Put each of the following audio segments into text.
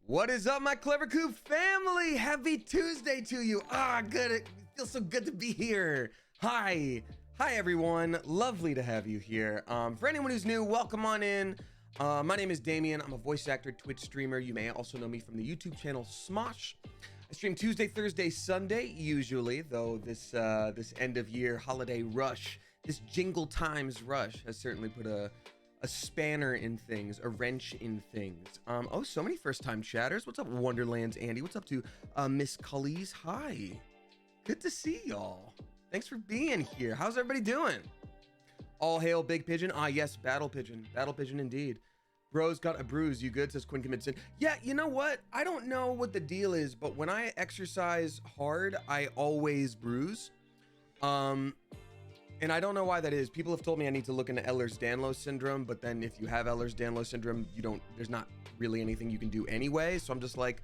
What is up, my Clever Coop family? Happy Tuesday to you. Good. It feels so good to be here. Hi, everyone. Lovely to have you here. For anyone who's new, welcome on in. My name is Damien. I'm a voice actor, Twitch streamer. You may also know me from the YouTube channel Smosh. I stream Tuesday, Thursday, Sunday, usually, though this end of year holiday rush, this Jingle Times rush has certainly put a spanner in things, a wrench in things. Oh, so many first-time chatters. What's up, Wonderlands Andy? What's up to Miss Cullies? Hi. Good to see y'all. Thanks for being here. How's everybody doing? All hail Big Pigeon. Yes, Battle Pigeon. Battle Pigeon indeed. Bro's got a bruise. You good? Says Quinn commits sin. Yeah, you know what? I don't know what the deal is, but when I exercise hard, I always bruise. And I don't know why that is. People have told me I need to look into Ehlers-Danlos syndrome, but then if you have Ehlers-Danlos syndrome, there's not really anything you can do anyway. So I'm just like,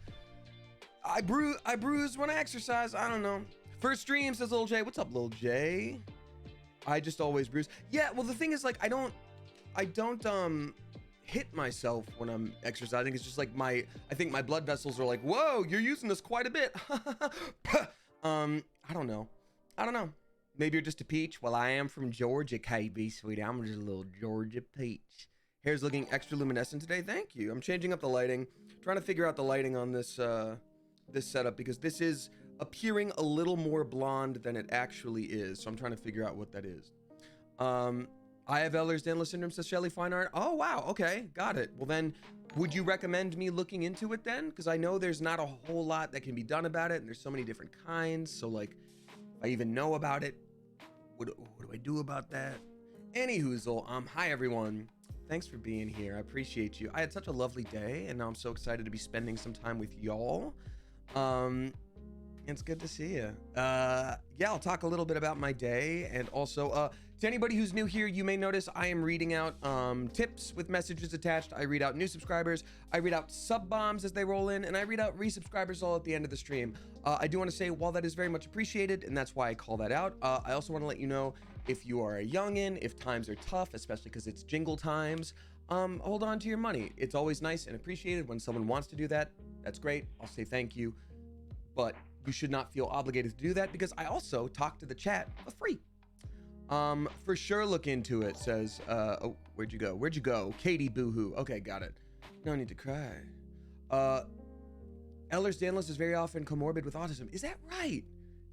I bruise when I exercise. I don't know. First stream, says Lil J. What's up, Lil J? I just always bruise. Yeah, well, the thing is, like, I don't hit myself when I'm exercising. It's just like I think my blood vessels are like, whoa, you're using this quite a bit. I don't know. Maybe you're just a peach. Well, I am from Georgia, KB, sweetie. I'm just a little Georgia peach. Hair's looking extra luminescent today. Thank you. I'm changing up the lighting. Trying to figure out the lighting on this this setup because this is appearing a little more blonde than it actually is. So I'm trying to figure out what that is. I have Ehlers-Danlos syndrome, says Shelly Fine Art. Oh, wow. Okay, got it. Well, then, would you recommend me looking into it then? Because I know there's not a whole lot that can be done about it, and there's so many different kinds. So, like, if I even know about it, what do I do about that? Anyhoozle, hi everyone. Thanks for being here. I appreciate you. I had such a lovely day, and now I'm so excited to be spending some time with y'all. It's good to see you. Yeah, I'll talk a little bit about my day, and also, to anybody who's new here, you may notice I am reading out tips with messages attached. I read out new subscribers, I read out sub bombs as they roll in, and I read out resubscribers all at the end of the stream. I do want to say, while that is very much appreciated, and that's why I call that out, I also want to let you know, if you are a youngin', if times are tough, especially because it's jingle times, hold on to your money. It's always nice and appreciated when someone wants to do that. That's great. I'll say thank you. But you should not feel obligated to do that because I also talk to the chat for free. For sure look into it, says, oh, where'd you go? Katie Boohoo. Okay, got it. No need to cry. Ehlers-Danlos is very often comorbid with autism. Is that right?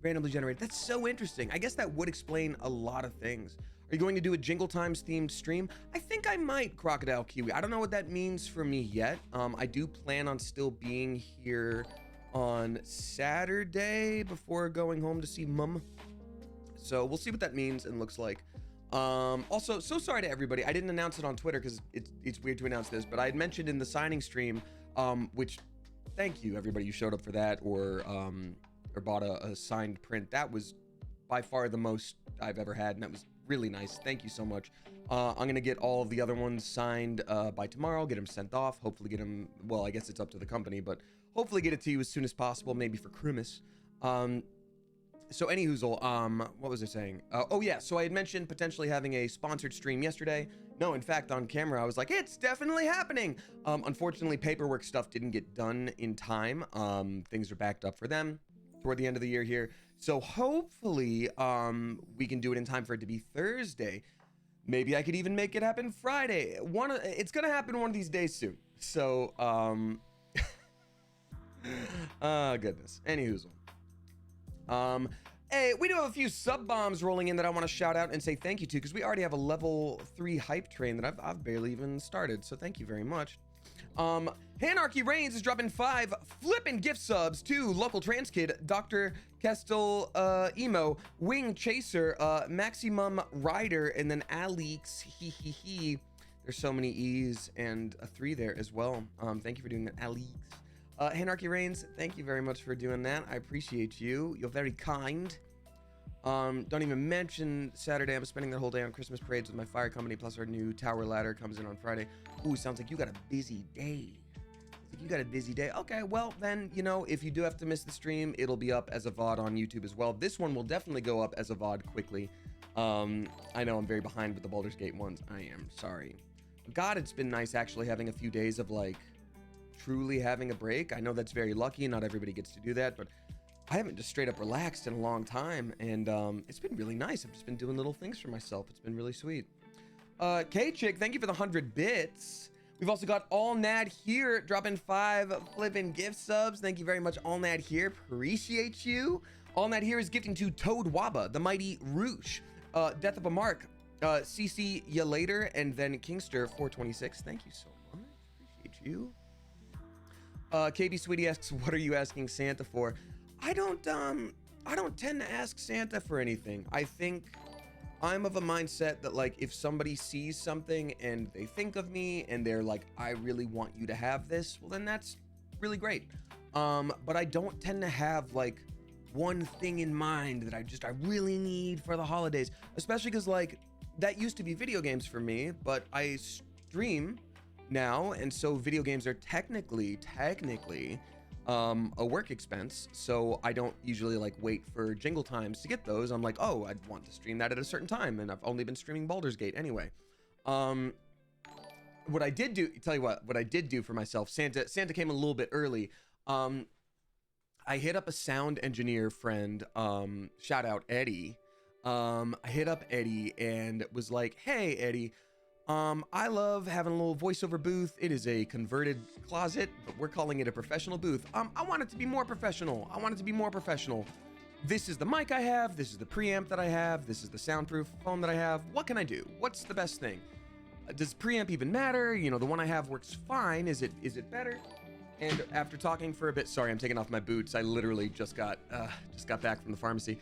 Randomly generated. That's so interesting. I guess that would explain a lot of things. Are you going to do a Jingle Times themed stream? I think I might, Crocodile Kiwi. I don't know what that means for me yet. I do plan on still being here on Saturday before going home to see Mum. So we'll see what that means and looks like. Also, so sorry to everybody. I didn't announce it on Twitter because it's weird to announce this, but I had mentioned in the signing stream, which thank you everybody who showed up for that or bought a signed print. That was by far the most I've ever had, and that was really nice. Thank you so much. I'm gonna get all of the other ones signed by tomorrow, get them sent off, hopefully get them, well, I guess it's up to the company, but hopefully get it to you as soon as possible, maybe for Christmas. So anyhoozle, what was I saying? Oh yeah, so I had mentioned potentially having a sponsored stream yesterday. No, in fact, on camera, I was like, it's definitely happening. Unfortunately, paperwork stuff didn't get done in time. Things are backed up for them toward the end of the year here. So hopefully, we can do it in time for it to be Thursday. Maybe I could even make it happen Friday. It's gonna happen one of these days soon. So, goodness. Anyhoozle. Hey, we do have a few sub bombs rolling in that I want to shout out and say thank you to because we already have a level 3 hype train that I've barely even started. So thank you very much. Anarchy Reigns is dropping 5 flippin' gift subs to Local Trans Kid, Dr. Kestel, Emo, Wing Chaser, Maximum Rider, and then Alex, he. There's so many E's and a 3 there as well. Thank you for doing that, Alex. Anarchy Reigns, thank you very much for doing that. I appreciate you. You're very kind. Don't even mention Saturday. I'm spending the whole day on Christmas parades with my fire company, plus our new tower ladder comes in on Friday. Ooh, sounds like you got a busy day. Okay, well then, you know, if you do have to miss the stream, it'll be up as a VOD on YouTube as well. This one will definitely go up as a VOD quickly. I know I'm very behind with the Baldur's Gate ones. I am sorry. God, it's been nice actually having a few days of like truly having a break. I know that's very lucky. Not everybody gets to do that, but I haven't just straight up relaxed in a long time, and it's been really nice. I've just been doing little things for myself. It's been really sweet. K-Chick, thank you for the 100 bits. We've also got All Nad here, dropping 5 flipping gift subs. Thank you very much, All Nad here. Appreciate you. All Nad here is gifting to Toad Waba, the Mighty Roosh, Death of a Mark, CC ya later, and then Kingster 426. Thank you so much. Appreciate you. KB Sweetie asks, what are you asking Santa for? I don't tend to ask Santa for anything. I think I'm of a mindset that, like, if somebody sees something and they think of me and they're like, I really want you to have this, well, then that's really great. But I don't tend to have like one thing in mind that I really need for the holidays, especially because like that used to be video games for me, but I stream now, and so video games are technically a work expense, so I don't usually like wait for jingle times to get those. I'm like, oh, I'd want to stream that at a certain time, and I've only been streaming Baldur's Gate anyway. What I did do, tell you what I did do for myself, Santa came a little bit early. I hit up a sound engineer friend, shout out Eddie. I hit up Eddie and was like, hey Eddie, I love having a little voiceover booth. It is a converted closet, but we're calling it a professional booth. I want it to be more professional. This is the mic I have. This is the preamp that I have. This is the soundproof phone that I have. What can I do? What's the best thing? Does preamp even matter? You know, the one I have works fine. Is it better? And after talking for a bit, sorry, I'm taking off my boots. I literally just got back from the pharmacy.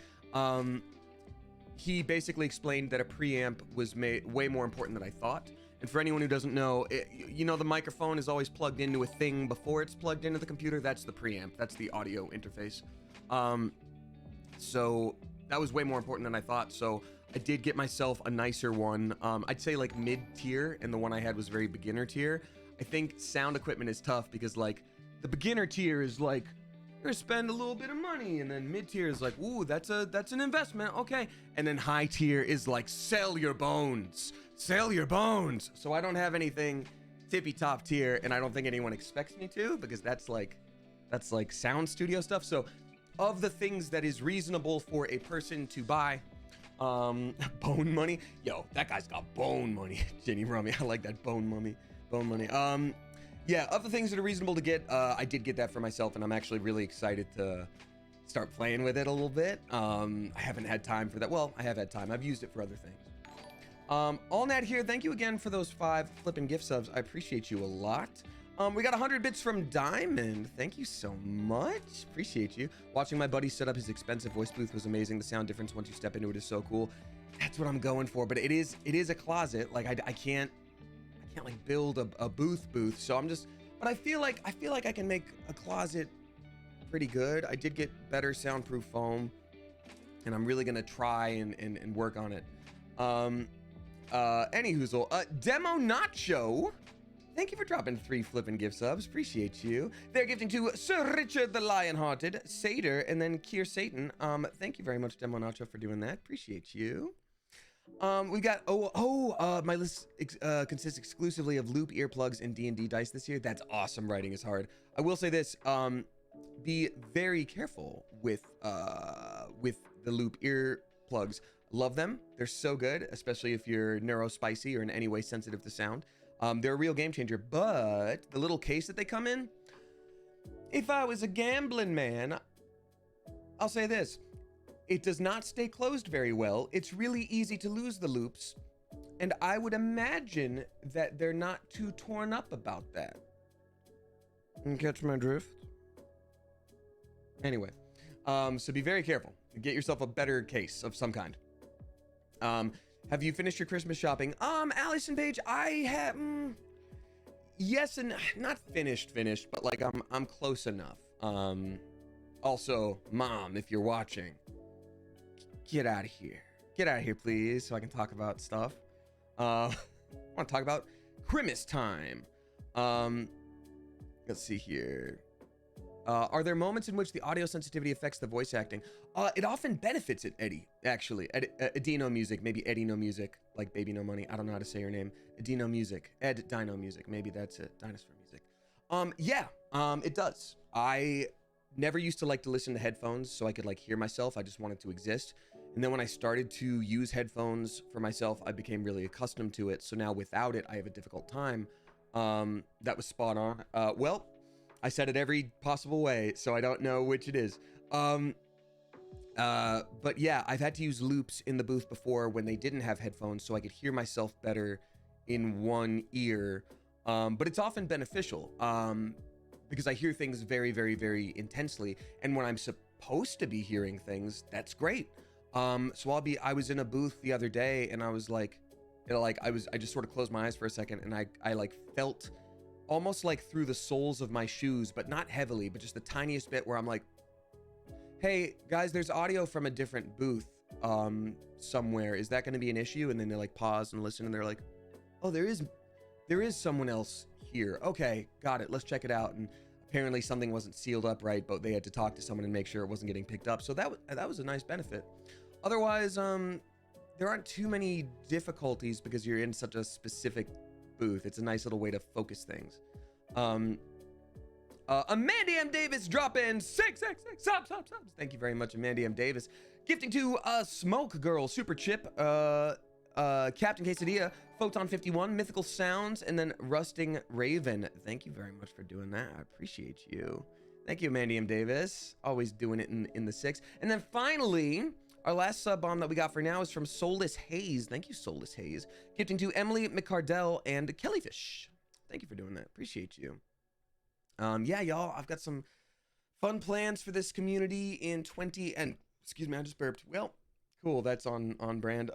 He basically explained that a preamp was way more important than I thought. And for anyone who doesn't know, you know, the microphone is always plugged into a thing before it's plugged into the computer. That's the preamp. That's the audio interface. So that was way more important than I thought. So I did get myself a nicer one. I'd say like mid-tier, and the one I had was very beginner tier. I think sound equipment is tough because like the beginner tier is like, you're gonna spend a little bit of money, and then mid tier is like, ooh, that's an investment, okay. And then high tier is like, sell your bones. So I don't have anything tippy top tier, and I don't think anyone expects me to, because that's like sound studio stuff. So of the things that is reasonable for a person to buy, bone money, yo, that guy's got bone money. Jenny Rummy, I like that bone money. Yeah, of the things that are reasonable to get, I did get that for myself, and I'm actually really excited to start playing with it a little bit. I haven't had time for that. Well, I have had time. I've used it for other things. All Nat here, thank you again for those 5 flipping gift subs. I appreciate you a lot. We got 100 bits from Diamond. Thank you so much. Appreciate you. Watching my buddy set up his expensive voice booth was amazing. The sound difference once you step into it is so cool. That's what I'm going for, but it is a closet. Like I can't like build a booth, so I'm just, but I feel like I can make a closet pretty good. I did get better soundproof foam, and I'm really gonna try and work on it. Anyhoozle, Demo Nacho, thank you for dropping 3 flipping gift subs. Appreciate you. They're gifting to Sir Richard the Lionhearted, Satyr, and then Kier Satan. Thank you very much, Demo Nacho, for doing that. Appreciate you. We got my list consists exclusively of loop earplugs and D&D dice this year. That's awesome. Writing is hard. I will say this, be very careful with the loop earplugs. Love them. They're so good, especially if you're neurospicy or in any way sensitive to sound. They're a real game changer, but the little case that they come in, if I was a gambling man, I'll say this. It does not stay closed very well. It's really easy to lose the loops, and I would imagine that they're not too torn up about that. You catch my drift? Anyway, so be very careful. Get yourself a better case of some kind. Have you finished your Christmas shopping? Allison Page, I have, yes, and not finished, but like I'm close enough. Also, Mom, if you're watching, get out of here, please, so I can talk about stuff. I want to talk about Christmas time. Let's see here. Are there moments in which the audio sensitivity affects the voice acting? It often benefits it, Eddie, actually. Edino Music, maybe Eddino Music, like Baby No Money. I don't know how to say your name. Edino Music, Ed Dino Music, maybe that's it. Dinosaur Music. Yeah, it does. I never used to like to listen to headphones so I could like hear myself. I just wanted to exist. And then when I started to use headphones for myself, I became really accustomed to it. So now without it, I have a difficult time. That was spot on. Well, I said it every possible way, so I don't know which it is. But yeah, I've had to use loops in the booth before when they didn't have headphones so I could hear myself better in one ear. But it's often beneficial because I hear things very, very, very intensely. And when I'm supposed to be hearing things, that's great. So I was in a booth the other day and I was like, I just sort of closed my eyes for a second and I like felt almost like through the soles of my shoes, but not heavily, but just the tiniest bit where I'm like, hey guys, there's audio from a different booth somewhere. Is that going to be an issue? And then they like pause and listen and they're like, oh, there is someone else here. Okay, got it. Let's check it out. And apparently something wasn't sealed up right, but they had to talk to someone and make sure it wasn't getting picked up. So that was a nice benefit. Otherwise, there aren't too many difficulties because you're in such a specific booth. It's a nice little way to focus things. Amanda M. Davis dropping 666 subs. Thank you very much, Amanda M. Davis. Gifting to Smoke Girl, Super Chip, Captain Quesadilla, Photon 51, Mythical Sounds, and then Rusting Raven. Thank you very much for doing that. I appreciate you. Thank you, Amanda M. Davis. Always doing it in the 6. And then finally, our last sub bomb that we got for now is from Soulless Hayes. Thank you, Soulless Hayes. Gifting to Emily McCardell and Kellyfish. Thank you for doing that. Appreciate you. Yeah, y'all, I've got some fun plans for this community in excuse me, I just burped. Well, cool, that's on brand.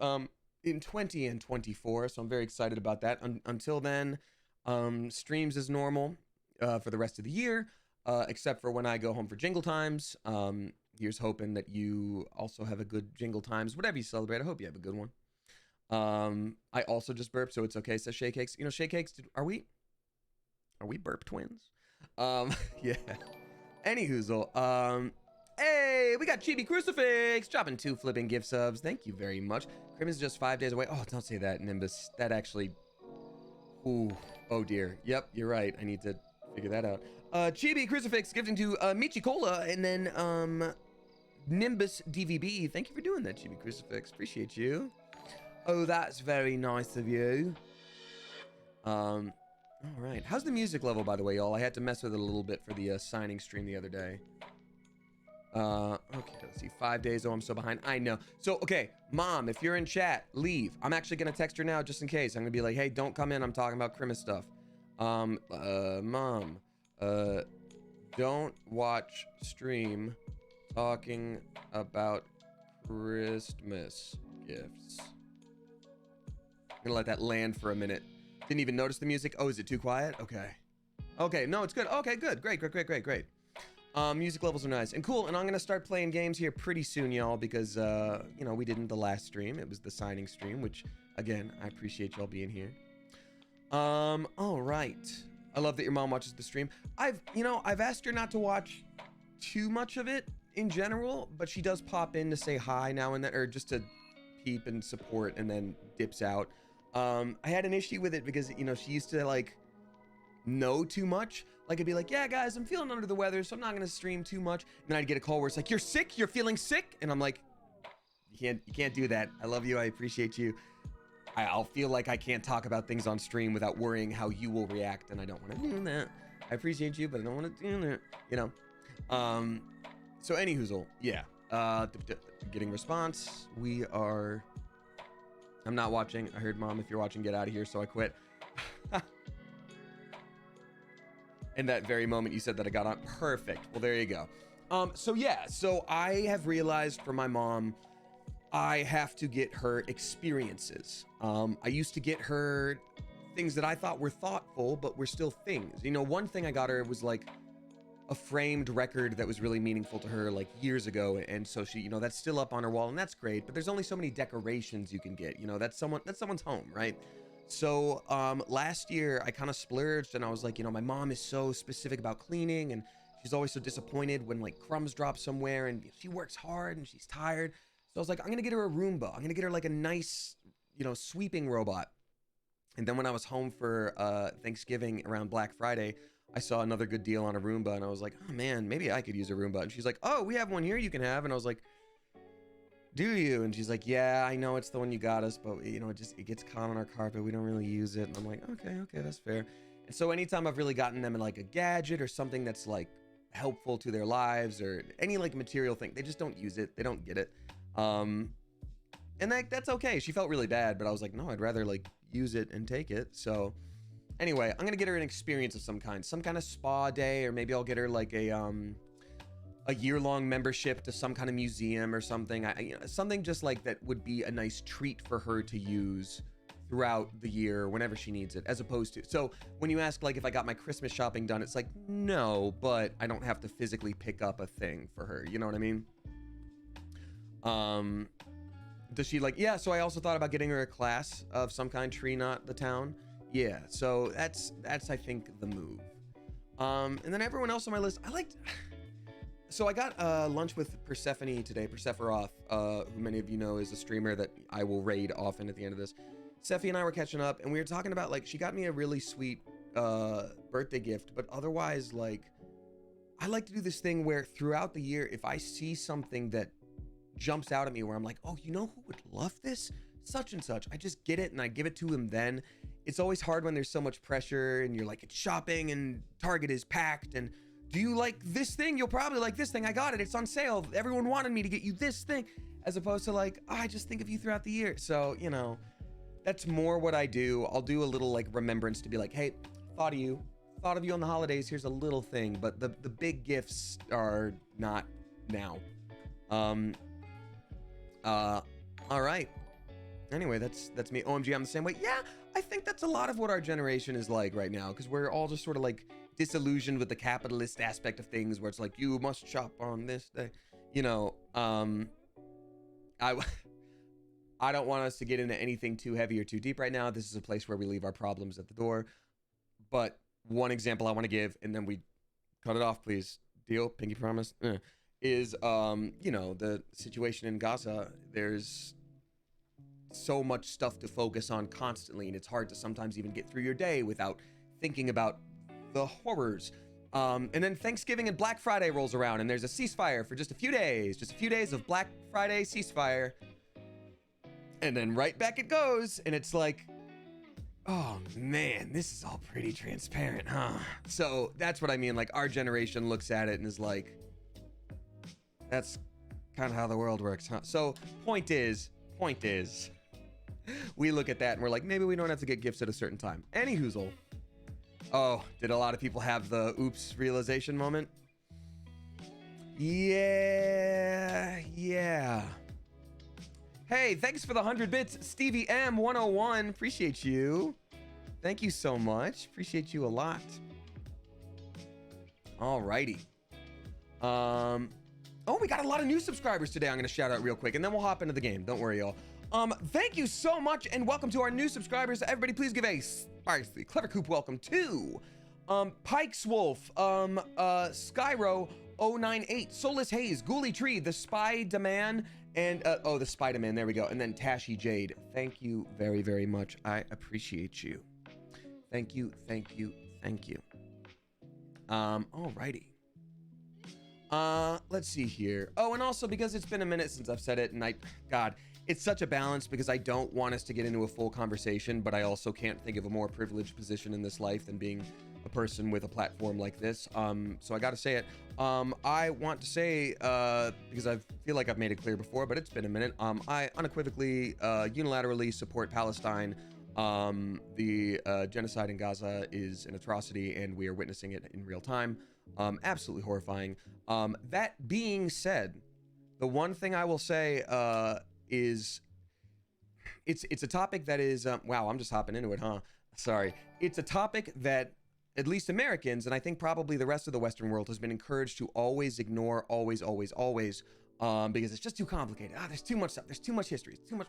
In 20 and 24, so I'm very excited about that. Until then, streams as normal for the rest of the year, except for when I go home for Jingle Times. Here's hoping that you also have a good Jingle Times. Whatever you celebrate, I hope you have a good one. I also just burped, so it's okay, says Shea Cakes. You know, Shea Cakes, are we burp twins? Yeah. Anyhoozle, hey, we got Chibi Crucifix dropping 2 flipping gift subs. Thank you very much. Crim is just 5 days away. Oh, don't say that, Nimbus. That actually, ooh, oh dear. Yep, you're right. I need to figure that out. Chibi Crucifix gifting to Michi Cola, and then Nimbus DVB. Thank you for doing that, Chibi Crucifix. Appreciate you. Oh, that's very nice of you. All right. How's the music level, by the way, y'all? I had to mess with it a little bit for the signing stream the other day. Okay, let's see. 5 days. Oh, I'm so behind. I know. So, okay, Mom, if you're in chat, leave. I'm actually going to text her now just in case. I'm going to be like, hey, don't come in. I'm talking about Christmas stuff. Mom, don't watch stream talking about Christmas gifts. I'm going to let that land for a minute. Didn't even notice the music. Oh, is it too quiet? Okay. Okay, no, it's good. Okay, good. Great. Music levels are nice and cool. And I'm going to start playing games here pretty soon, y'all, because, you know, we didn't the last stream. It was the signing stream, which, again, I appreciate y'all being here. All right. I love that your mom watches the stream. I've asked her not to watch too much of it in general, but she does pop in to say hi now and then, or just to peep and support and then dips out. I had an issue with it because, you know, she used to like know too much. Like, I'd be like, yeah, guys, I'm feeling under the weather, so I'm not going to stream too much. And then I'd get a call where it's like, you're sick? You're feeling sick? And I'm like, you can't do that. I love you. I appreciate you. I'll feel like I can't talk about things on stream without worrying how you will react. And I don't want to do that. I appreciate you, but I don't want to do that, you know? So anyhoozle, yeah. Getting response. I'm not watching. I heard, Mom, if you're watching, get out of here. So I quit. In that very moment you said that I got on. Perfect. Well, there you go. So yeah, so I have realized for my mom, I have to get her experiences. I used to get her things that I thought were thoughtful, but were still things. You know, one thing I got her was like a framed record that was really meaningful to her like years ago. And so she, you know, that's still up on her wall and that's great, but there's only so many decorations you can get, you know, that's someone's home, right? So last year I kind of splurged and I was like, you know, my mom is so specific about cleaning and she's always so disappointed when like crumbs drop somewhere and she works hard and she's tired. So I was like, I'm going to get her a Roomba. I'm going to get her like a nice, you know, sweeping robot. And then when I was home for Thanksgiving around Black Friday, I saw another good deal on a Roomba, and I was like, oh man, maybe I could use a Roomba. And she's like, oh, we have one here you can have. And I was like, do you? And she's like, yeah, I know it's the one you got us, but you know, it gets caught on our carpet. We don't really use it. And I'm like, okay, that's fair. And so anytime I've really gotten them in like a gadget or something that's like helpful to their lives or any like material thing, they just don't use it. They don't get it. And that's okay. She felt really bad, but I was like, no, I'd rather like use it and take it. So anyway, I'm gonna get her an experience of some kind of spa day, or maybe I'll get her like a year-long membership to some kind of museum or something. Something just like that would be a nice treat for her to use throughout the year whenever she needs it, as opposed to, so when you ask like if I got my Christmas shopping done, it's like, no, but I don't have to physically pick up a thing for her, you know what I mean? Does she like, yeah, so I also thought about getting her a class of some kind, Tree Knot the Town. Yeah, so that's I think the move. And then everyone else on my list, so I got lunch with Persephone today, Persephoroth, who many of you know is a streamer that I will raid often at the end of this. Seffi and I were catching up, and we were talking about, like, she got me a really sweet birthday gift, but otherwise, like, I like to do this thing where throughout the year, if I see something that jumps out at me where I'm like, oh, you know who would love this? Such and such. I just get it, and I give it to him then. It's always hard when there's so much pressure, and you're like, it's shopping, and Target is packed, and do you like this thing? You'll probably like this thing. I got it. It's on sale. Everyone wanted me to get you this thing. As opposed to like, oh, I just think of you throughout the year. So, you know, that's more what I do. I'll do a little like remembrance to be like, hey, thought of you on the holidays. Here's a little thing. But the big gifts are not now. All right. Anyway, that's me. OMG, I'm the same way. Yeah, I think that's a lot of what our generation is like right now. Because we're all just sort of like disillusioned with the capitalist aspect of things where it's like, you must shop on this day. You know, I don't want us to get into anything too heavy or too deep right now. This is a place where we leave our problems at the door. But one example I want to give, and then we cut it off, please. Deal? Pinky promise? Is, you know, the situation in Gaza. There's so much stuff to focus on constantly, and it's hard to sometimes even get through your day without thinking about the horrors. And then Thanksgiving and Black Friday rolls around, and there's a ceasefire for just a few days of Black Friday ceasefire. And then right back it goes, and it's like, oh man, this is all pretty transparent, huh? So that's what I mean. Like, our generation looks at it and is like, that's kind of how the world works, huh? So point is, we look at that and we're like, maybe we don't have to get gifts at a certain time. Any hoozle. Oh, did a lot of people have the oops realization moment? Yeah. Hey, thanks for the 100 bits, Stevie M101. Appreciate you. Thank you so much. Appreciate you a lot. Alrighty. Oh, we got a lot of new subscribers today. I'm gonna shout out real quick, and then we'll hop into the game. Don't worry, y'all. Thank you so much, and welcome to our new subscribers. Everybody, please give a spicy Clever Coop welcome to Pikes Wolf, Skyro 098, Soulless Haze, Ghoulie Tree, the Spider-Man, and the Spider-Man, there we go. And then Tashi Jade. Thank you very, very much. I appreciate you. Thank you. Alrighty. Let's see here. Oh, and also because it's been a minute since I've said it, and God, it's such a balance because I don't want us to get into a full conversation, but I also can't think of a more privileged position in this life than being a person with a platform like this. So I got to say it. I want to say, because I feel like I've made it clear before, but it's been a minute. I unequivocally, unilaterally support Palestine. The genocide in Gaza is an atrocity, and we are witnessing it in real time. Absolutely horrifying. That being said, the one thing I will say is it's a topic that is wow, I'm just hopping into it, huh? Sorry. It's a topic that at least Americans, and I think probably the rest of the Western world, has been encouraged to always ignore, always, because it's just too complicated. There's too much stuff. There's too much history. It's too much.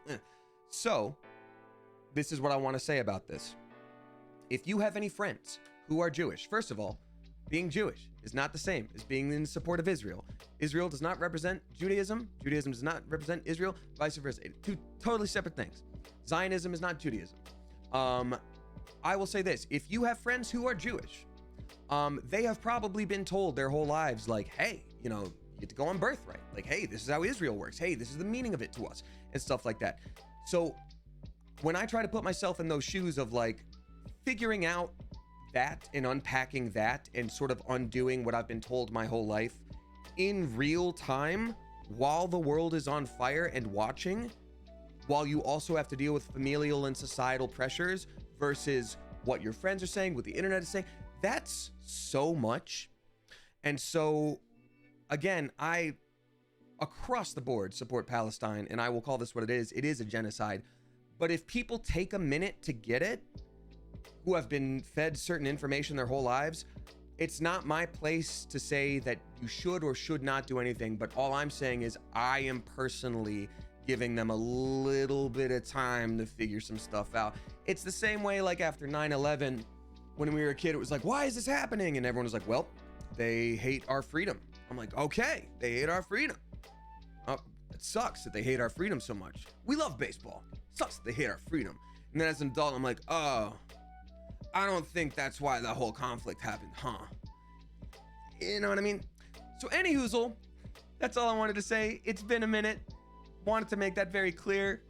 So, this is what I want to say about this. If you have any friends who are Jewish, first of all, being Jewish is not the same as being in support of Israel. Israel does not represent Judaism. Judaism does not represent Israel. Vice versa. Two totally separate things. Zionism is not Judaism. I will say this. If you have friends who are Jewish, they have probably been told their whole lives, like, hey, you know, you get to go on birthright. Like, hey, this is how Israel works. Hey, this is the meaning of it to us, and stuff like that. So when I try to put myself in those shoes of like figuring out that and unpacking that and sort of undoing what I've been told my whole life in real time while the world is on fire and watching, while you also have to deal with familial and societal pressures versus what your friends are saying, what the internet is saying, that's so much. And so again, I across the board support Palestine, and I will call this what it is. It is a genocide. But if people take a minute to get it, who have been fed certain information their whole lives, it's not my place to say that you should or should not do anything. But all I'm saying is I am personally giving them a little bit of time to figure some stuff out. It's the same way like after 9/11, when we were a kid, it was like, why is this happening? And everyone was like, well, they hate our freedom. I'm like, okay, they hate our freedom. Oh, it sucks that they hate our freedom so much. We love baseball. It sucks that they hate our freedom. And then as an adult, I'm like, oh, I don't think that's why the whole conflict happened, huh? You know what I mean? So anyhoozle, that's all I wanted to say. It's been a minute. Wanted to make that very clear.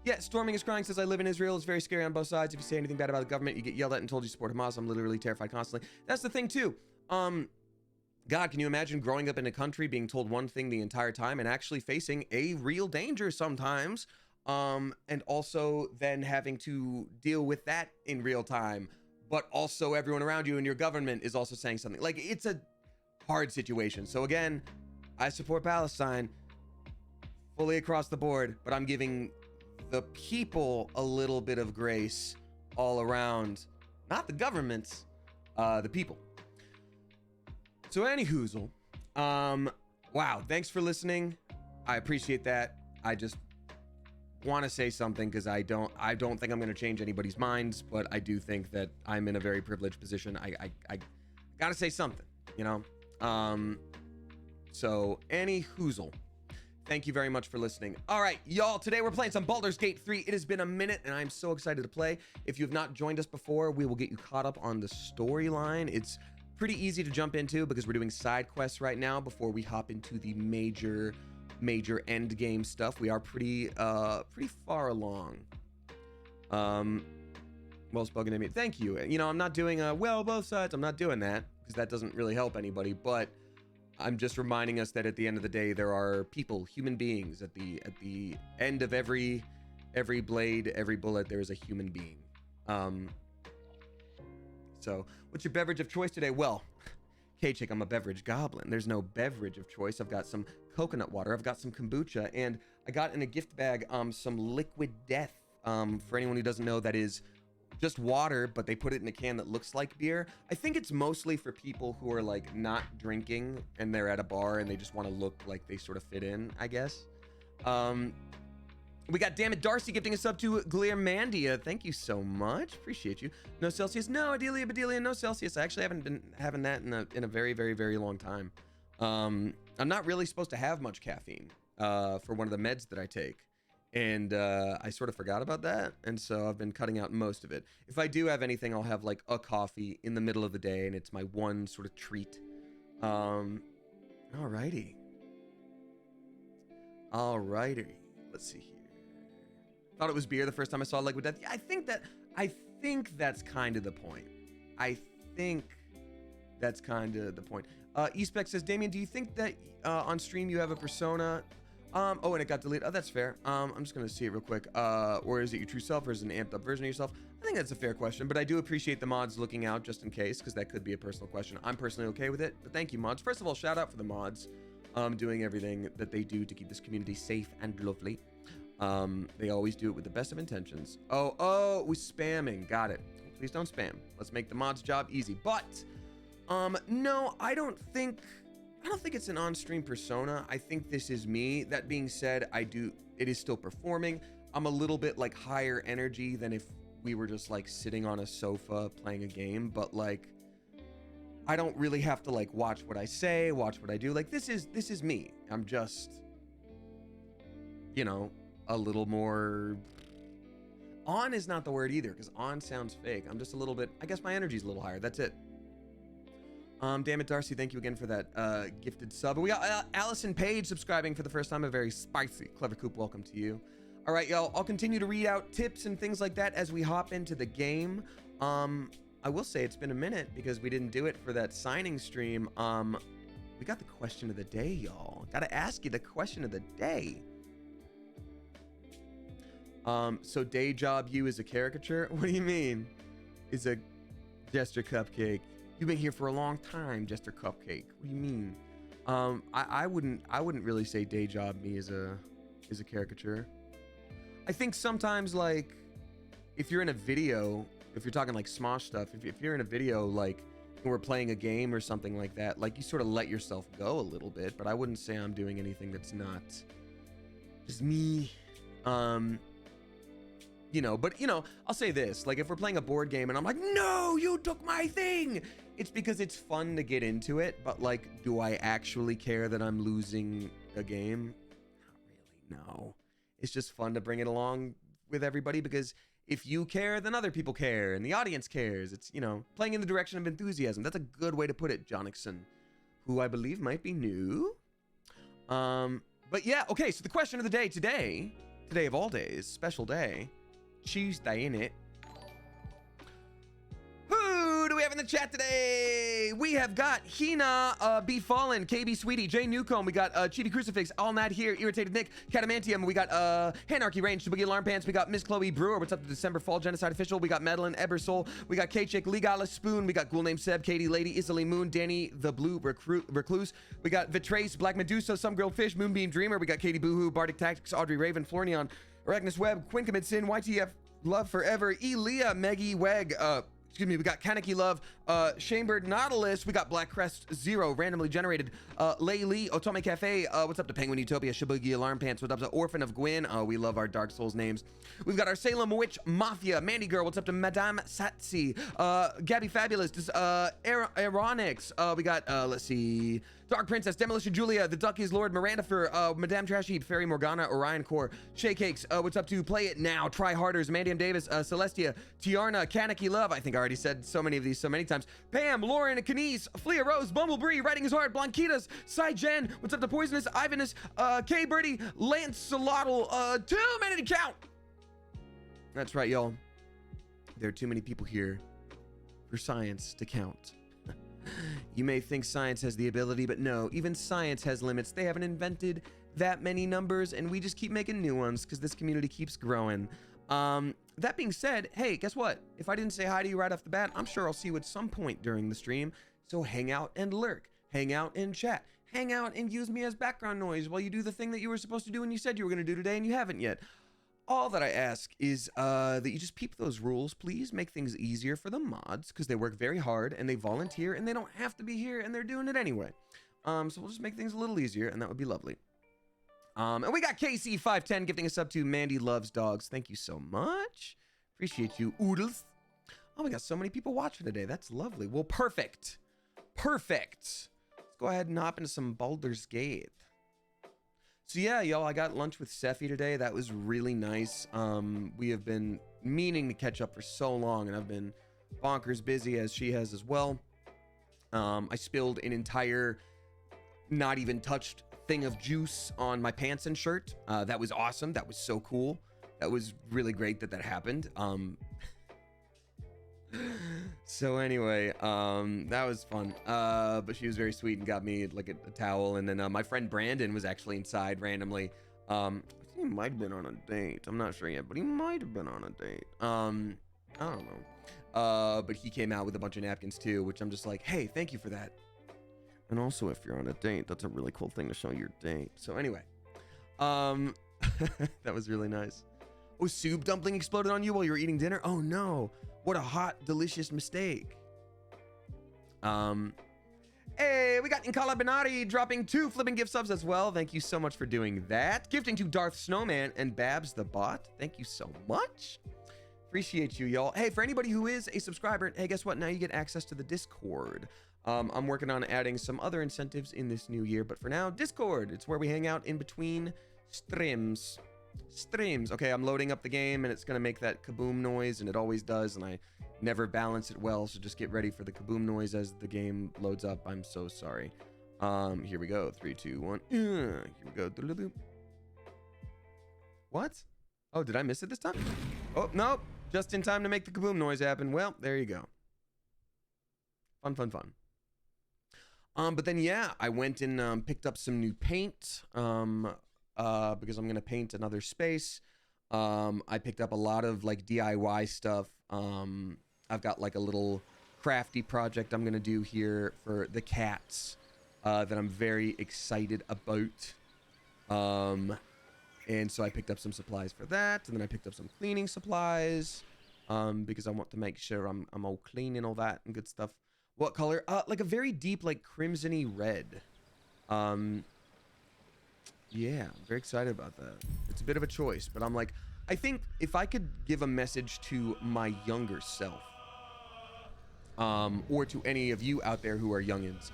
Yeah, Storming is Crying says, I live in Israel. It's very scary on both sides. If you say anything bad about the government, you get yelled at and told you support Hamas. I'm literally terrified constantly. That's the thing too. God, can you imagine growing up in a country being told one thing the entire time and actually facing a real danger sometimes? And also then having to deal with that in real time, but also everyone around you and your government is also saying something. Like, it's a hard situation. So again, I support Palestine fully across the board, but I'm giving the people a little bit of grace all around. Not the governments, the people. So anyhoozle, wow, thanks for listening. I appreciate that. I just want to say something because I don't think I'm going to change anybody's minds, but I do think that I'm in a very privileged position. I gotta say something, you know. So anyhoozle, thank you very much for listening. All right, y'all, today we're playing some Baldur's Gate 3. It has been a minute and I'm so excited to play. If you have not joined us before, we will get you caught up on the storyline. It's pretty easy to jump into because we're doing side quests right now before we hop into the major end game stuff. We are pretty far along. Well spoken to me. Thank you. You know, I'm not doing well both sides. I'm not doing that because that doesn't really help anybody, but I'm just reminding us that at the end of the day there are people, human beings at the end of every blade, every bullet there is a human being. So, what's your beverage of choice today? Well, K-Chick, I'm a beverage goblin. There's no beverage of choice. I've got some coconut water. I've got some kombucha, and I got in a gift bag some liquid death. For anyone who doesn't know, that is just water, but they put it in a can that looks like beer. I think it's mostly for people who are like not drinking and they're at a bar and they just want to look like they sort of fit in, I guess. We got Damn It Darcy gifting a sub to Gliermandia. Thank you so much. Appreciate you. No Celsius. No Adelia Bedelia. No Celsius. I actually haven't been having that in a very, very, very long time. I'm not really supposed to have much caffeine for one of the meds that I take. And I sort of forgot about that. And so I've been cutting out most of it. If I do have anything, I'll have like a coffee in the middle of the day. And it's my one sort of treat. Alrighty. Let's see here. Thought it was beer the first time I saw Liquid Death. Yeah, I think that's kind of the point. Espec says, Damien, do you think that on stream you have a persona? Oh, and it got deleted. Oh, that's fair. I'm just gonna see it real quick. Or is it your true self, or is it an amped up version of yourself? I think that's a fair question, but I do appreciate the mods looking out just in case, because that could be a personal question. I'm personally okay with it, but thank you, mods. First of all, shout out for the mods, doing everything that they do to keep this community safe and lovely. They always do it with the best of intentions. Oh, we're spamming. Got it. Please don't spam. Let's make the mod's job easy. But, no, I don't think it's an on-stream persona. I think this is me. That being said, it is still performing. I'm a little bit like higher energy than if we were just like sitting on a sofa playing a game, but like, I don't really have to like watch what I say, watch what I do. Like, this is me. I'm just, you know, a little more On is not the word either, because on sounds fake. I'm just a little bit, I guess my energy's a little higher. That's it. Damn it, Darcy, thank you again for that gifted sub. We got Allison Page subscribing for the first time. A very spicy, clever coop. Welcome to you. All right, y'all. I'll continue to read out tips and things like that as we hop into the game. I will say it's been a minute because we didn't do it for that signing stream. We got the question of the day, y'all. Gotta ask you the question of the day. So day job you is a caricature? What do you mean? Is a Jester Cupcake? You've been here for a long time, Jester Cupcake. What do you mean? I wouldn't really say day job me is a caricature. I think sometimes, like, if you're in a video, if you're talking like Smosh stuff, if you're in a video, like, and we're playing a game or something like that, like, you sort of let yourself go a little bit, but I wouldn't say I'm doing anything that's not just me. You know, but, you know, I'll say this, like, if we're playing a board game and I'm like, no, you took my thing, it's because it's fun to get into it, but, like, do I actually care that I'm losing a game? Not really, no. It's just fun to bring it along with everybody, because if you care, then other people care, and the audience cares. It's, you know, playing in the direction of enthusiasm. That's a good way to put it, Jonixon, who I believe might be new. But yeah, okay, so the question of the day today of all days, special day, Tuesday, innit? Who do we have in the chat today? We have got Hina, Be Fallen, KB Sweetie, Jay Newcomb. We got Chibi Crucifix, All Not Here, Irritated Nick, Catamantium. We got Hanarchy Range, Boogie Alarm Pants. We got Miss Chloe Brewer. What's up to December Fall Genocide Official? We got Madeline Ebersol. We got K-Chick, Legala Spoon. We got Ghoul Named Seb, Katie Lady, Isily Moon, Danny the Blue Recluse. We got Vitrace, Black Medusa, Some Grilled Fish, Moonbeam Dreamer. We got Katie Boohoo, Bardic Tactics, Audrey Raven, Florian, Arachnus Web, Quinn Commit Sin, YTF Love Forever, Elia, Meggie Weg, excuse me, we got Kaneki Love, Chambered Nautilus, we got Black Crest Zero, randomly generated, Lay Lee, Otome Cafe, what's up to Penguin Utopia, Shibugi Alarm Pants, what's up to Orphan of Gwyn, we love our Dark Souls names. We've got our Salem Witch Mafia, Mandy Girl, what's up to Madame Satsi, Gabby Fabulous, Aeronix, we got, let's see, Dark Princess, Demolition Julia, The Duckies Lord, Miranda for Madame Trash Heap, Fairy Morgana, Orion Core, Shea Cakes, what's up to Play It Now, Try Harders, Mandiam Davis, Celestia, Tiarna, Kaneki Love, I think I already said so many of these so many times, Pam, Lauren, Kenise, Flea Rose, Bumblebee, Writing His Heart, Blanquitas, Sai Jen, what's up to Poisonous, Ivanus, K Birdie, Lance Solotl, too many to count. That's right, y'all. There are too many people here for science to count. You may think science has the ability, but no, even science has limits. They haven't invented that many numbers, and we just keep making new ones because this community keeps growing. That being said, hey, guess what? If I didn't say hi to you right off the bat, I'm sure I'll see you at some point during the stream. So hang out and lurk, hang out and chat, hang out and use me as background noise while you do the thing that you were supposed to do and you said you were going to do today and you haven't yet. All that I ask is that you just peep those rules. Please make things easier for the mods because they work very hard and they volunteer and they don't have to be here and they're doing it anyway. So we'll just make things a little easier and that would be lovely. And we got KC510 gifting us up to Mandy Loves Dogs. Thank you so much. Appreciate you, Oodles. Oh, we got so many people watching today. That's lovely. Well, perfect. Perfect. Let's go ahead and hop into some Baldur's Gate. So yeah, y'all, I got lunch with Sephi today. That was really nice. We have been meaning to catch up for so long, and I've been bonkers busy as she has as well. I spilled an entire, not even touched thing of juice on my pants and shirt. That was awesome. That was so cool. That was really great that happened. So anyway, that was fun. But she was very sweet and got me like a towel. And then my friend Brandon was actually inside randomly. I think he might have been on a date. I'm not sure yet, but he might have been on a date. I don't know. But he came out with a bunch of napkins too, which I'm just like, hey, thank you for that. And also, if you're on a date, that's a really cool thing to show your date. So anyway, that was really nice. Oh, soup dumpling exploded on you while you were eating dinner? Oh no. What a hot, delicious mistake. Hey, we got Nkala Benari dropping 2 flipping gift subs as well. Thank you so much for doing that. Gifting to Darth Snowman and Babs the Bot. Thank you so much. Appreciate you, y'all. Hey, for anybody who is a subscriber, hey, guess what? Now you get access to the Discord. I'm working on adding some other incentives in this new year, but for now, Discord. It's where we hang out in between streams. Streams. Okay, I'm loading up the game and it's gonna make that kaboom noise, and it always does, and I never balance it well, so just get ready for the kaboom noise as the game loads up. I'm so sorry. Here we go. 3, 2, 1. Here we go. What? Oh, did I miss it this time? Oh, nope. Just in time to make the kaboom noise happen. Well, there you go. Fun, fun, fun. But then, yeah, I went and picked up some new paint because I'm going to paint another space. I picked up a lot of, like, DIY stuff. I've got, like, a little crafty project I'm going to do here for the cats that I'm very excited about. And so I picked up some supplies for that, and then I picked up some cleaning supplies because I want to make sure I'm all clean and all that and good stuff. What color? Like a very deep, like crimsony red. Yeah, I'm very excited about that. It's a bit of a choice, but I'm like, I think if I could give a message to my younger self, or to any of you out there who are youngins,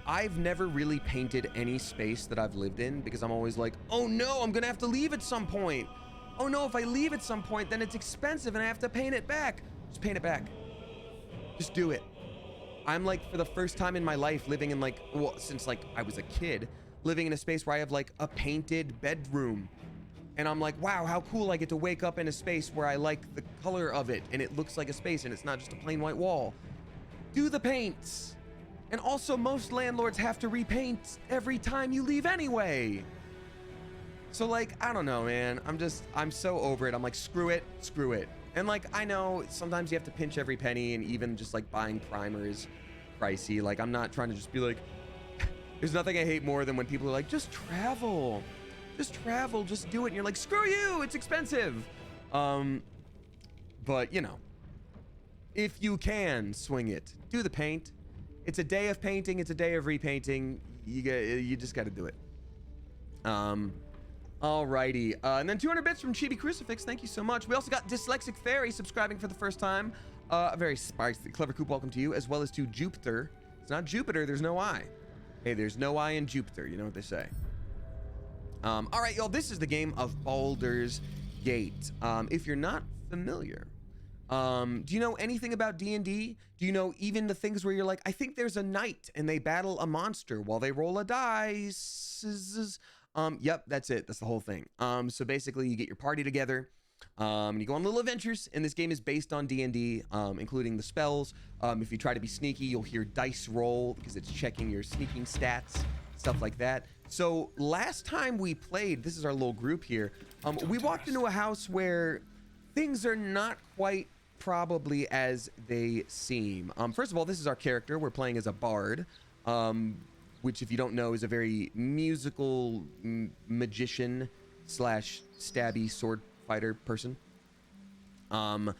I've never really painted any space that I've lived in because I'm always like, oh no, I'm gonna have to leave at some point. Oh no, if I leave at some point, then it's expensive and I have to paint it back. Just paint it back. Just do it. I'm like, for the first time in my life, living in like, well, since like I was a kid, living in a space where I have like a painted bedroom. And I'm like, wow, how cool I get to wake up in a space where I like the color of it and it looks like a space and it's not just a plain white wall. Do the paints. And also, most landlords have to repaint every time you leave anyway. So like, I don't know, man. I'm so over it. I'm like, screw it, screw it. And like, I know sometimes you have to pinch every penny, and even just like buying primer is pricey. Like, I'm not trying to just be like, there's nothing I hate more than when people are like, just travel, just do it. And you're like, screw you, it's expensive. But you know, if you can swing it, do the paint. It's a day of painting. It's a day of repainting. You just got to do it. Alrighty. And then 200 bits from Chibi Crucifix. Thank you so much. We also got Dyslexic Fairy subscribing for the first time. A very spicy, clever coop. Welcome to you, as well as to Jupiter. It's not Jupiter. There's no I. Hey, there's no I in Jupiter. You know what they say. All right, y'all. This is the game of Baldur's Gate. If you're not familiar, do you know anything about D&D? Do you know even the things where you're like, I think there's a knight and they battle a monster while they roll a dice? Yep, that's it. That's the whole thing. So basically you get your party together, and you go on little adventures, and this game is based on D&D, including the spells. If you try to be sneaky, you'll hear dice roll because it's checking your sneaking stats, stuff like that. So last time we played, this is our little group here, we walked into a house where things are not quite probably as they seem. First of all, this is our character. We're playing as a bard, which, if you don't know, is a very musical magician slash stabby sword fighter person. But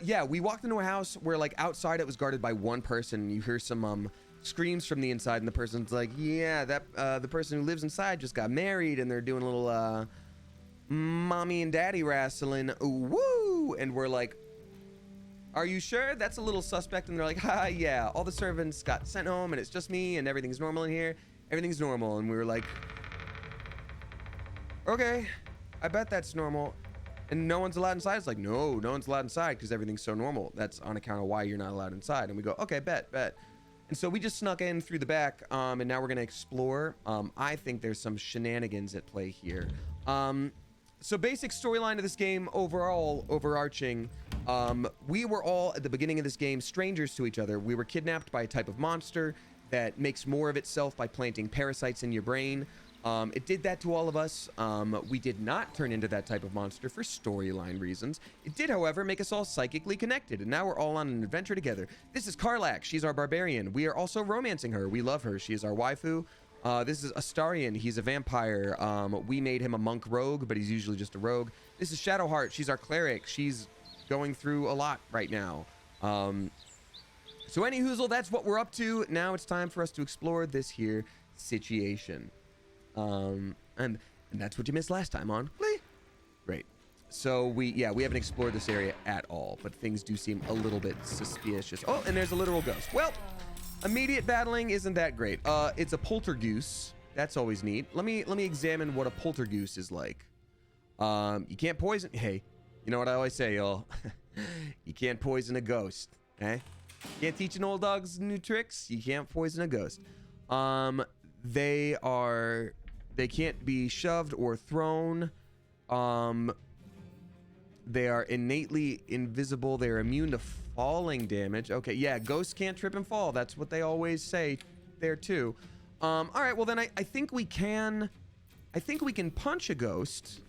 yeah, we walked into a house where, like, outside it was guarded by one person. You hear some screams from the inside, and the person's like, yeah, that the person who lives inside just got married, and they're doing a little mommy and daddy wrestling. Ooh, woo! And we're like, are you sure? That's a little suspect. And they're like, ha, yeah, all the servants got sent home and it's just me and everything's normal in here. Everything's normal. And we were like, okay, I bet that's normal. And no one's allowed inside. It's like, no one's allowed inside because everything's so normal. That's on account of why you're not allowed inside. And we go, okay, bet. And so we just snuck in through the back, and now we're going to explore. I think there's some shenanigans at play here. So basic storyline of this game, overall, overarching, we were all, at the beginning of this game, strangers to each other. We were kidnapped by a type of monster that makes more of itself by planting parasites in your brain. It did that to all of us. We did not turn into that type of monster for storyline reasons. It did, however, make us all psychically connected, and now we're all on an adventure together. This is Karlak. She's our barbarian. We are also romancing her. We love her. She is our waifu. This is Astarion. He's a vampire. We made him a monk rogue, but he's usually just a rogue. This is Shadowheart. She's our cleric. She's going through a lot right now. So any hoozle, that's what we're up to. Now it's time for us to explore this here situation. And that's what you missed last time on. Great. So we haven't explored this area at all, but things do seem a little bit suspicious. Oh, and there's a literal ghost. Well, immediate battling isn't that great. It's a poltergoose. That's always neat. Let me examine what a poltergoose is like. You can't poison. Hey, you know what I always say, y'all? You can't poison a ghost. Okay? Can't teach an old dog's new tricks. You can't poison a ghost. They can't be shoved or thrown. They are innately invisible. They're immune to falling damage. Okay, yeah, ghosts can't trip and fall. That's what they always say there too. All right, well then I think we can punch a ghost.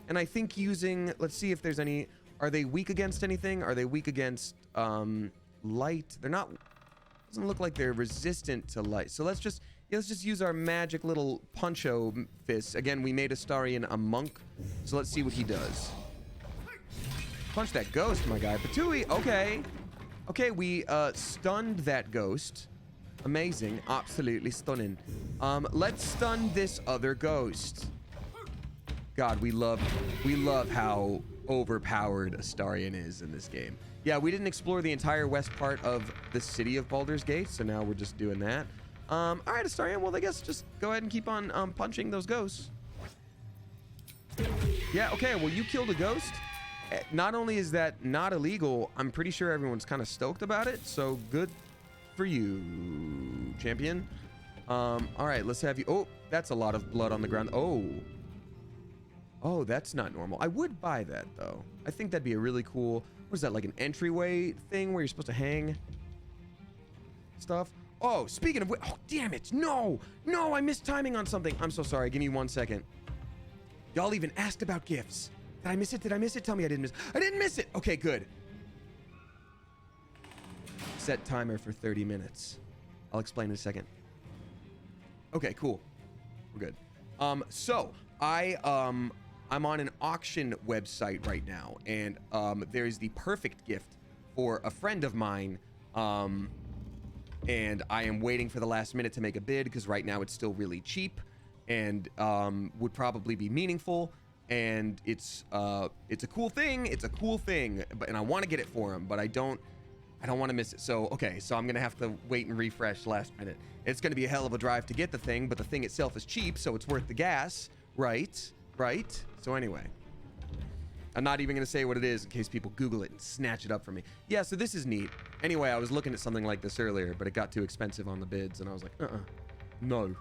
And I think using, let's see if there's any, are they weak against anything? Are they weak against light? They're not, doesn't look like they're resistant to light. So let's just use our magic little puncho fists. Again, we made Astarion a monk, so let's see what he does. Punch that ghost, my guy. Patui, okay. Okay, we stunned that ghost. Amazing, absolutely stunning. Let's stun this other ghost. God, we love how overpowered Astarion is in this game. Yeah, we didn't explore the entire west part of the city of Baldur's Gate, so now we're just doing that. All right, Astarion, well, I guess just go ahead and keep on punching those ghosts. Yeah, okay, well, you killed a ghost. Not only is that not illegal, I'm pretty sure everyone's kind of stoked about it, so good for you, champion. All right, let's have you... Oh, that's a lot of blood on the ground. Oh, that's not normal. I would buy that, though. I think that'd be a really cool... What is that, like an entryway thing where you're supposed to hang stuff? Oh, speaking of which... Oh, damn it. No, I missed timing on something. I'm so sorry. Give me 1 second. Y'all even asked about gifts. Did I miss it? Did I miss it? Tell me I didn't miss... I didn't miss it. Okay, good. Set timer for 30 minutes. I'll explain in a second. Okay, cool. We're good. So I'm on an auction website right now, and there's the perfect gift for a friend of mine, and I am waiting for the last minute to make a bid because right now it's still really cheap and would probably be meaningful, and it's a cool thing. It's a cool thing, and I want to get it for him, but I don't want to miss it. So okay, so I'm gonna have to wait and refresh last minute. It's gonna be a hell of a drive to get the thing, but the thing itself is cheap, so it's worth the gas, right? So anyway, I'm not even gonna say what it is in case people Google it and snatch it up from me. Yeah, so this is neat. Anyway, I was looking at something like this earlier, but it got too expensive on the bids, and I was like, no.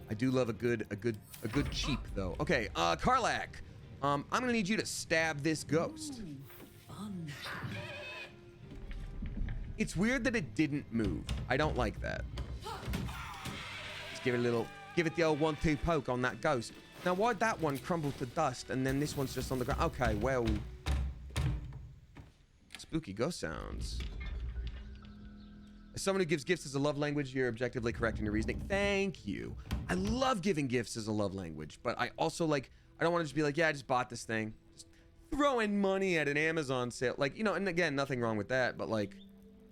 I do love a good cheap though. Okay, Karlak, I'm gonna need you to stab this ghost. It's weird that it didn't move. I don't like that. Let's give it the old 1-2 poke on that ghost. Now, why'd that one crumble to dust and then this one's just on the ground? Okay, well. Spooky ghost sounds. As someone who gives gifts as a love language, you're objectively correct in your reasoning. Thank you. I love giving gifts as a love language, but I also I don't want to just be like, yeah, I just bought this thing. Just throwing money at an Amazon sale. Like, you know, and again, nothing wrong with that, but like,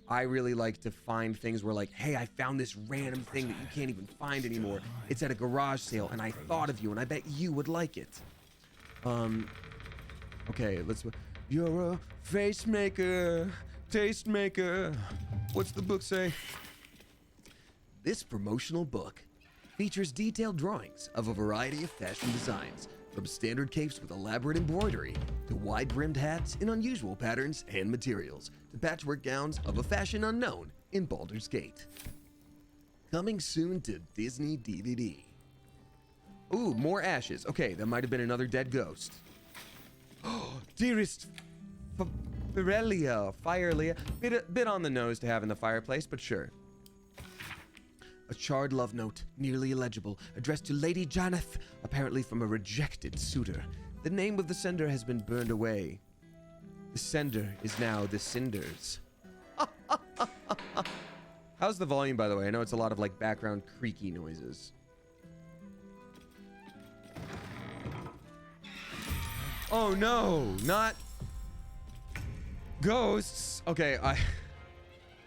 I really like to find things where like, hey, I found this random thing that you can't even find anymore. It's at a garage sale and I thought of you and I bet you would like it. Okay, you're a face maker, taste maker. What's the book say? This promotional book features detailed drawings of a variety of fashion designs, from standard capes with elaborate embroidery to wide-brimmed hats in unusual patterns and materials to patchwork gowns of a fashion unknown in Baldur's Gate. Coming soon to Disney DVD. Ooh, more ashes. Okay, that might have been another dead ghost. Oh, dearest Firelia. Bit on the nose to have in the fireplace, but sure. A charred love note, nearly illegible, addressed to Lady Janeth, apparently from a rejected suitor. The name of the sender has been burned away. The sender is now the cinders. How's the volume, by the way? I know it's a lot of like background creaky noises. Oh no, not ghosts. Okay, all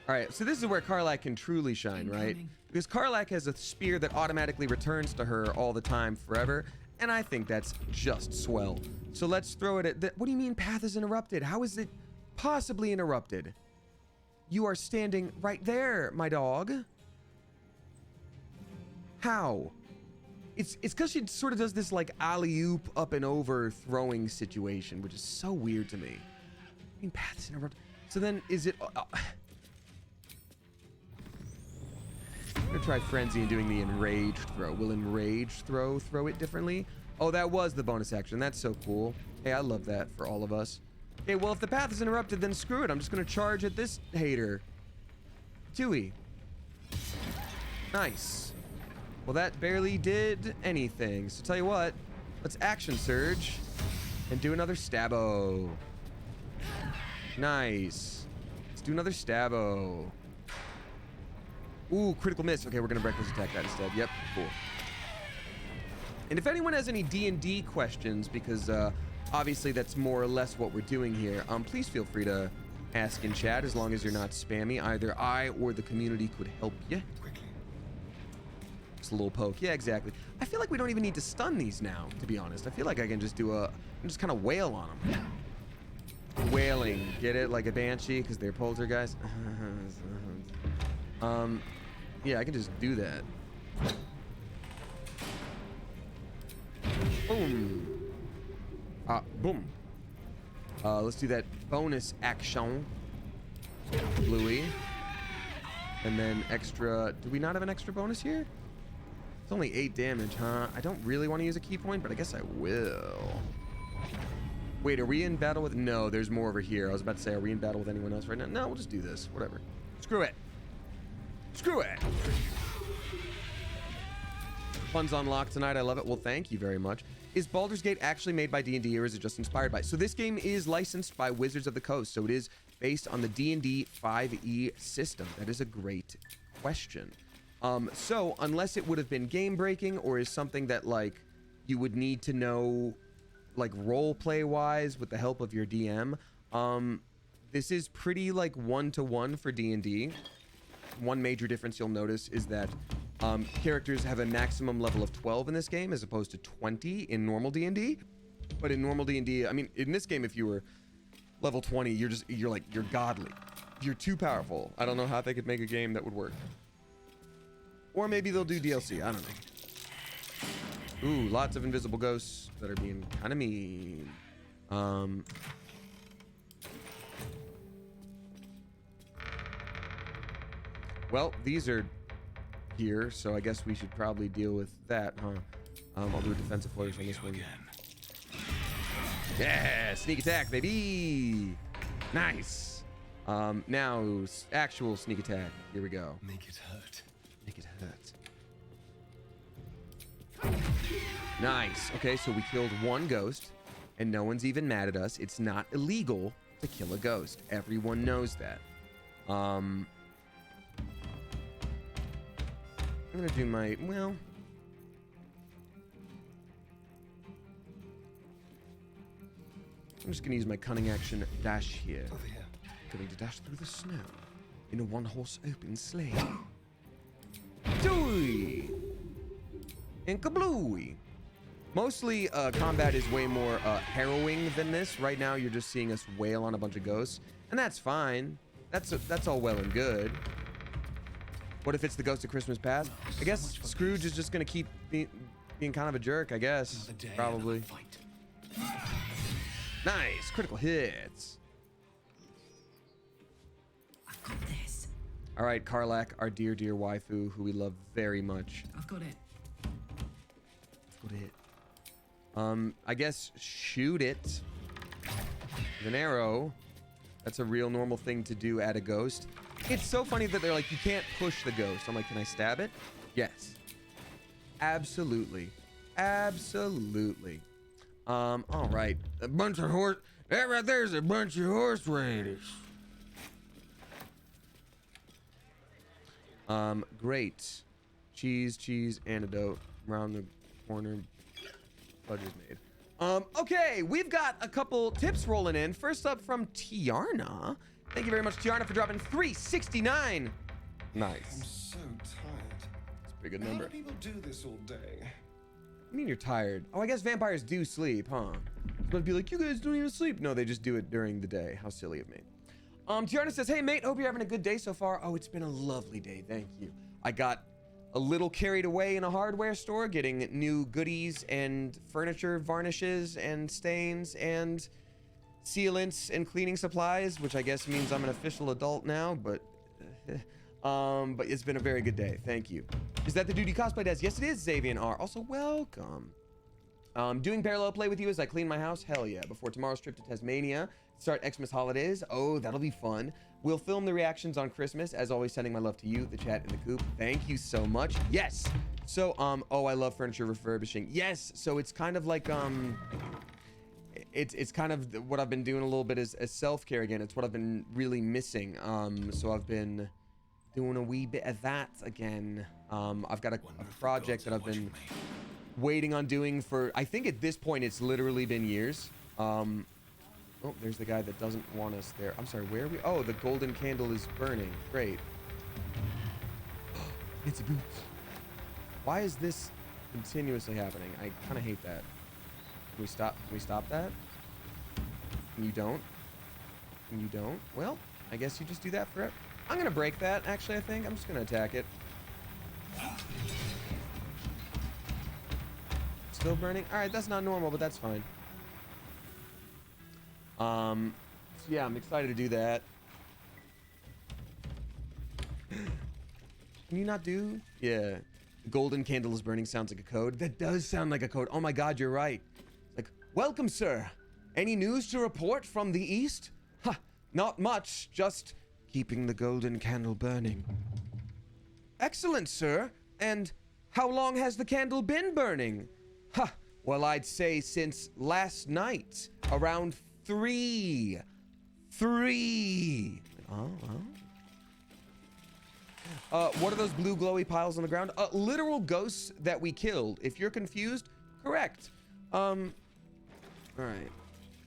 right, so this is where Karlak can truly shine, right? Because Karlak has a spear that automatically returns to her all the time forever, and I think that's just swell. So let's throw it at what do you mean path is interrupted? How is it possibly interrupted? You are standing right there, my dog. How? It's because she sort of does this like alley-oop up and over throwing situation, which is so weird to me. I mean, paths interrupt. So then is it... I'm gonna try Frenzy and doing the Enraged throw. Will Enraged throw it differently? Oh, that was the bonus action. That's so cool. Hey, I love that for all of us. Okay, well, if the path is interrupted, then screw it. I'm just gonna charge at this hater. Tui. Nice. Well, that barely did anything. So tell you what, let's action surge and do another stabbo. Nice. Let's do another stabbo. Ooh, critical miss. Okay, we're gonna reckless attack that instead. Yep, cool. And if anyone has any D&D questions, because obviously that's more or less what we're doing here, please feel free to ask in chat, as long as you're not spammy. Either I or the community could help you. Just a little poke. Yeah, exactly. I feel like we don't even need to stun these now, to be honest. I feel like I can just do just kind of wail on them. Wailing. Get it? Like a banshee, because they're poltergeist. Yeah, I can just do that. Boom. Boom. Let's do that bonus action. Bluey. And then extra... Do we not have an extra bonus here? It's only 8 damage, huh? I don't really want to use a key point, but I guess I will. Wait, are we in battle with... No, there's more over here. I was about to say, are we in battle with anyone else right now? No, we'll just do this. Whatever. Screw it. Screw it. Fun's unlocked tonight. I love it. Well, thank you very much. Is Baldur's Gate actually made by D&D, or is it just inspired by? So this game is licensed by Wizards of the Coast, so it is based on the D&D 5e system. That is a great question. So unless it would have been game breaking, or is something that like you would need to know like role play wise with the help of your DM, this is pretty like 1-to-1 for D&D. One major difference you'll notice is that characters have a maximum level of 12 in this game, as opposed to 20 in normal D&D. But in normal D&D, I mean, in this game, if you were level 20, you're godly. You're too powerful. I don't know how they could make a game that would work. Or maybe they'll do DLC. I don't know. Ooh, lots of invisible ghosts that are being kind of mean. Well, these are here, so I guess we should probably deal with that, huh? I'll do a defensive flourish on this one. Yeah, sneak attack, baby. Nice. Now actual sneak attack. Here we go. Make it hurt. Make it hurt. Nice. Okay, so we killed one ghost, and no one's even mad at us. It's not illegal to kill a ghost. Everyone knows that. I'm gonna do my, well, I'm just gonna use my cunning action dash here. Over here. Going to dash through the snow in a one-horse open sleigh. Dooey! And kablooey! Mostly, combat is way more harrowing than this. Right now, you're just seeing us wail on a bunch of ghosts, and that's fine. That's all well and good. What if it's the Ghost of Christmas Past? I guess Scrooge is just gonna keep being kind of a jerk, I guess. Probably. Nice, critical hits. I've got this. All right, Karlak, our dear waifu, who we love very much. I've got it. I've got it. I guess shoot it with an arrow. That's a real normal thing to do at a ghost. It's so funny that they're like, you can't push the ghost. I'm like, can I stab it? Yes. Absolutely. Absolutely. All right. A bunch of horse. That right there's a bunch of horse raiders. Great. Cheese, antidote. Around the corner. Fudge is made. Okay, we've got a couple tips rolling in. First up from Tiarna. Thank you very much, Tiarna, for dropping 369. Nice. I'm so tired. That's a pretty good number. How do people do this all day? I mean, you're tired. Oh, I guess vampires do sleep, huh? But be like, you guys don't even sleep. No, they just do it during the day. How silly of me. Tiarna says, hey, mate, hope you're having a good day so far. Oh, it's been a lovely day. Thank you. I got a little carried away in a hardware store, getting new goodies and furniture varnishes and stains and sealants and cleaning supplies, which I guess means I'm an official adult now, but it's been a very good day. Thank you. Is that the dude you cosplayed as? Yes, it is, Xavier R. Also, welcome. Doing parallel play with you as I clean my house? Hell yeah. Before tomorrow's trip to Tasmania, start Xmas holidays. Oh, that'll be fun. We'll film the reactions on Christmas. As always, sending my love to you, the chat, and the coop. Thank you so much. Yes. So, oh, I love furniture refurbishing. Yes. So it's kind of like, it's kind of what I've been doing a little bit as self-care again. It's what I've been really missing. So I've been doing a wee bit of that again. I've got a project that I've been waiting on doing for, I think at this point, it's literally been years. Oh, there's the guy that doesn't want us there. I'm sorry, where are we? Oh, the golden candle is burning. Great. It's boots. Why is this continuously happening? I kind of hate that. Can we stop? Can we stop that? And you don't? And you don't? Well, I guess you just do that forever. I'm gonna break that, actually, I think. I'm just gonna attack it. Still burning? Alright, that's not normal, but that's fine. So yeah, I'm excited to do that. Can you not do? Yeah. Golden candle is burning sounds like a code. That does sound like a code. Oh my god, you're right. It's like, welcome, sir. Any news to report from the east? Ha, not much. Just keeping the golden candle burning. Excellent, sir. And how long has the candle been burning? Ha, well, I'd say since last night, around 3. Oh. What are those blue glowy piles on the ground? Literal ghosts that we killed. If you're confused, correct. All right.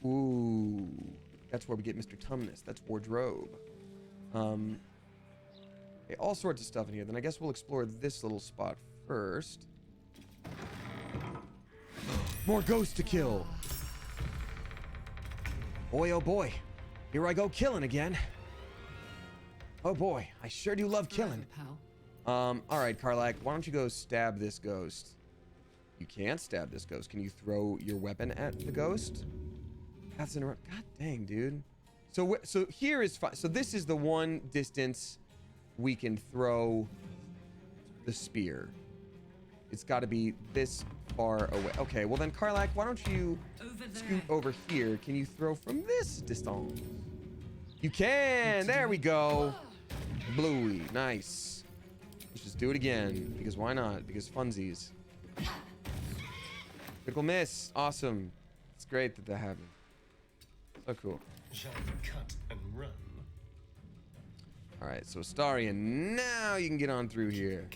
Ooh, that's where we get Mr. Tumnus. That's wardrobe. Okay, all sorts of stuff in here. Then I guess we'll explore this little spot first. More ghosts to kill. Boy, oh boy. Here I go killing again. Oh boy, I sure do love killing. All right, Karlak, why don't you go stab this ghost? You can't stab this ghost. Can you throw your weapon at the ghost? That's an... God dang, dude. So here is fine. So this is the one distance we can throw the spear. It's got to be this far away. Okay, well then, Karlak, why don't you scoot over here? Can you throw from this distance? You can! There we go! Bluey, nice. Let's just do it again, because why not? Because funsies. Critical miss, awesome. It's great that happened. So cool. Shall we cut and run? All right, so Astarion, now you can get on through here.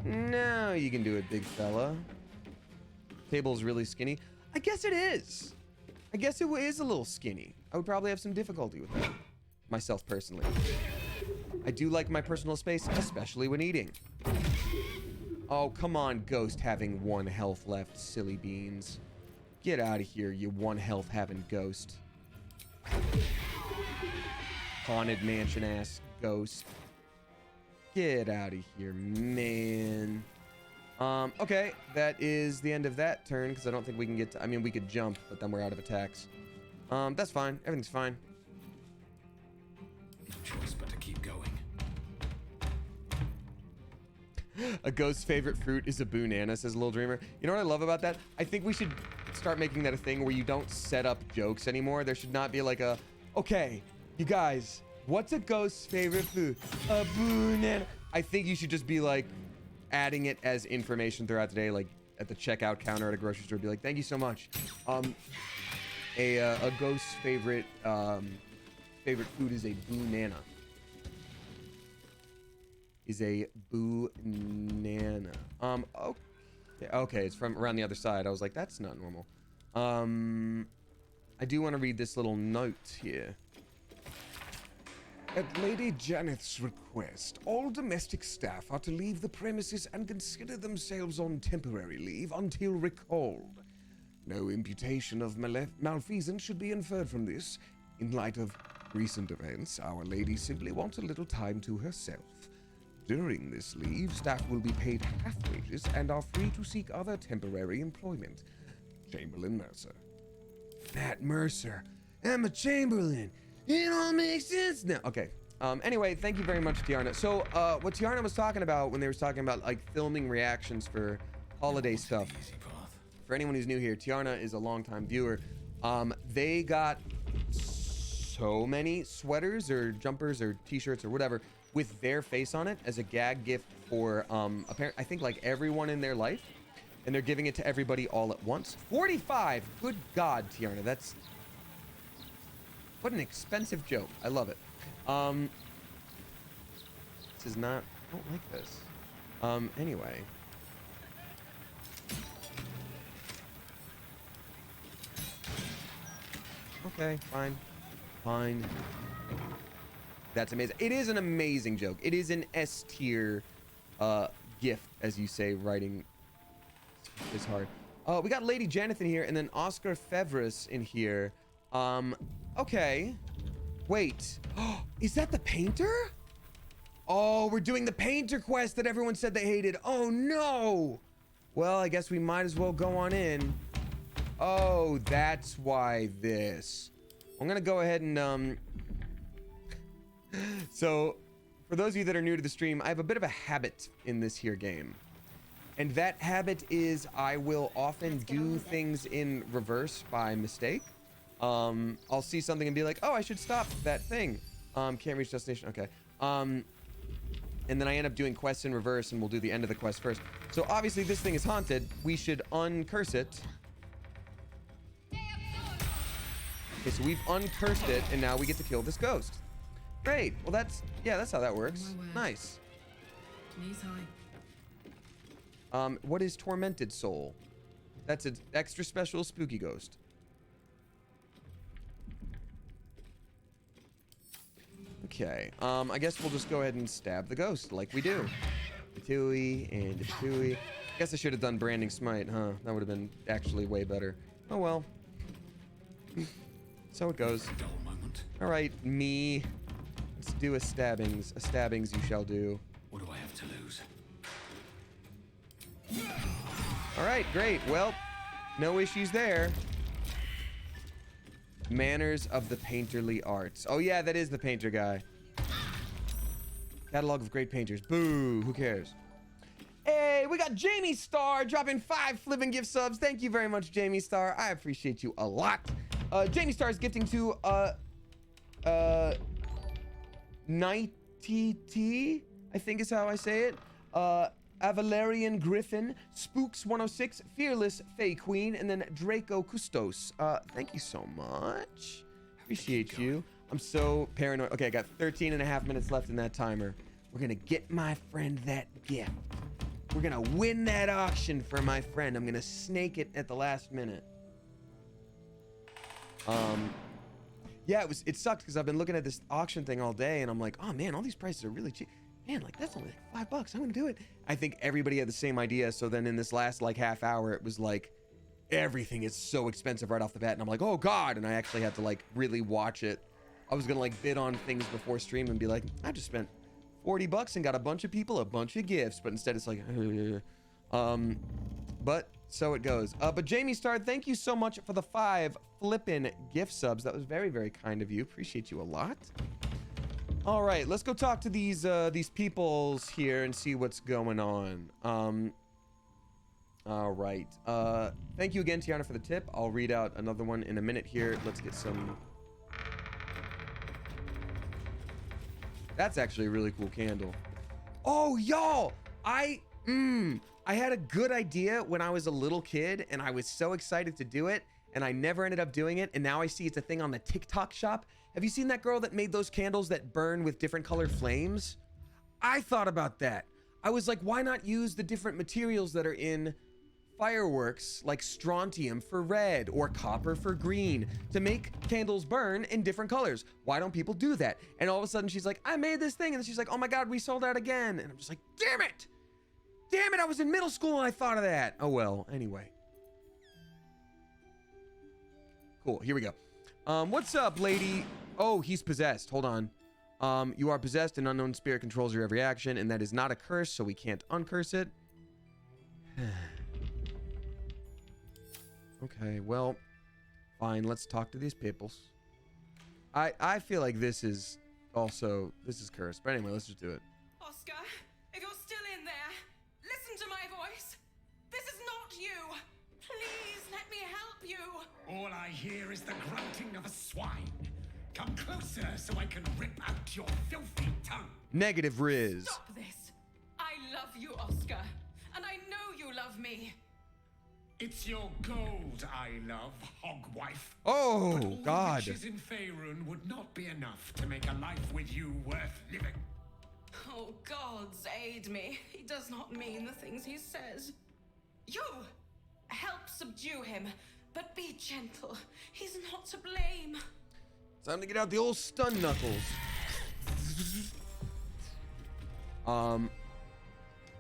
Now you can do it, big fella. Table's really skinny. I guess it is. I guess it is a little skinny. I would probably have some difficulty with that. Myself personally. I do like my personal space, especially when eating. Oh, come on, ghost having 1 health left, silly beans. Get out of here, you 1 health having ghost. Haunted mansion ass ghost. Get out of here, man. Okay, that is the end of that turn, because I don't think we can get to... I mean, we could jump, but then we're out of attacks. That's fine. Everything's fine. No choice but to keep going. A ghost's favorite fruit is a banana, says Little Dreamer. You know what I love about that? I think we should start making that a thing where you don't set up jokes anymore. There should not be like a, okay, you guys, what's a ghost's favorite food? A banana. I think you should just be like adding it as information throughout the day, like at the checkout counter at a grocery store. Be like, thank you so much. A ghost's favorite food is a banana. Is a banana. Okay, it's from around the other side. I was like, that's not normal. I do want to read this little note here. At Lady Janeth's request, all domestic staff are to leave the premises and consider themselves on temporary leave until recalled. No imputation of malfeasance should be inferred from this. In light of recent events, Our Lady simply wants a little time to herself. During this leave, staff will be paid half wages and are free to seek other temporary employment. Chamberlain Mercer. Fat Mercer. Emma Chamberlain. It all makes sense now. Okay. Anyway, thank you very much, Tiarna. So, what Tiarna was talking about when they were talking about like filming reactions for holiday stuff. For anyone who's new here, Tiarna is a longtime viewer. They got so many sweaters or jumpers or t-shirts or whatever with their face on it as a gag gift for I think like everyone in their life, and they're giving it to everybody all at once. 45. Good God, Tiarna, that's what an expensive joke. I love it. This is not, I don't like this. Anyway. Okay, fine. That's amazing. It is an amazing joke. It is an S tier gift, as you say. Writing is hard. We got Lady Jonathan here, and then Oscar Fevres in here. Okay. Wait. Is that the painter? Oh, we're doing the painter quest that everyone said they hated. Oh no. Well, I guess we might as well go on in. Oh, that's why this. I'm gonna go ahead and so for those of you that are new to the stream, I have a bit of a habit in this here game, and that habit is I will often do things in reverse by mistake. I'll see something and be like, oh, I should stop that thing. Can't reach destination. Okay. And then I end up doing quests in reverse, and we'll do the end of the quest first. So obviously this thing is haunted. We should uncurse it. Okay, so we've uncursed it, and now we get to kill this ghost. Great. Well, that's how that works. Nice. Knees high. What is Tormented Soul? That's an extra special spooky ghost. Okay. I guess we'll just go ahead and stab the ghost like we do. A tui and a tui. Guess I should have done Branding Smite, huh? That would have been actually way better. Oh well. So it goes. All right, me. Let's do a stabbings. A stabbings you shall do. What do I have to lose? All right, great. Well, no issues there. Manners of the Painterly Arts. Oh yeah, that is the painter guy. Catalog of great painters. Boo, who cares? Hey, we got Jamie Star dropping 5 flipping gift subs. Thank you very much, Jamie Star. I appreciate you a lot. Jamie Star is gifting to Nighty, I think is how I say it. Avalarian Griffin, Spooks 106, Fearless Fae Queen, and then Draco Custos. Thank you so much. Appreciate you. I'm so paranoid. Okay, I got 13.5 minutes left in that timer. We're gonna get my friend that gift. We're gonna win that auction for my friend. I'm gonna snake it at the last minute. Yeah, it sucked because I've been looking at this auction thing all day, and I'm like, oh man, all these prices are really cheap. Man, like that's only like $5. I'm gonna do it. I think everybody had the same idea. So then in this last like half hour, it was like everything is so expensive right off the bat, and I'm like, oh god. And I actually had to like really watch it. I was gonna like bid on things before stream and be like, I just spent $40 and got a bunch of people a bunch of gifts, but instead it's like but so it goes. But Jamie Star, thank you so much for the 5 flippin' gift subs. That was very, very kind of you. Appreciate you a lot. All right, let's go talk to these peoples here and see what's going on. All right. Thank you again, Tiana, for the tip. I'll read out another one in a minute here. Let's get some. That's actually a really cool candle. Oh, y'all, I had a good idea when I was a little kid, and I was so excited to do it, and I never ended up doing it, and now I see it's a thing on the TikTok shop. Have you seen that girl that made those candles that burn with different colored flames? I thought about that. I was like, why not use the different materials that are in fireworks, like strontium for red or copper for green, to make candles burn in different colors? Why don't people do that? And all of a sudden she's like, I made this thing. And then she's like, oh my God, we sold out again. And I'm just like, damn it. Damn it, I was in middle school and I thought of that. Oh well, anyway. Cool, here we go. What's up, lady? Oh, he's possessed. Hold on. You are possessed. An unknown spirit controls your every action, and that is not a curse, so we can't uncurse it. Okay, well, fine. Let's talk to these peoples. I feel like this is cursed. But anyway, let's just do it. Oscar, if you're still in there, listen to my voice. This is not you. Please let me help you. All I hear is the grunting of a swine. Come closer so I can rip out your filthy tongue. Negative Riz. Stop this. I love you, Oscar. And I know you love me. It's your gold I love, hogwife. Oh, but all God. the riches in Faerun would not be enough to make a life with you worth living. Oh, gods aid me. He does not mean the things he says. You help subdue him, but be gentle. He's not to blame. Time to get out the old stun knuckles.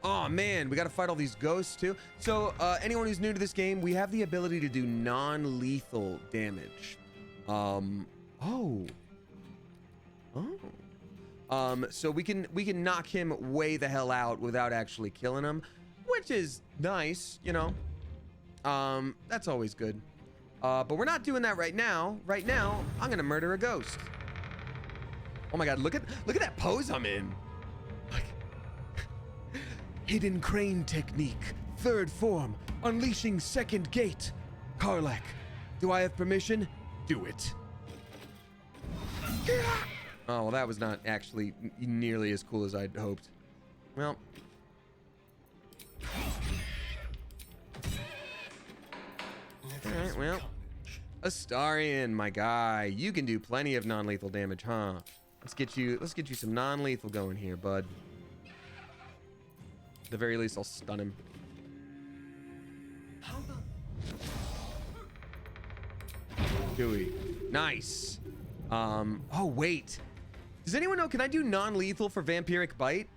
Oh man, we gotta fight all these ghosts too. So anyone who's new to this game, we have the ability to do non-lethal damage. So we can knock him way the hell out without actually killing him, which is nice, you know. That's always good. But we're not doing that right now. Right now, I'm gonna murder a ghost. Oh my God, look at that pose I'm in. Like, Hidden crane technique. Third form. Unleashing second gate. Karlach, do I have permission? Do it. oh well, that was not actually nearly as cool as I'd hoped. Well. Alright, well. Astarion, my guy. You can do plenty of non-lethal damage, huh? Let's get you some non-lethal going here, bud. At the very least, I'll stun him. Gooey. Nice. Oh, wait. Does anyone know, can I do non-lethal for Vampiric Bite?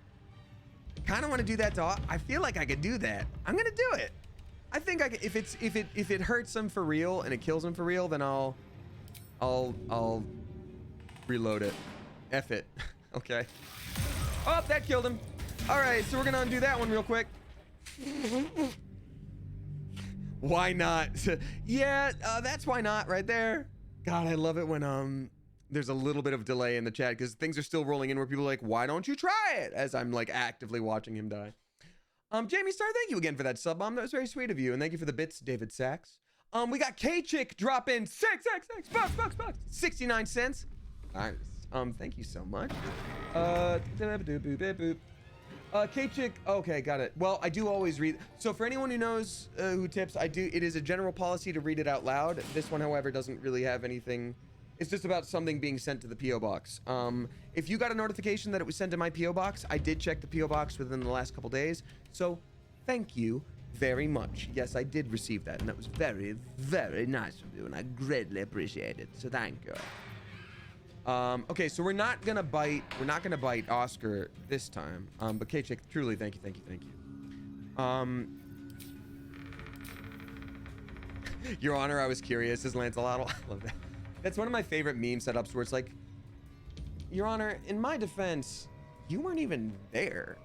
Kind of want to do that to, I feel like I could do that. I'm going to do it. I think I can, if it hurts him for real and it kills him for real, then I'll reload it. F it. Okay. Oh, that killed him. All right, so we're gonna undo that one real quick. Why not? Yeah, that's why not right there. God, I love it when there's a little bit of delay in the chat because things are still rolling in where people are like, why don't you try it? As I'm like actively watching him die. Jamie Star, thank you again for that sub bomb. That was very sweet of you. And thank you for the bits, David Sachs. We got K-Chick drop in bucks, 69 cents. Nice. Thank you so much. K-Chick, okay, got it. Well, I do always read. So for anyone who knows who tips, it is a general policy to read it out loud. This one, however, doesn't really have anything. It's just about something being sent to the P.O. box. If you got a notification that it was sent to my P.O. box, I did check the P.O. box within the last couple days. So thank you very much. Yes, I did receive that, and that was very, very nice of you, and I greatly appreciate it. So thank you. Okay, so we're not gonna bite Oscar this time. But K-Chick, truly, thank you. Your Honor, I was curious, is Lancelot. I love that. That's one of my favorite meme setups where it's like, Your Honor, in my defense, you weren't even there.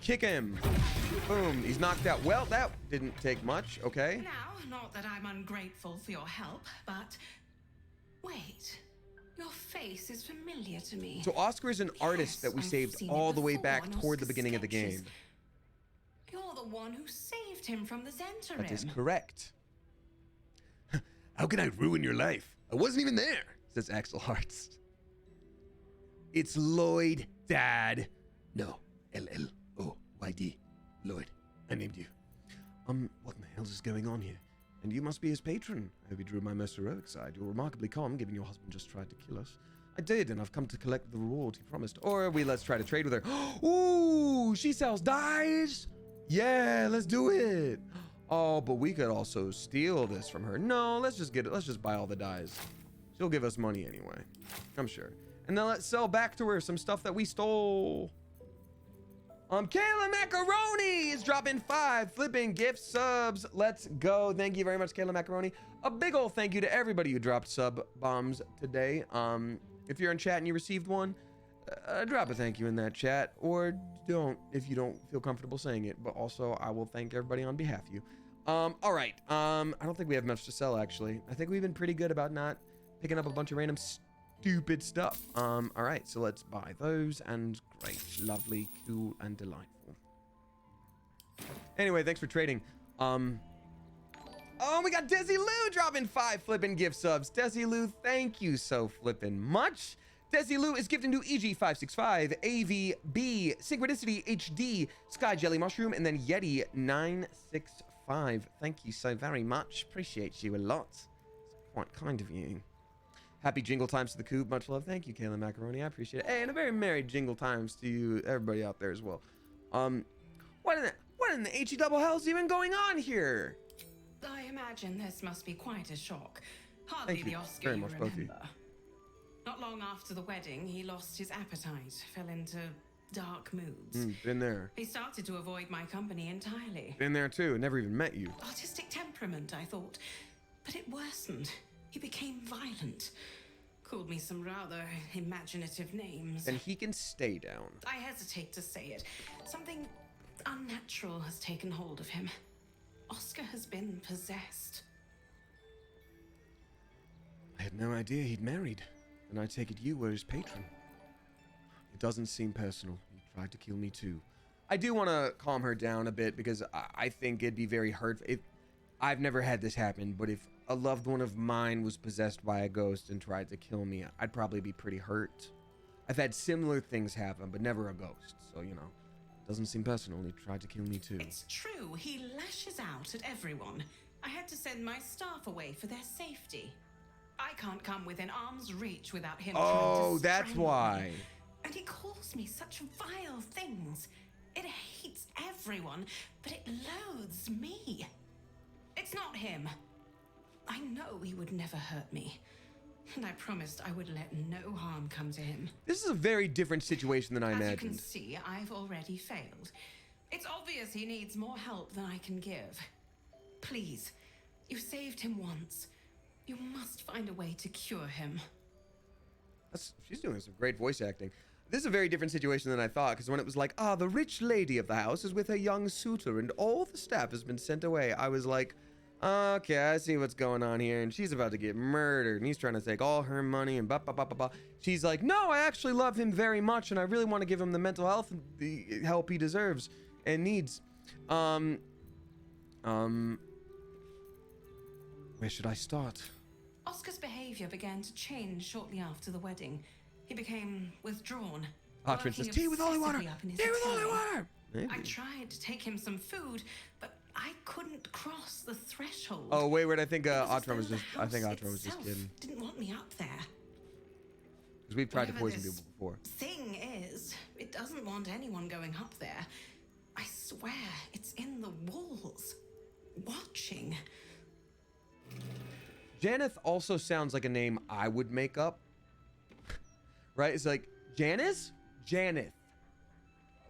Kick him. Boom, he's knocked out. Well, that didn't take much, okay? Now, not that I'm ungrateful for your help, but wait. Your face is familiar to me. So Oscar is an artist that we I've saved seen all it the way before back in toward the Oscar's beginning of the sketches. game. You're the one who saved him from the Zentarim. That is correct. How can I ruin your life? I wasn't even there. Says Axel Hearts. It's Lloyd, Dad. No, L-L-O-Y-D. Lloyd, I named you. What in the hell is going on here? And you must be his patron. I hope you drew my most heroic side. You're remarkably calm, given your husband just tried to kill us. I did, and I've come to collect the reward he promised. Or let's try to trade with her. Ooh, she sells dyes? Yeah, let's do it. Oh, but we could also steal this from her. No, let's just get it. Let's just buy all the dyes. She'll give us money anyway, I'm sure. And then let's sell back to her some stuff that we stole. Kayla Macaroni is dropping 5 flipping gift subs. Let's go. Thank you very much, Kayla Macaroni. A big ol' thank you to everybody who dropped sub bombs today. If you're in chat and you received one, drop a thank you in that chat, or don't if you don't feel comfortable saying it. But also, I will thank everybody on behalf of you. All right. I don't think we have much to sell, actually. I think we've been pretty good about not picking up a bunch of random stupid stuff. All right, so let's buy those, and great, lovely, cool, and delightful. Anyway, thanks for trading. Oh, we got Desi Lou dropping 5 flipping gift subs. Desi Lou, thank you so flipping much. Desi Lou is gifting to EG565, AVB, Synchronicity HD, Sky Jelly Mushroom, and then Yeti965. Thank you so very much. Appreciate you a lot. It's quite kind of you. Happy jingle times to the coop. Much love. Thank you, Kayla Macaroni. I appreciate it. Hey, and a very merry jingle times to you, everybody out there as well. What in the HE double hell's even going on here? I imagine this must be quite a shock. Hardly Thank you the Oscar very you much, both of you. remember. Not long after the wedding, he lost his appetite, fell into dark moods. Been there. He started to avoid my company entirely. Been there too. Never even met you. Autistic temperament, I thought. But it worsened. He became violent. Called me some rather imaginative names. And he can stay down. I hesitate to say it. Something unnatural has taken hold of him. Oscar has been possessed. I had no idea he'd married. And I take it you were his patron. It doesn't seem personal. He tried to kill me too. I do want to calm her down a bit, because I think it'd be very hurtful. If I've never had this happen, but if a loved one of mine was possessed by a ghost and tried to kill me, I'd probably be pretty hurt. I've had similar things happen, but never a ghost. So, you know, it doesn't seem personal. He tried to kill me too. It's true. He lashes out at everyone. I had to send my staff away for their safety. I can't come within arm's reach without him trying to Oh, that's strangle why. me. And he calls me such vile things. It hates everyone, but it loathes me. It's not him. I know he would never hurt me. And I promised I would let no harm come to him. This is a very different situation than I As imagined. you can see, I've already failed. It's obvious he needs more help than I can give. Please, you saved him once. You must find a way to cure him. She's doing some great voice acting. This is a very different situation than I thought, because when it was like, the rich lady of the house is with a young suitor and all the staff has been sent away, I was like, okay, I see what's going on here, and she's about to get murdered, and he's trying to take all her money, and blah, blah, blah, blah, blah. She's like, no, I actually love him very much, and I really want to give him the mental health, the help he deserves and needs. Where should I start? Oscar's behavior began to change shortly after the wedding. He became withdrawn. Hot Princess, working tea with holy water! obsessively up in his Tea with holy tea. water! Maybe. I tried to take him some food, but I couldn't cross the threshold. Oh, wait, I think It was as Otron though was the just, I think house Otron was just itself kidding. didn't want me up there. Because we've tried to Whatever poison this people before. Thing is, it doesn't want anyone going up there. I swear, it's in the walls, watching. Janeth also sounds like a name I would make up. Right? It's like, Janice? Janeth.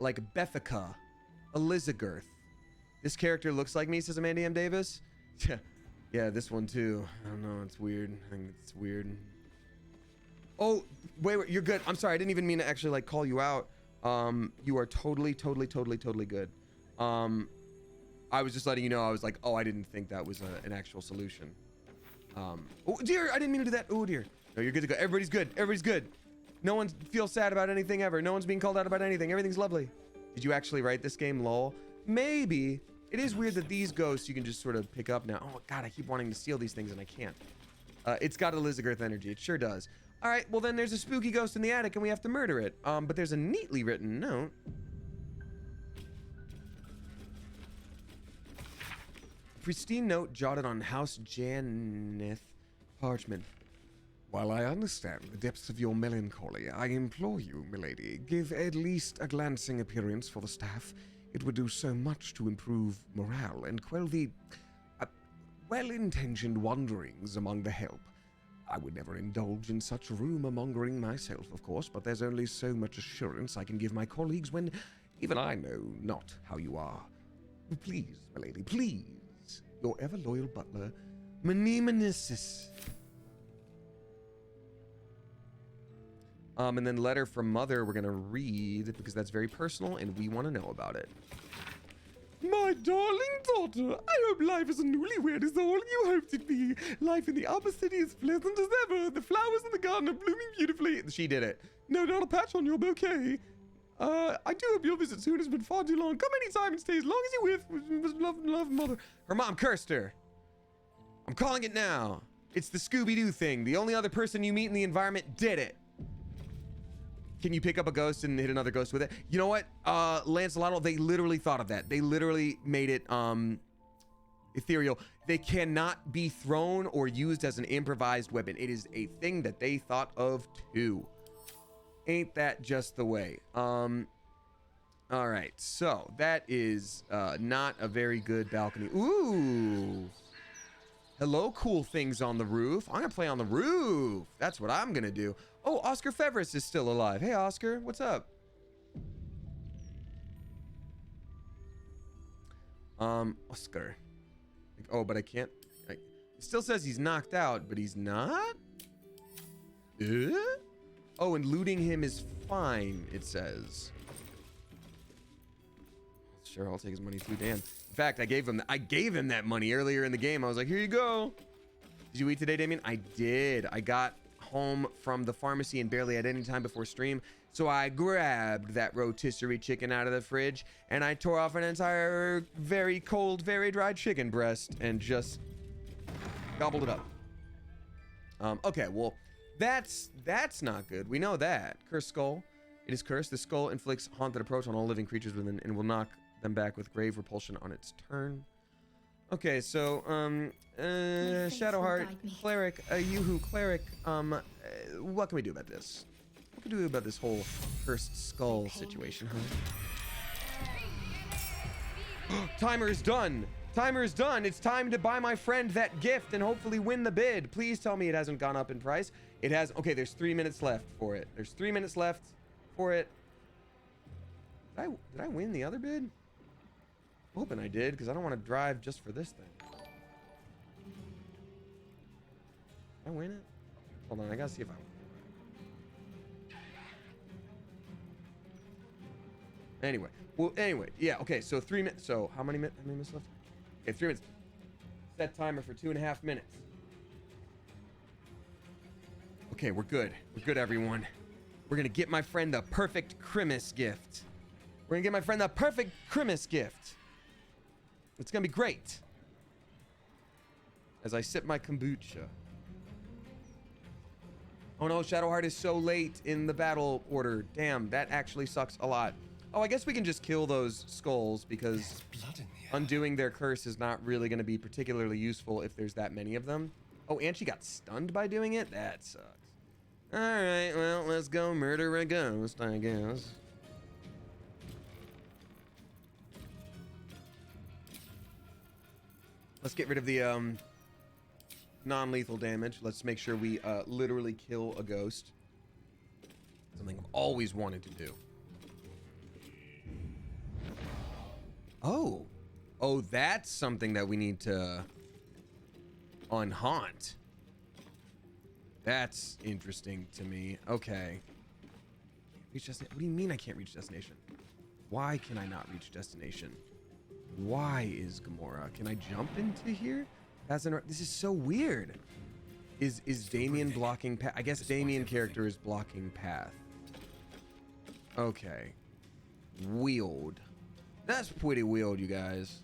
Like Bethica. Elizagirth. This character looks like me, says Amanda M. Davis. Yeah, this one too. I don't know, it's weird. I think it's weird. Oh, wait, you're good. I'm sorry, I didn't even mean to actually like call you out. You are totally good. I was just letting you know, I was like, oh, I didn't think that was an actual solution. Oh dear, I didn't mean to do that. Oh dear. No, you're good to go. Everybody's good. Everybody's good. No one feels sad about anything ever. No one's being called out about anything. Everything's lovely. Did you actually write this game, lol? Maybe. It is weird that these ghosts you can just sort of pick up now. Oh god, I keep wanting to steal these things and I can't. It's got Elizagirth energy. It sure does. All right, well then there's a spooky ghost in the attic and we have to murder it. But there's a neatly written note. Pristine note jotted on House Janeth parchment. While I understand the depths of your melancholy, I implore you, milady, give at least a glancing appearance for the staff. It would do so much to improve morale and quell the well-intentioned wanderings among the help. I would never indulge in such rumor-mongering myself, of course, but there's only so much assurance I can give my colleagues when even I know not how you are. Please, my lady, please. Your ever loyal butler, Menemenesis. And then letter from mother we're gonna read because that's very personal and we want to know about it. My darling daughter, I hope life as a newlywed is all you hoped it'd be. Life in the upper city is pleasant as ever. The flowers in the garden are blooming beautifully. She did it. No doubt a patch on your bouquet. I do hope your visit soon has been far too long. Come anytime and stay as long as you wish. Love, mother. Her mom cursed her. I'm calling it now. It's the Scooby-Doo thing. The only other person you meet in the environment did it. Can you pick up a ghost and hit another ghost with it? You know what, Lancelot, they literally thought of that. They literally made it ethereal. They cannot be thrown or used as an improvised weapon. It is a thing that they thought of too. Ain't that just the way? All right, so that is not a very good balcony. Ooh. Hello, cool things on the roof. I'm gonna play on the roof. That's what I'm gonna do. Oh, Oscar Fevris is still alive. Hey, Oscar, what's up? Oscar. Oh, but I can't. It still says he's knocked out, but he's not? Oh, and looting him is fine, it says. Sure, I'll take his money too, damn. In fact, I gave him that money earlier in the game. I was like, here you go. Did you eat today, Damien? I did. I got home from the pharmacy and barely had any time before stream, so I grabbed that rotisserie chicken out of the fridge and I tore off an entire very cold, very dry chicken breast and just gobbled it up. Okay, well, that's not good. We know that. Cursed skull. It is cursed. The skull inflicts haunted approach on all living creatures within and will knock them back with grave repulsion on its turn. Okay, so, Shadowheart, Cleric, Yoo-hoo, Cleric, what can we do about this? What can we do about this whole cursed skull situation, huh? Timer is done! Timer is done! It's time to buy my friend that gift and hopefully win the bid. Please tell me it hasn't gone up in price. It has. Okay, there's 3 minutes left for it. There's 3 minutes left for it. Did I win the other bid? I'm hoping I did, because I don't want to drive just for this thing. Did I win it? Hold on, I gotta see if I win. Anyway, yeah, okay, so 3 minutes. So how many minutes left? Okay, 3 minutes. Set timer for 2.5 minutes. Okay, we're good. We're good, everyone. We're gonna get my friend the perfect Christmas gift. We're gonna get my friend the perfect Christmas gift. It's gonna be great. As I sip my kombucha. Oh no, Shadowheart is so late in the battle order. Damn, that actually sucks a lot. Oh, I guess we can just kill those skulls because undoing their curse is not really gonna be particularly useful if there's that many of them. Oh, and she got stunned by doing it? That sucks. Alright, well, let's go murder a ghost, I guess. Let's get rid of the non-lethal damage. Let's make sure we literally kill a ghost. Something I've always wanted to do. Oh, that's something that we need to unhaunt. That's interesting to me. Okay. Reach destination. What do you mean I can't reach destination? Why can I not reach destination? Why is Gamora? Can I jump into here? This is so weird. Is Damien blocking path? I guess Damien character is blocking path. Okay. Weird. That's pretty weird, you guys.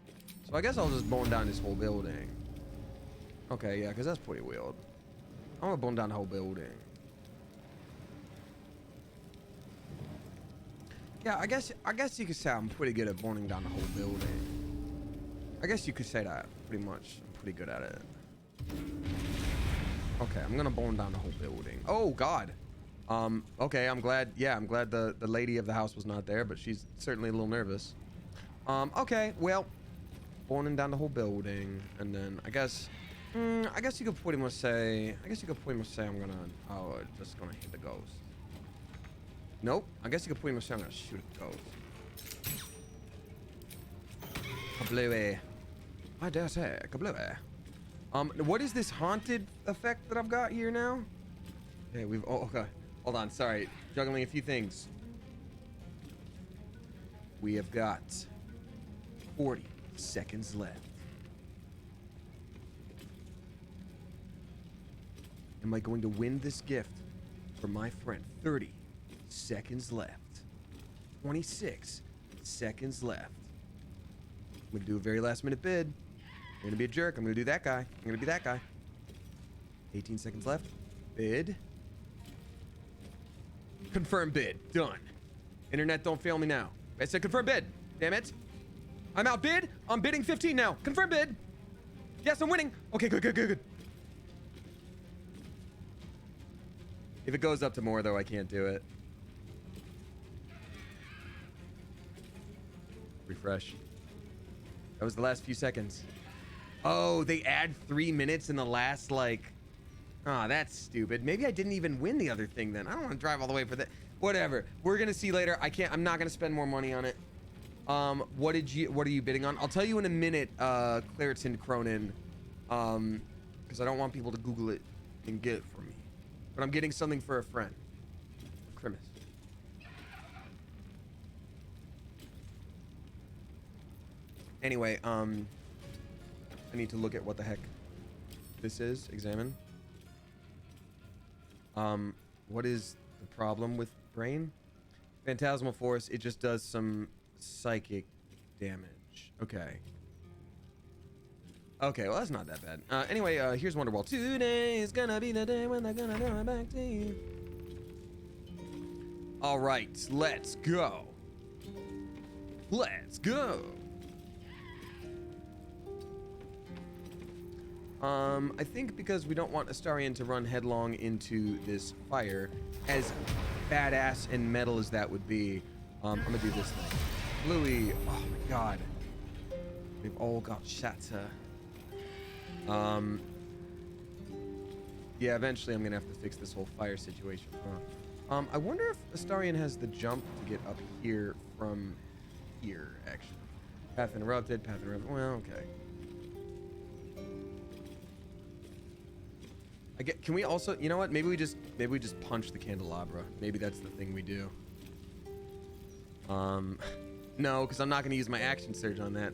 So I guess I'll just burn down this whole building. Okay, yeah, because that's pretty weird. I'm gonna burn down the whole building. Yeah, I guess you could say I'm pretty good at burning down the whole building. I guess you could say that, pretty much. I'm pretty good at it. Okay, I'm gonna burn down the whole building. Oh, God. Okay, I'm glad the lady of the house was not there, but she's certainly a little nervous. Okay, well, burning down the whole building, and then I guess you could pretty much say, I'm just gonna hit the ghost. Nope, I guess you could pretty much say I'm gonna shoot a ghost. Kablooey. I dare say, kablooey. What is this haunted effect that I've got here now? Okay, okay. Hold on, sorry. Juggling a few things. We have got 40 seconds left. Am I going to win this gift for my friend? 30 seconds left. 26 seconds left. I'm gonna do a very last minute bid. I'm gonna be a jerk. I'm gonna do that guy. I'm gonna be that guy. 18 seconds left. Bid. Confirm bid. Done. Internet, don't fail me now. I said confirm bid. Damn it. I'm outbid. I'm bidding 15 now. Confirm bid. Yes, I'm winning. Okay, good. If it goes up to more, though, I can't do it. Refresh. That was the last few seconds. Oh, they add 3 minutes in the last, like... Oh, that's stupid. Maybe I didn't even win the other thing then. I don't want to drive all the way for that. Whatever. We're going to see later. I'm not going to spend more money on it. What are you bidding on? I'll tell you in a minute, Claritin Cronin. Because I don't want people to Google it and get it for me. But I'm getting something for a friend. Crimus. Anyway, I need to look at what the heck this is. Examine. What is the problem with brain? Phantasmal Force, it just does some psychic damage. Okay. Okay, well, that's not that bad. Anyway, here's Wonderwall. Today is gonna be the day when they're gonna throw it back to you. All right, let's go. Let's go. I think because we don't want Astarion to run headlong into this fire, as badass and metal as that would be, I'm gonna do this thing. Bluey, oh my god. They've all got shatter. Yeah, eventually I'm gonna have to fix this whole fire situation, huh? I wonder if Astarion has the jump to get up here from here, actually. Path interrupted, well, okay. Can we also, you know what? Maybe we just punch the candelabra. Maybe that's the thing we do. No, because I'm not gonna use my action surge on that.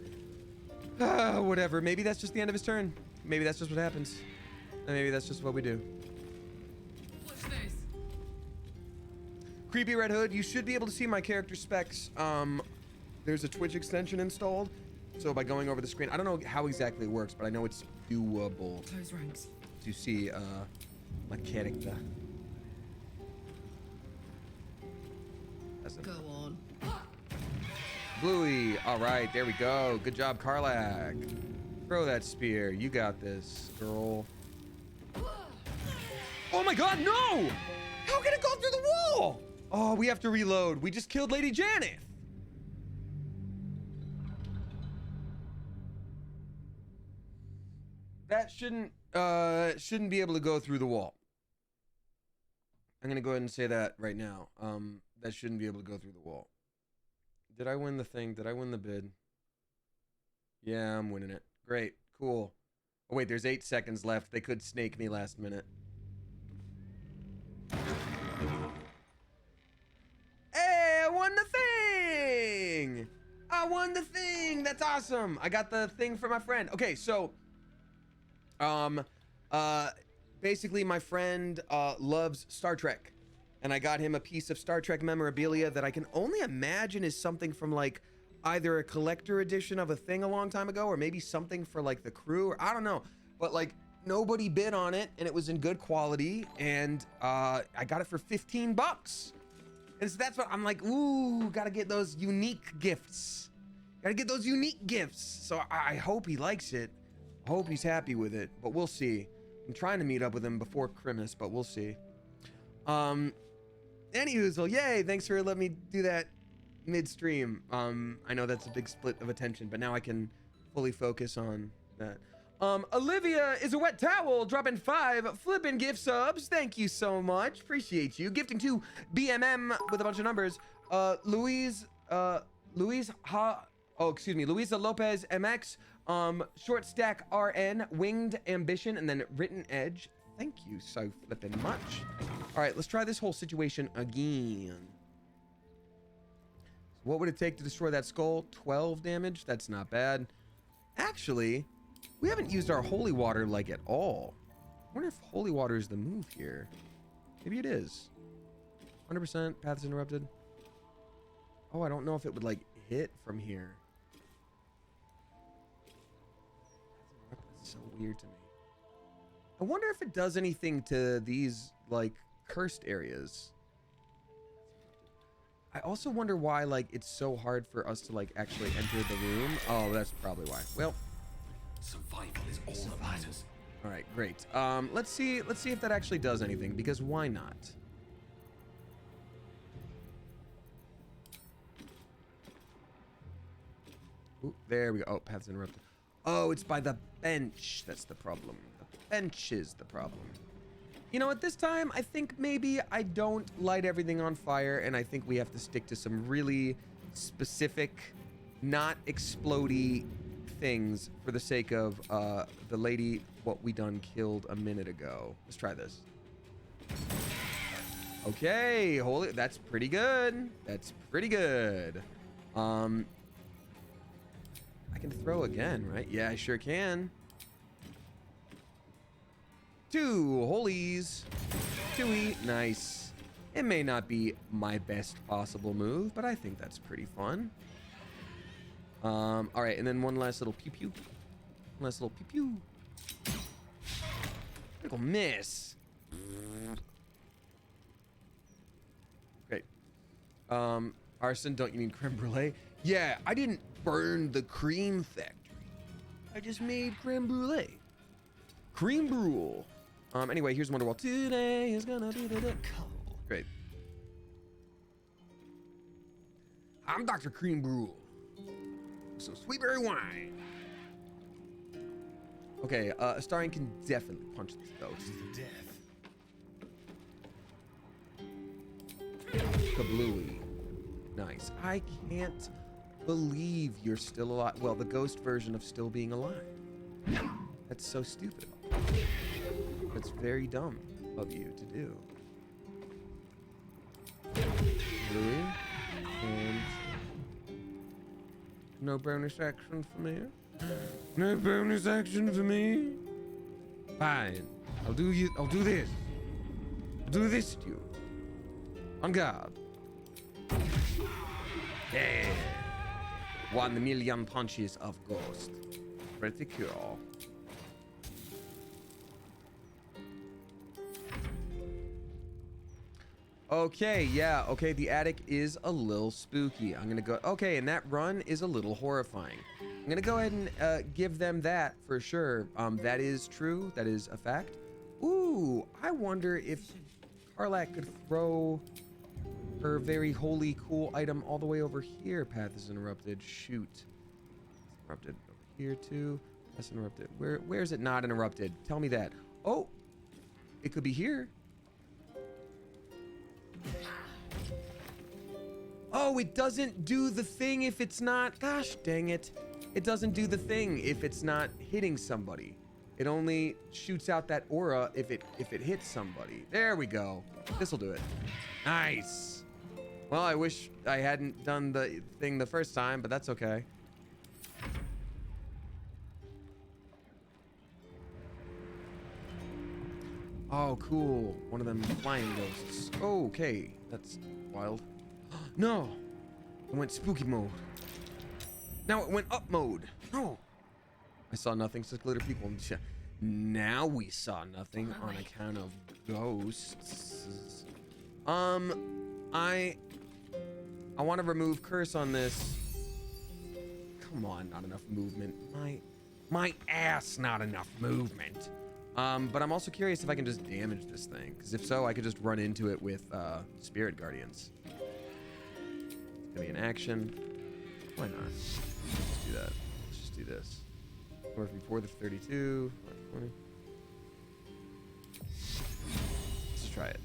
Whatever. Maybe that's just the end of his turn. Maybe that's just what happens. And maybe that's just what we do. What's this? Creepy Red Hood, you should be able to see my character specs. There's a Twitch extension installed. So by going over the screen, I don't know how exactly it works, but I know it's doable. Close ranks. To see my character. Go on. Bluey, all right, there we go. Good job, Karlak. Throw that spear. You got this, girl. Oh my god, no! How can it go through the wall? Oh, we have to reload. We just killed Lady Janeth. That shouldn't be able to go through the wall. I'm gonna go ahead and say that right now. That shouldn't be able to go through the wall. Did I win the thing? Did I win the bid? Yeah, I'm winning it. Great, cool. Oh wait, there's 8 seconds left. They could snake me last minute. Hey, I won the thing! I won the thing! That's awesome! I got the thing for my friend. Okay, so basically my friend loves Star Trek, and I got him a piece of Star Trek memorabilia that I can only imagine is something from like either a collector edition of a thing a long time ago, or maybe something for like the crew, or I don't know, but like nobody bid on it and it was in good quality, and I got it for 15 bucks. And so that's what I'm like, ooh, gotta get those unique gifts. Gotta get those unique gifts. So I hope he likes it. I hope he's happy with it, but we'll see. I'm trying to meet up with him before Christmas, but we'll see. Anywho, so yay, thanks for letting me do that midstream. I know that's a big split of attention, but now I can fully focus on that. Olivia is a wet towel, dropping 5 flippin' gift subs. Thank you so much. Appreciate you. Gifting to BMM with a bunch of numbers. Louise Oh, excuse me. Luisa Lopez MX. Short stack RN, winged ambition, and then written edge. Thank you so flippin' much. All right, let's try this whole situation again. What would it take to destroy that skull? 12 damage? That's not bad. Actually, we haven't used our holy water like at all. I wonder if holy water is the move here. Maybe it is. 100% path is interrupted. Oh, I don't know if it would like hit from here. That's so weird to me. I wonder if it does anything to these like cursed areas. I also wonder why like it's so hard for us to like actually enter the room. Oh, that's probably why. Well, survival is all that matters. all right, great. Let's see if that actually does anything, because why not? Ooh, there we go. Oh, path's interrupted. Oh, it's by the bench. That's the problem. The bench is the problem. You know, at this time, I think maybe I don't light everything on fire, and I think we have to stick to some really specific, not explodey things for the sake of the lady what we done killed a minute ago. Let's try this. Okay, holy, that's pretty good. That's pretty good. I can throw again, right? Yeah, I sure can. 2 holies. 2-y. Nice. It may not be my best possible move, but I think that's pretty fun. All right, and then one last little pew pew. One last little pew pew. Critical miss. Great. Arson, don't you need creme brulee? Yeah, I didn't burn the cream factory. I just made creme brulee. Cream brule. Anyway, here's Wonderwall. Today is gonna be the day. Great. I'm Dr. Cream Brule. Some sweet berry wine. Okay, Astarion can definitely punch this ghost. Kablooey. Nice. I can't believe you're still alive. Well, the ghost version of still being alive. That's so stupid. That's very dumb of you to do. Bluey. And no bonus action for me. No bonus action for me. Fine. I'll do this. I'll do this to you. On guard. Yeah. 1,000,000 punches of ghost. Pretty cool. Okay, yeah, okay, the attic is a little spooky. I'm gonna go, okay, and that run is a little horrifying. I'm gonna go ahead and give them that for sure. That is true, that is a fact. Ooh, I wonder if Karlak could throw her very holy cool item all the way over here. Path is interrupted, shoot. It's interrupted over here too. That's interrupted. Where is it not interrupted? Tell me that. Oh, it could be here. Oh, it doesn't do the thing if it's not, gosh dang it. It doesn't do the thing if it's not hitting somebody. It only shoots out that aura if it hits somebody. There we go. This'll do it. Nice. Well, I wish I hadn't done the thing the first time, but that's okay. Oh, cool. One of them flying ghosts. Oh, okay. That's wild. No! It went spooky mode. Now it went up mode. No! I saw nothing, says glitter people. Now we saw nothing on account of ghosts. I want to remove curse on this. Come on, not enough movement. My ass, not enough movement. But I'm also curious if I can just damage this thing, because if so, I could just run into it with Spirit Guardians. It's gonna be an action. Why not? Let's just do that. Let's just do this. Or from 4 to 32. 20. Let's try it.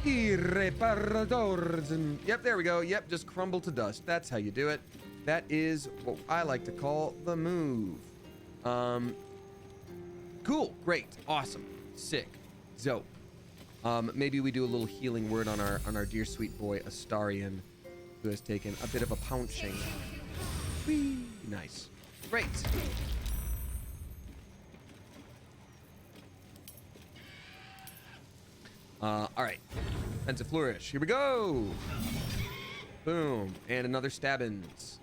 Irreparadors. Yep, there we go. Yep, just crumble to dust. That's how you do it. That is what I like to call the move. Cool, great, awesome, sick, dope. Maybe we do a little healing word on our dear sweet boy Astarion, who has taken a bit of a pouncing. Whee! Nice, great. All right, Pensa Flourish. Here we go. Boom, and another stabbins.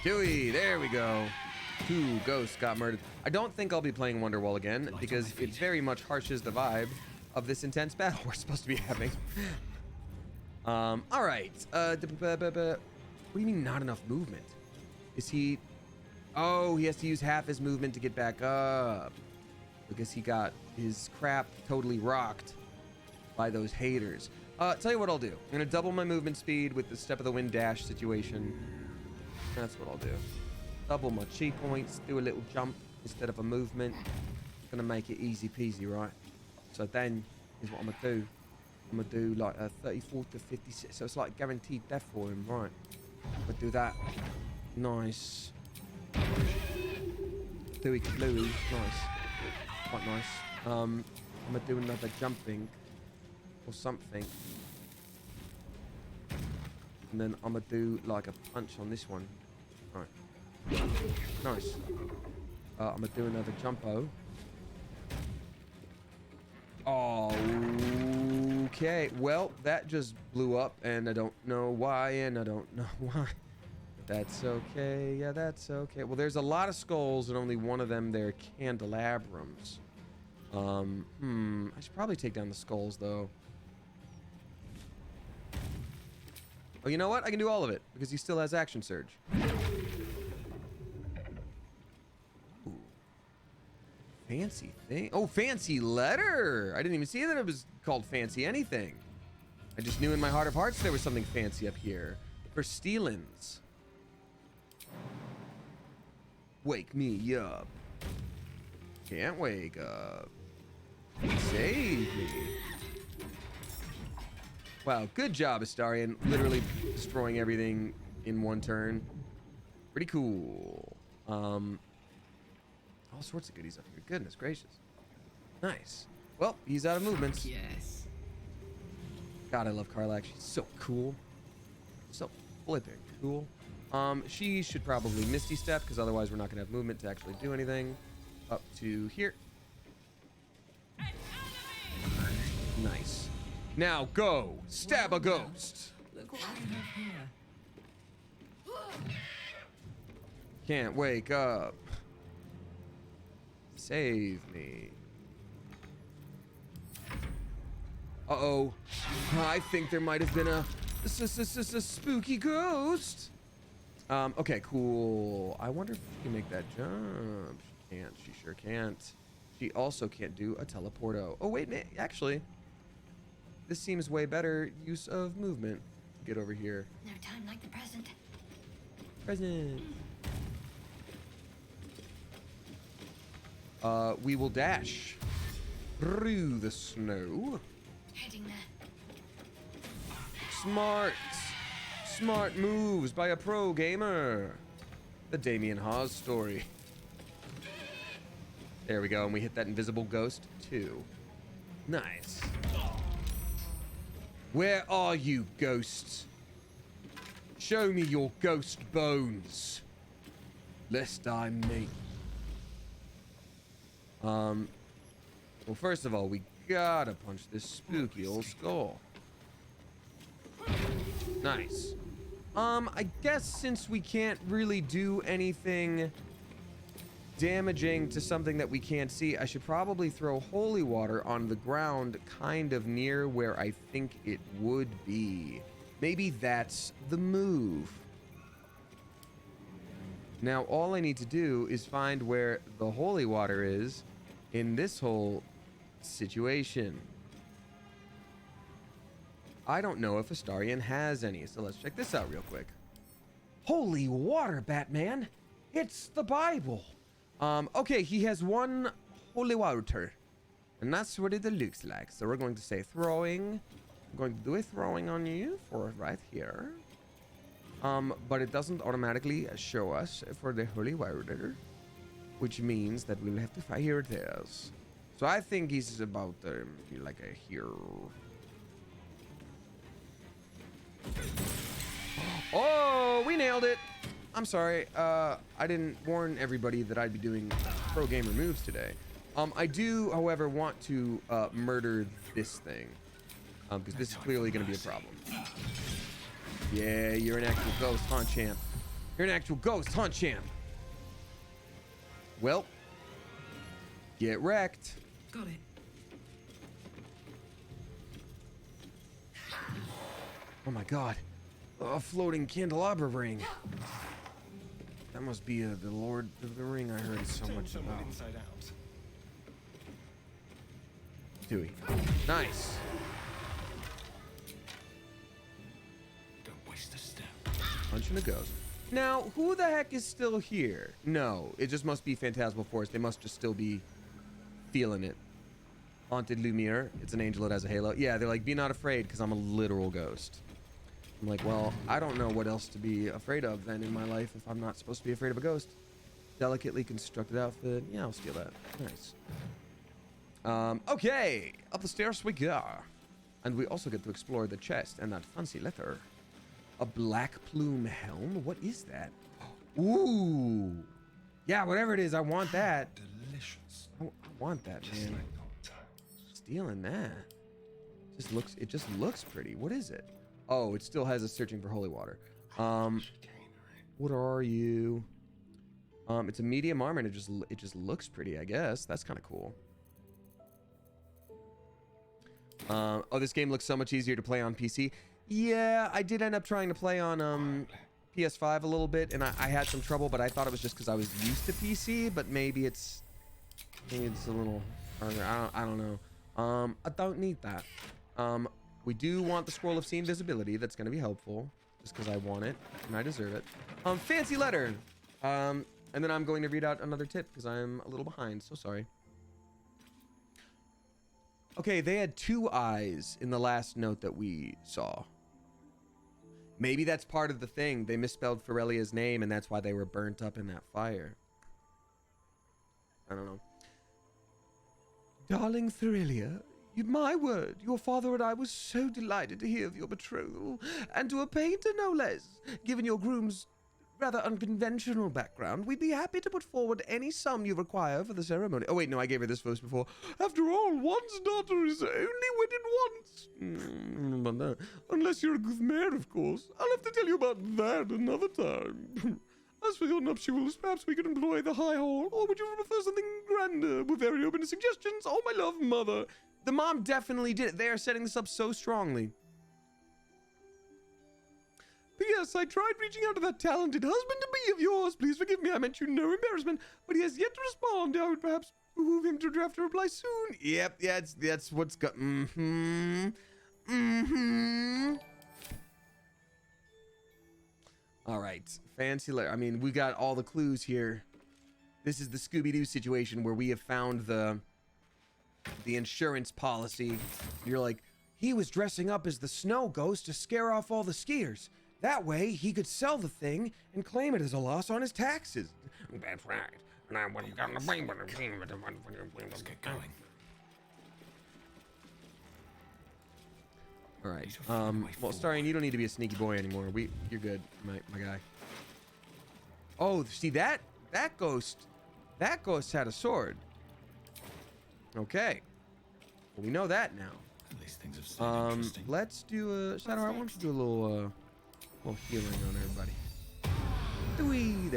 Dewey, there we go. 2 ghosts got murdered. I don't think I'll be playing Wonderwall again because it very much harshes the vibe of this intense battle we're supposed to be having. All right. What do you mean not enough movement? Is he? Oh, he has to use half his movement to get back up because he got his crap totally rocked by those haters. Tell you what I'll do. I'm gonna double my movement speed with the Step of the Wind dash situation. That's what I'll do. Double my chi points, do a little jump instead of a movement. Gonna make it easy peasy, right? So then is what I'm gonna do. I'm gonna do like a 34 to 56. So it's like guaranteed death for him, right? I'm gonna do that. Nice. Dewey Bluey, nice. Quite nice. I'm gonna do another jumping or something. And then I'm gonna do like a punch on this one. Right. Nice. I'm gonna do another jumpo. Okay. Well, that just blew up, and I don't know why, and I don't know why. That's okay. Yeah, that's okay. Well, there's a lot of skulls, and only one of them they're candelabrums. I should probably take down the skulls, though. Oh, you know what? I can do all of it because he still has action surge. Ooh. Fancy thing. Oh, fancy letter. I didn't even see that it was called fancy anything. I just knew in my heart of hearts there was something fancy up here. For Steelins. Wake me up. Can't wake up. Save me. Wow, good job, Astarion. Literally destroying everything in one turn. Pretty cool. All sorts of goodies up here. Goodness gracious. Nice. Well, he's out of movements. Yes. God, I love Karlach. She's so cool. So flipping cool. She should probably Misty Step, because otherwise we're not going to have movement to actually do anything. Up to here. Nice. Now go! Stab a ghost! Look what we have here. Can't wake up. Save me. Uh-oh. I think there might have been a spooky ghost. Okay, cool. I wonder if she can make that jump. She can't. She sure can't. She also can't do a teleporto. Oh, wait, actually. This seems way better use of movement to get over here. No time like the present. Present. We will dash through the snow. Heading there. Smart moves by a pro gamer. The Damien Haas story. There we go, and we hit that invisible ghost too. Nice. Where are you, ghosts? Show me your ghost bones, lest I make. Well, first of all, we gotta punch this spooky old skull. Nice. I guess since we can't really do anything damaging to something that we can't see, I should probably throw holy water on the ground kind of near where I think it would be. Maybe that's the move. Now all I need to do is find where the holy water is in this whole situation. I don't know if Astarion has any, so let's check this out real quick. Holy water, Batman! It's the Bible! Okay, he has one holy water. And that's what it looks like. So we're going to say throwing. I'm going to do a throwing on you for right here. But it doesn't automatically show us for the Holy Warrior, which means that we'll have to fight. Here it is. So I think he's about be like a hero. Oh, we nailed it. I'm sorry. I didn't warn everybody that I'd be doing pro gamer moves today. I do, however, want to murder this thing. Because this is clearly going to be a problem. Yeah, you're an actual ghost, huh, champ? You're an actual ghost, huh, champ? Well, get wrecked. Got it. Oh my god. A floating candelabra ring. That must be the Lord of the Ring I heard so much about. Inside out. Dewey. Nice. Don't waste a step. Punching a ghost. Now, who the heck is still here? No, it just must be Phantasmal Force. They must just still be feeling it. Haunted Lumiere. It's an angel that has a halo. Yeah, they're like, be not afraid, because I'm a literal ghost. I'm like, well, I don't know what else to be afraid of then in my life if I'm not supposed to be afraid of a ghost. Delicately constructed outfit. Yeah, I'll steal that. Nice. Okay, up the stairs we go. And we also get to explore the chest and that fancy letter. A black plume helm? What is that? Ooh. Yeah, whatever it is, I want that. Delicious. I want that, Just man. like old times. Stealing that. It just looks pretty. What is it? Oh, it still has a searching for holy water. What are you? It's a medium armor and it just looks pretty, I guess. That's kind of cool. Oh, this game looks so much easier to play on PC. Yeah, I did end up trying to play on PS5 a little bit, and I had some trouble, but I thought it was just because I was used to PC, but maybe it's a little harder. I don't know. I don't need that. We do want the Scroll of Sea Invisibility. That's going to be helpful, just because I want it, and I deserve it. Fancy letter. And then I'm going to read out another tip, because I'm a little behind, so sorry. Okay, they had 2 eyes in the last note that we saw. Maybe that's part of the thing. They misspelled Ferelia's name, and that's why they were burnt up in that fire. I don't know. Darling Ferelia, my word, your father and I were so delighted to hear of your betrothal, and to a painter no less. Given your groom's rather unconventional background, we'd be happy to put forward any sum you require for the ceremony. Oh wait, no, I gave her this voice before. After all, one's daughter is only wedded once. Unless you're a good mayor, of course. I'll have to tell you about that another time. As for your nuptials, perhaps we could employ the High Hall, or would you prefer something grander? We're very open to suggestions. Oh, my love, mother. The mom definitely did it. They are setting this up so strongly. P.S. I tried reaching out to that talented husband-to-be of yours. Please forgive me, I meant you no embarrassment. But he has yet to respond. I would perhaps behoove him to draft a reply soon. Yep, yeah, that's what's got. All right, fancy letter. I mean, we got all the clues here. This is the Scooby-Doo situation where we have found the insurance policy. You're like, he was dressing up as the snow ghost to scare off all the skiers. That way, he could sell the thing and claim it as a loss on his taxes. That's right. And I would have gotten away with it. Let's get going. All right. Well, Starion, you don't need to be a sneaky boy anymore. You're good, my guy. Oh, see that ghost had a sword. Okay. Well, we know that now. At least things have started interesting. Let's do a Shadow. I want you to do a little healing on everybody. There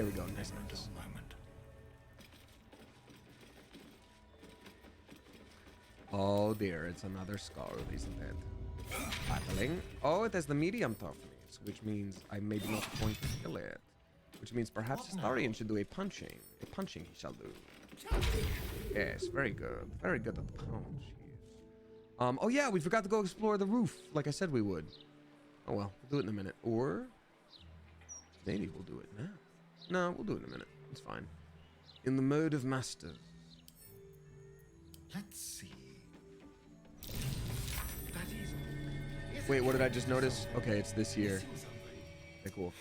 we go. Nice. Moment. Oh dear, it's another skull, isn't it? Battling. Oh, it has the medium toughness, which means I may be not going to kill it. Which means perhaps Starion should do a punching. A punching he shall do. Yes, very good. Very good at the punch. Oh yeah, we forgot to go explore the roof, like I said we would. Oh well, we'll do it in a minute. Or maybe we'll do it now. No, we'll do it in a minute. It's fine. In the mode of master. Let's see. Wait, what did I just notice? Okay, it's this year. Okay, cool.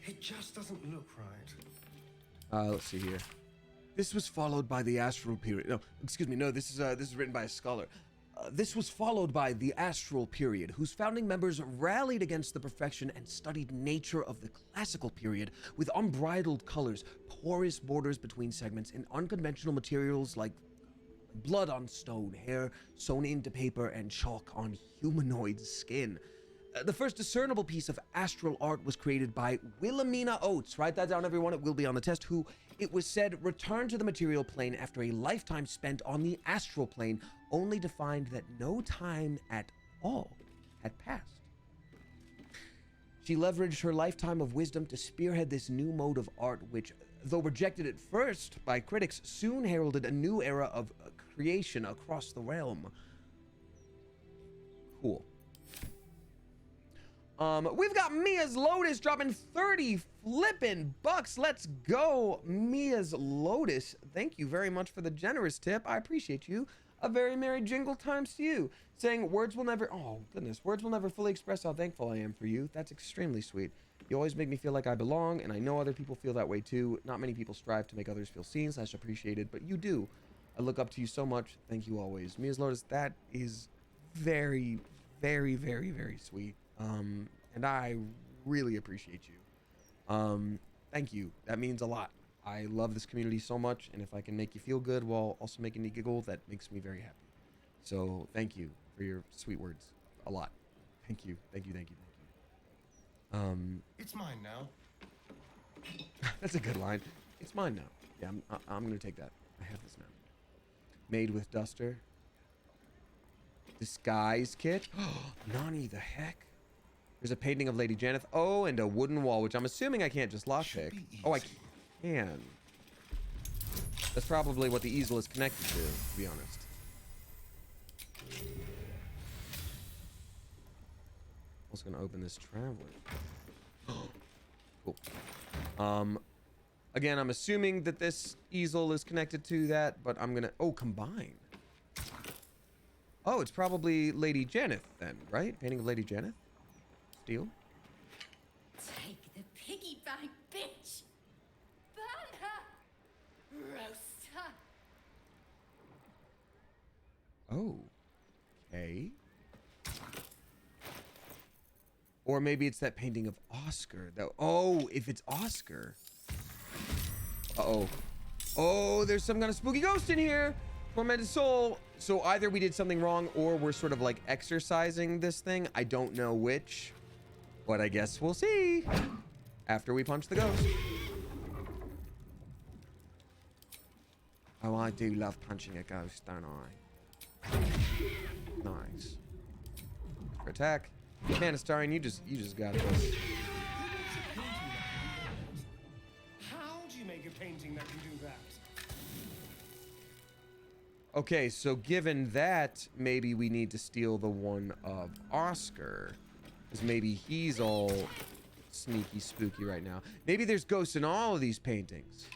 It just doesn't look right. Let's see here. This was followed by the astral period. No, excuse me. No, this is written by a scholar. This was followed by the astral period, whose founding members rallied against the perfection and studied nature of the classical period with unbridled colors, porous borders between segments, and unconventional materials like blood on stone, hair sewn into paper, and chalk on humanoid skin. The first discernible piece of astral art was created by Wilhelmina Oates. Write that down, everyone. It will be on the test. Who, it was said, returned to the material plane after a lifetime spent on the astral plane, only to find that no time at all had passed. She leveraged her lifetime of wisdom to spearhead this new mode of art, which, though rejected at first by critics, soon heralded a new era of creation across the realm. Cool. We've got Mia's Lotus dropping 30 flippin' bucks. Let's go, Mia's Lotus. Thank you very much for the generous tip. I appreciate you. A very merry jingle times to you. Saying words will never, oh goodness, words will never fully express how thankful I am for you. That's extremely sweet. You always make me feel like I belong, and I know other people feel that way too. Not many people strive to make others feel seen / appreciated, but you do. I look up to you so much. Thank you always. Mia's Lotus, that is very, very, very, very sweet. And I really appreciate you. Thank you. That means a lot. I love this community so much, and if I can make you feel good while also making you giggle, that makes me very happy. So thank you for your sweet words. A lot. Thank you. Thank you. Thank you. Thank you. It's mine now. That's a good line. It's mine now. Yeah, I'm gonna take that. I have this now. Made with duster. Disguise kit. Nani the heck? There's a painting of Lady Janeth. Oh, and a wooden wall, which I'm assuming I can't just lockpick. Oh, I can. That's probably what the easel is connected to be honest. I was gonna open this traveler. Cool. Again, I'm assuming that this easel is connected to that, but I'm gonna, oh, combine. Oh, it's probably Lady Janeth then, right? Painting of Lady Janeth? Steel? Take the piggy bank, bitch! Burn her! Roast her! Oh. Okay. Or maybe it's that painting of Oscar. That, oh, if it's Oscar. Uh-oh. Oh, there's some kind of spooky ghost in here. Tormented soul. So either we did something wrong or we're sort of like exercising this thing. I don't know which. But I guess we'll see after we punch the ghost. Oh, I do love punching a ghost, don't I? Nice. For attack. Man, Astarion, you just got this. How do you make a painting that can do that? Okay, so given that, maybe we need to steal the one of Oscar. Because maybe he's all sneaky spooky right now. Maybe there's ghosts in all of these paintings.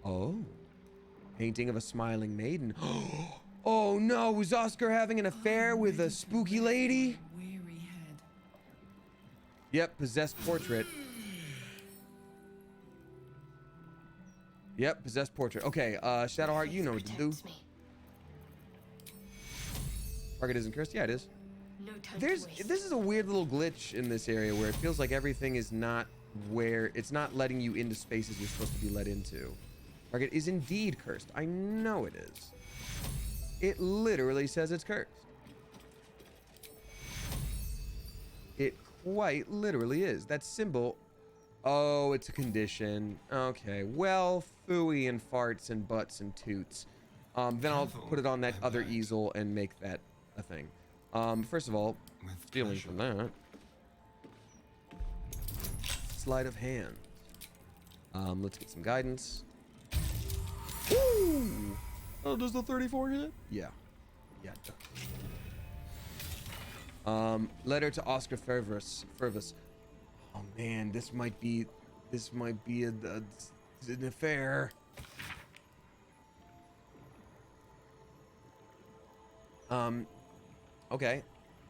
Oh. Painting of a smiling maiden. Oh no, was Oscar having an affair with a spooky lady? Weary head. Yep, possessed portrait. Yep, possessed portrait. Okay, Shadowheart, you know what to do. Target isn't cursed? Yeah, it is. No time This is a weird little glitch in this area where it feels like everything is not where it's not letting you into spaces you're supposed to be let into. Target is indeed cursed. I know it is. It literally says it's cursed. It quite literally is. That symbol. Oh, it's a condition. Okay. Well, phooey and farts and butts and toots. Then I'll put it on that other easel and make that a thing. First of all, stealing from that. Sleight of hand. Let's get some guidance. Woo! Oh, does the 34 hit? Yeah. Yeah, it does. Letter to Oscar Fervus. Oh man, this might be an affair. Okay.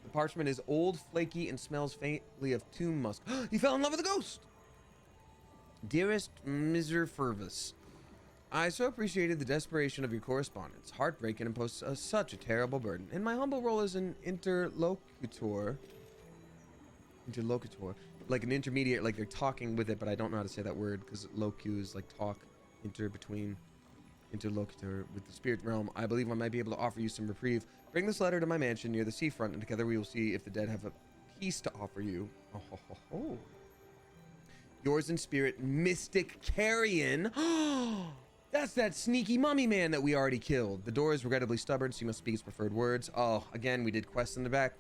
The parchment is old, flaky, and smells faintly of tomb musk. He fell in love with a ghost! Dearest Mr. Fervus, I so appreciated the desperation of your correspondence. Heartbreak can impose such a terrible burden. In my humble role as an interlocutor, like an intermediate, like they're talking with it, but I don't know how to say that word because locu is like talk, interlocutor with the spirit realm. I believe I might be able to offer you some reprieve. Bring this letter to my mansion near the seafront, and together we will see if the dead have a peace to offer you. Oh, ho, ho, ho. Yours in spirit, Mystic Carrion. That's that sneaky mummy man that we already killed. The door is regrettably stubborn, so you must speak his preferred words. Oh, again, we did quests in the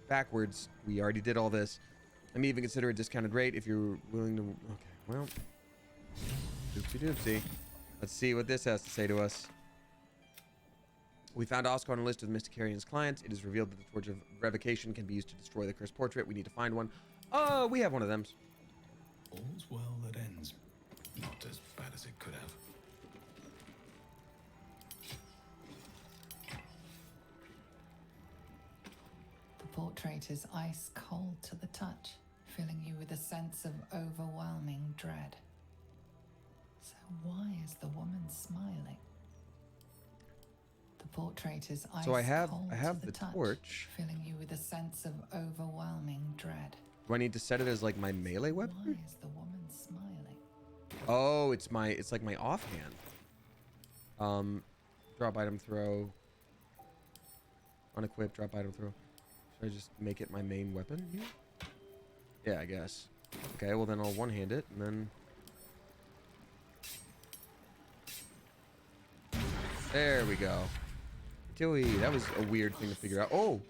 backwards. We already did all this. I may even consider a discounted rate if you're willing to. Okay, well, doopsie doopsie. Let's see what this has to say to us. We found Oscar on a list of Mystic Carrion's clients. It is revealed that the Torch of Revocation can be used to destroy the cursed portrait. We need to find one. Oh, we have one of them. All's well that ends. Not as bad as it could have. The portrait is ice cold to the touch, filling you with a sense of overwhelming dread. So why is the woman smiling? The portrait is ice So I have to the touch, torch. filling you with a sense of overwhelming dread. Do I need to set it as like my melee Why weapon? is the woman smiling? Oh, it's like my offhand. Drop item throw. Unequip, drop item throw. Should I just make it my main weapon here? Yeah, I guess. Okay, well then I'll one-hand it and then. There we go. That was a weird thing to figure out. Oh!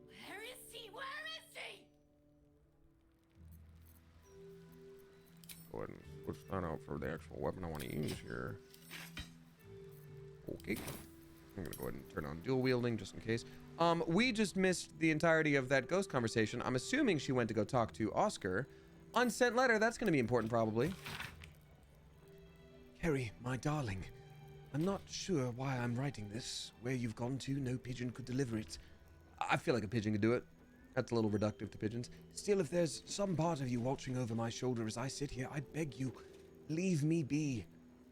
Where is he? Where is he? Go ahead and switch that out for the actual weapon I want to use here. Okay. I'm gonna go ahead and turn on dual wielding just in case. We just missed the entirety of that ghost conversation. I'm assuming she went to go talk to Oscar. Unsent letter, that's gonna be important probably. Carrie, my darling, I'm not sure why I'm writing this. Where you've gone to, no pigeon could deliver it. I feel like a pigeon could do it. That's a little reductive to pigeons. Still, if there's some part of you watching over my shoulder as I sit here, I beg you, leave me be.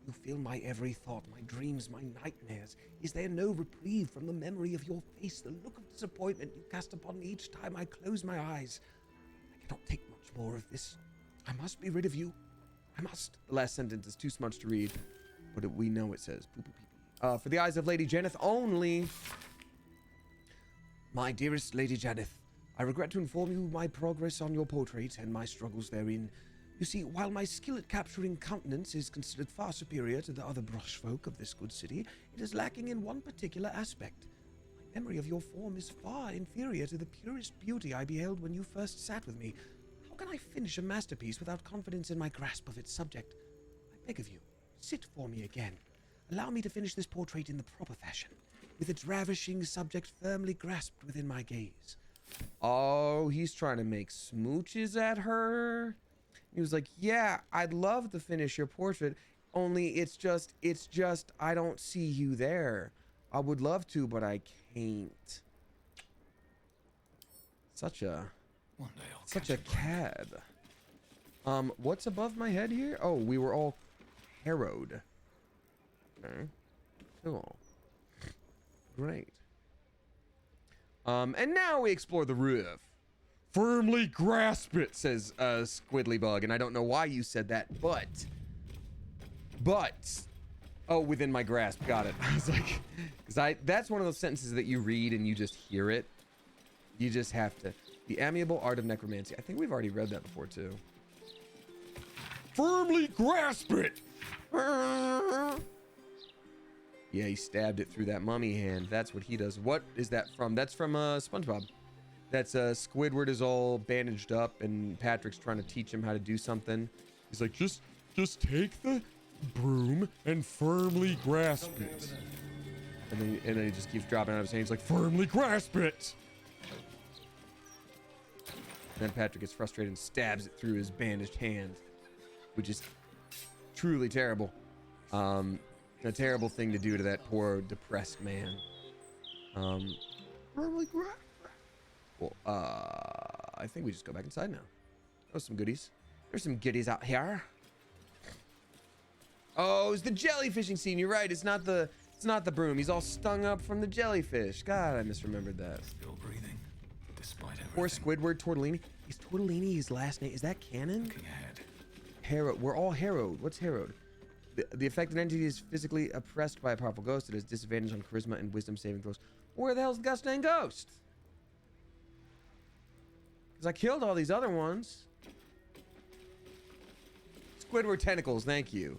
You feel my every thought, my dreams, my nightmares. Is there no reprieve from the memory of your face, the look of disappointment you cast upon me each time I close my eyes? I cannot take much more of this. I must be rid of you. I must. The last sentence is too smudged to read, but we know it says poo poo pee pee. For the eyes of Lady Janeth only. My dearest Lady Janeth, I regret to inform you my progress on your portrait and my struggles therein. You see, while my skill at capturing countenance is considered far superior to the other brush folk of this good city, it is lacking in one particular aspect. My memory of your form is far inferior to the purest beauty I beheld when you first sat with me. How can I finish a masterpiece without confidence in my grasp of its subject? I beg of you, sit for me again. Allow me to finish this portrait in the proper fashion, with its ravishing subject firmly grasped within my gaze. Oh, he's trying to make smooches at her. He was like, yeah, I'd love to finish your portrait, only it's just, I don't see you there. I would love to, but I can't. Such a cad. What's above my head here? Oh, we were all harrowed. Okay, cool. Great. And now we explore the roof. Firmly grasp it, says Squiddly Bug, and I don't know why you said that, but oh, within my grasp, got it. I was like, because that's one of those sentences that you read and you just hear it. You just have to. The amiable art of necromancy. I think we've already read that before too. Firmly grasp it. Yeah, he stabbed it through that mummy hand. That's what he does. What is that from? That's from SpongeBob. That's Squidward is all bandaged up and Patrick's trying to teach him how to do something. He's like, just take the broom and firmly grasp it. And then he just keeps dropping out of his hand. He's like, firmly grasp it. And then Patrick gets frustrated and stabs it through his bandaged hand, which is truly terrible. A terrible thing to do to that poor depressed man. Well, I think we just go back inside now. Oh, some goodies. There's some goodies out here. Oh, it's the jellyfishing scene. You're right. It's not the broom. He's all stung up from the jellyfish. God, I misremembered that. Still breathing, despite everything. Poor Squidward, Tortellini. Is Tortellini his last name? Is that canon? Looking ahead. Harrowed. We're all harrowed. What's harrowed? The affected entity is physically oppressed by a powerful ghost. It has disadvantage on charisma and wisdom saving throws. Where the hell's the goddamn ghost? Because I killed all these other ones. Squidward tentacles. Thank you.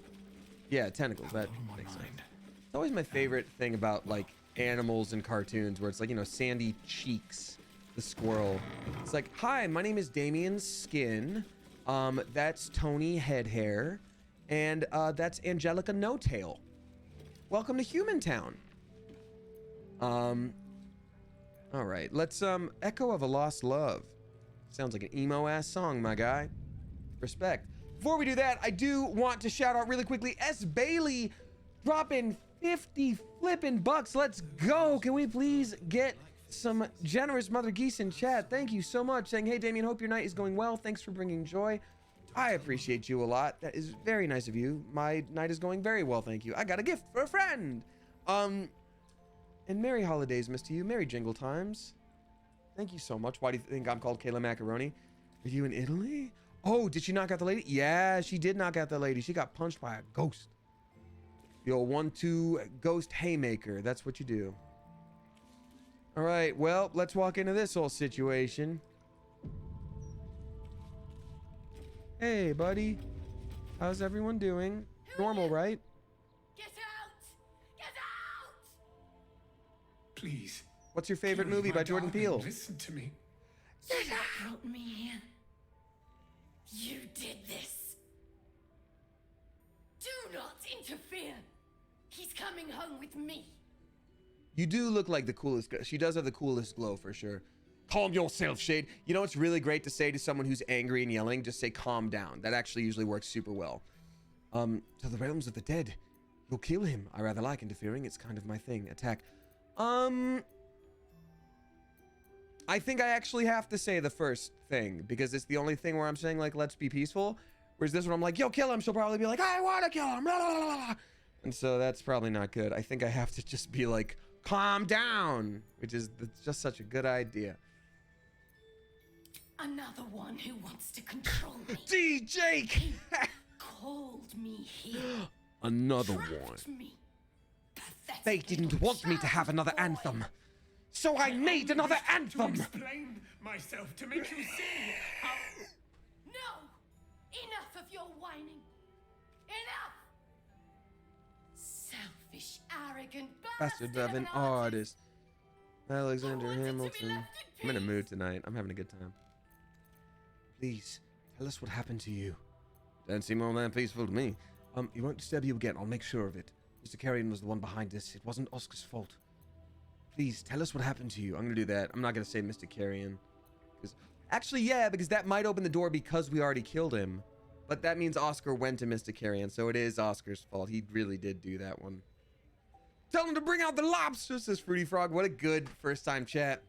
Yeah, tentacles. That makes sense. It's always my favorite thing about like animals in cartoons where it's like, you know, Sandy Cheeks, the squirrel. It's like, hi, my name is Damien Skin. That's Tony Head Hair. And that's Angelica No Tail. Welcome to Human Town. All right, let's Echo of a Lost Love. Sounds like an emo ass song, my guy. Respect. Before we do that, I do want to shout out really quickly S. Bailey dropping 50 flippin' bucks. Let's go. Can we please get some generous mother geese in chat? Thank you so much. Saying, hey, Damien, hope your night is going well. Thanks for bringing joy. I appreciate you a lot. That is very nice of you. My night is going very well, thank you. I got a gift for a friend. And Merry Holidays, Miss to you. Merry Jingle Times. Thank you so much. Why do you think I'm called Kayla Macaroni? Are you in Italy? Oh, did she knock out the lady? Yeah, she did knock out the lady. She got punched by a ghost. The old 1-2 ghost haymaker. That's what you do. All right, well, let's walk into this whole situation. Hey, buddy. How's everyone doing? Normal, right? Get out! Get out! Please. What's your favorite Carrie, movie my by Jordan darling, Peele? Listen to me. You brought me here. You did this. Do not interfere. He's coming home with me. You do look like the coolest. She does have the coolest glow for sure. Calm yourself, Shade. You know what's really great to say to someone who's angry and yelling? Just say calm down. That actually usually works super well. To the realms of the dead. You'll kill him. I rather like interfering. It's kind of my thing. Attack. I think I actually have to say the first thing because it's the only thing where I'm saying like, let's be peaceful. Whereas this one, I'm like, yo, kill him. She'll probably be like, I want to kill him. Blah, blah, blah, blah. And so that's probably not good. I think I have to just be like, calm down, which is just such a good idea. Another one who wants to control me. DJ! Called me here. Another Trapped one. me. Pathetic They didn't little want me to have child another boy. anthem. So I made another To anthem. explain myself to make you see how. No! Enough of your whining. Enough! Selfish, arrogant Bastard of an artist. Alexander Hamilton. I'm in a mood tonight. I'm having a good time. Please, tell us what happened to you. Don't seem all that peaceful to me. He won't disturb you again. I'll make sure of it. Mr. Carrion was the one behind this. It wasn't Oscar's fault. Please, tell us what happened to you. I'm gonna do that. I'm not gonna say Mr. Carrion. Actually, yeah, because that might open the door because we already killed him. But that means Oscar went to Mr. Carrion, so it is Oscar's fault. He really did do that one. Tell him to bring out the lobsters, says Fruity Frog. What a good first time chat.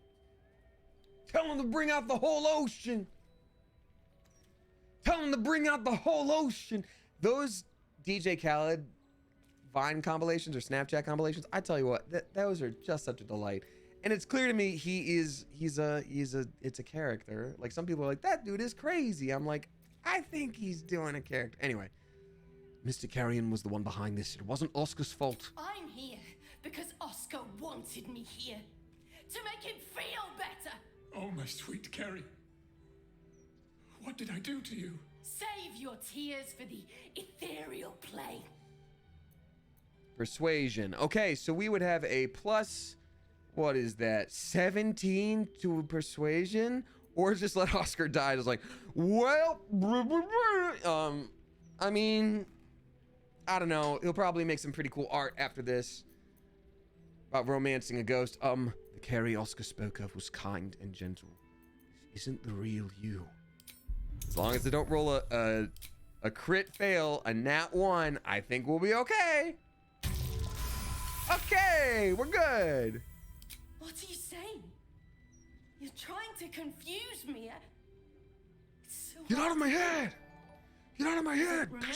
Tell him to bring out the whole ocean. Tell him to bring out the whole ocean. Those DJ Khaled Vine compilations or Snapchat compilations, I tell you what, those are just such a delight. And it's clear to me it's a character. Like some people are like, that dude is crazy. I'm like, I think he's doing a character. Anyway, Mr. Carrion was the one behind this. It wasn't Oscar's fault. I'm here because Oscar wanted me here. To make him feel better. Oh, my sweet Carrie. What did I do to you? Save your tears for the ethereal plane. Persuasion. Okay, so we would have a plus, what is that, 17 to persuasion? Or just let Oscar die. Just like, well, I mean, I don't know. He'll probably make some pretty cool art after this about romancing a ghost. The Carrie Oscar spoke of was kind and gentle. This isn't the real you. As long as they don't roll a crit fail, a nat 1, I think we'll be okay. Okay, we're good. What are you saying? You're trying to confuse me. It's so Get out of my head! Get out of my head! Remember.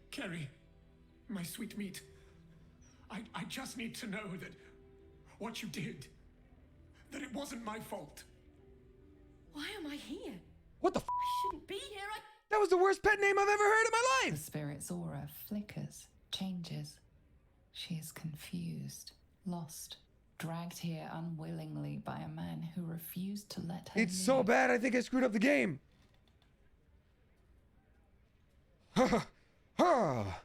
Kerry, my sweet meat. I just need to know that what you did, that it wasn't my fault. Why am I here? What the f? I shouldn't be here. That was the worst pet name I've ever heard in my The life. spirit's aura flickers, changes. She is confused, lost, dragged here unwillingly by a man who refused to let her It's so live. bad, I think I screwed up the game. Whew. Oh.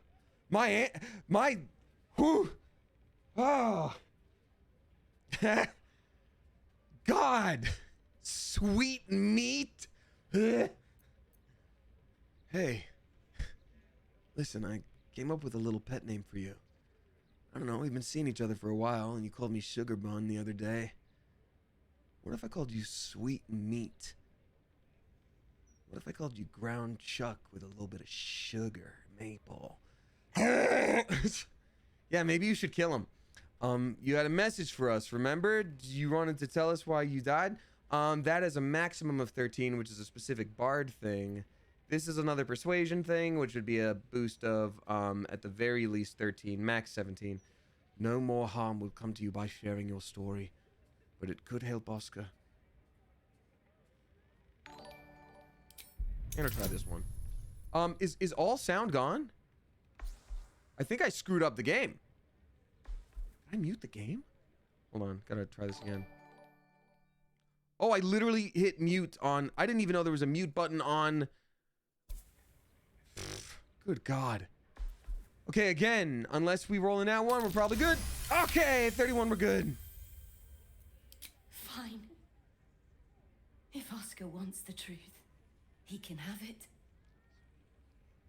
God. Sweet meat. Hey. Listen, I came up with a little pet name for you. I don't know, we've been seeing each other for a while, and you called me Sugar Bun the other day. What if I called you Sweet Meat? What if I called you Ground Chuck with a little bit of sugar, maple? Yeah, maybe you should kill him. You had a message for us, remember? You wanted to tell us why you died? That is a maximum of 13, which is a specific bard thing. This is another persuasion thing, which would be a boost of, at the very least 13, max 17. No more harm will come to you by sharing your story, but it could help Oscar. I'm gonna try this one. Is all sound gone? I think I screwed up the game. Did I mute the game? Hold on, gotta try this again. Oh, I literally hit mute on... I didn't even know there was a mute button on... Good God. Okay, again, unless we roll in that one, we're probably good. Okay, 31, we're good. Fine. If Oscar wants the truth, he can have it.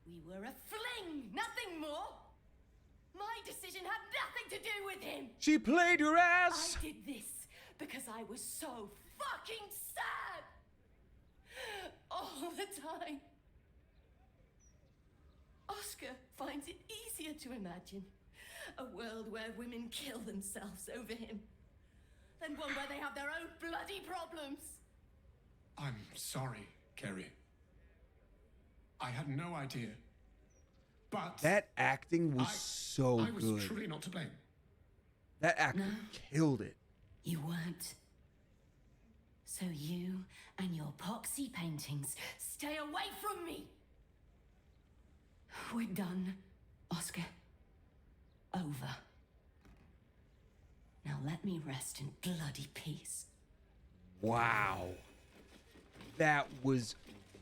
We were a fling, nothing more. My decision had nothing to do with him. She played your ass. I did this because I was so fucking sad. All the time. Oscar finds it easier to imagine a world where women kill themselves over him than one where they have their own bloody problems. I'm sorry, Kerry. I had no idea. But That acting was so I was good. truly not to blame. That actor killed it. You weren't. So you and your poxy paintings stay away from me. We're done, Oscar. Over. Now let me rest in bloody peace. Wow. That was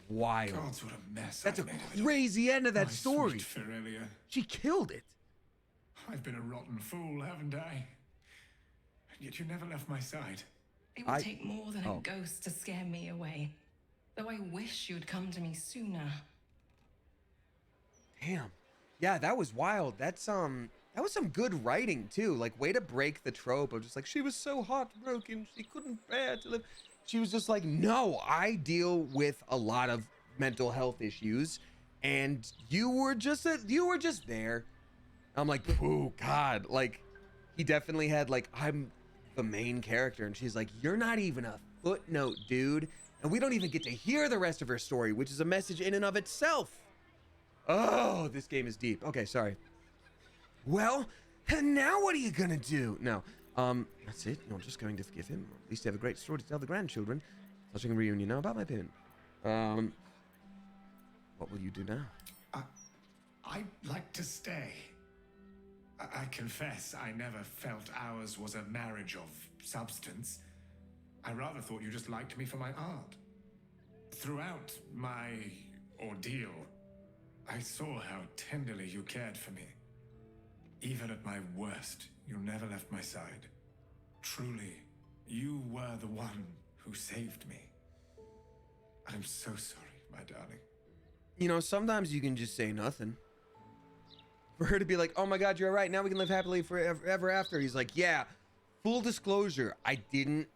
wild. God, what a mess That's a I've made of it all. crazy end of that My story. sweet Ferelia. She killed it. I've been a rotten fool, haven't I? And yet you never left my side. It would take more than a ghost to scare me away. Though I wish you'd come to me sooner. Damn. Yeah, that was wild. That was some good writing too. Like, way to break the trope of just like, she was so heartbroken, she couldn't bear to live. She was just like, no, I deal with a lot of mental health issues, and you were just there. I'm like, oh God, like, he definitely had like, I'm the main character, and she's like, you're not even a footnote, dude, and we don't even get to hear the rest of her story, which is a message in and of itself. Oh, this game is deep. Okay, sorry. Well, and now what are you gonna do? No, that's it. You're just going to forgive him. Or at least you have a great story to tell the grandchildren. Touching a reunion now about my pin. What will you do now? I'd like to stay. I confess I never felt ours was a marriage of substance. I rather thought you just liked me for my art. Throughout my ordeal, I saw how tenderly you cared for me. Even at my worst, you never left my side. Truly, you were the one who saved me. I'm so sorry, my darling. You know, sometimes you can just say nothing. For her to be like, oh my God, you're all right. Now we can live happily forever ever after. He's like, yeah, full disclosure. I didn't,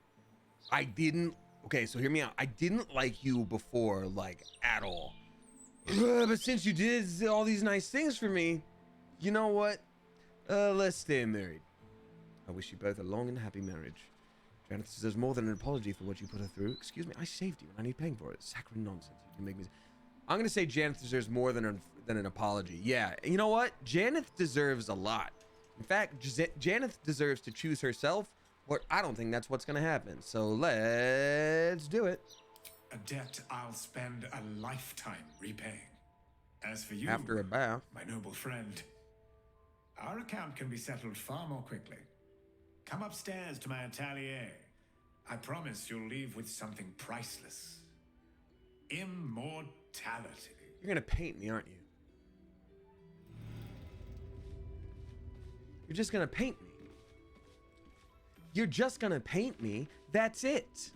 okay, so hear me out. I didn't like you before, like, at all. But since you did all these nice things for me, you know what? Let's stay married. I wish you both a long and happy marriage. Janeth deserves more than an apology for what you put her through. Excuse me, I saved you and I need paying for it. Saccharine nonsense. You can make me... I'm going to say Janeth deserves more than an apology. Yeah, you know what? Janeth deserves a lot. In fact, Janeth deserves to choose herself, but I don't think that's what's going to happen. So let's do it. A debt I'll spend a lifetime repaying. As for you, After a bow. my noble friend, our account can be settled far more quickly. Come upstairs to my atelier. I promise you'll leave with something priceless. Immortality. You're going to paint me, aren't you? You're just going to paint me. You're just going to paint me. That's it.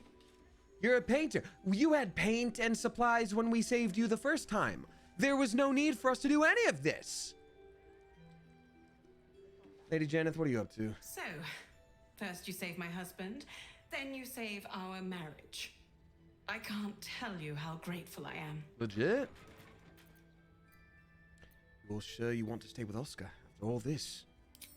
You're a painter. You had paint and supplies when we saved you the first time. There was no need for us to do any of this. Lady Janeth, what are you up to? So, first you save my husband, then you save our marriage. I can't tell you how grateful I am. Legit? Well, sure you want to stay with Oscar after all this.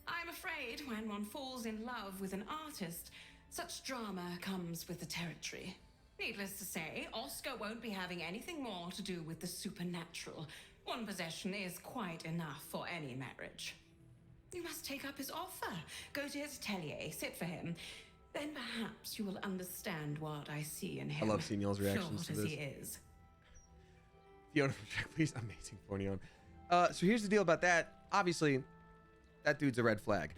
I'm afraid when one falls in love with an artist, such drama comes with the territory. Needless to say, Oscar won't be having anything more to do with the supernatural. One possession is quite enough for any marriage. You must take up his offer. Go to his atelier, sit for him. Then perhaps you will understand what I see in him. I love seeing y'all's reactions to Flawed as this. he is. Fiona from Jack, please. Amazing, Forneon. So here's the deal about that. Obviously, that dude's a red flag.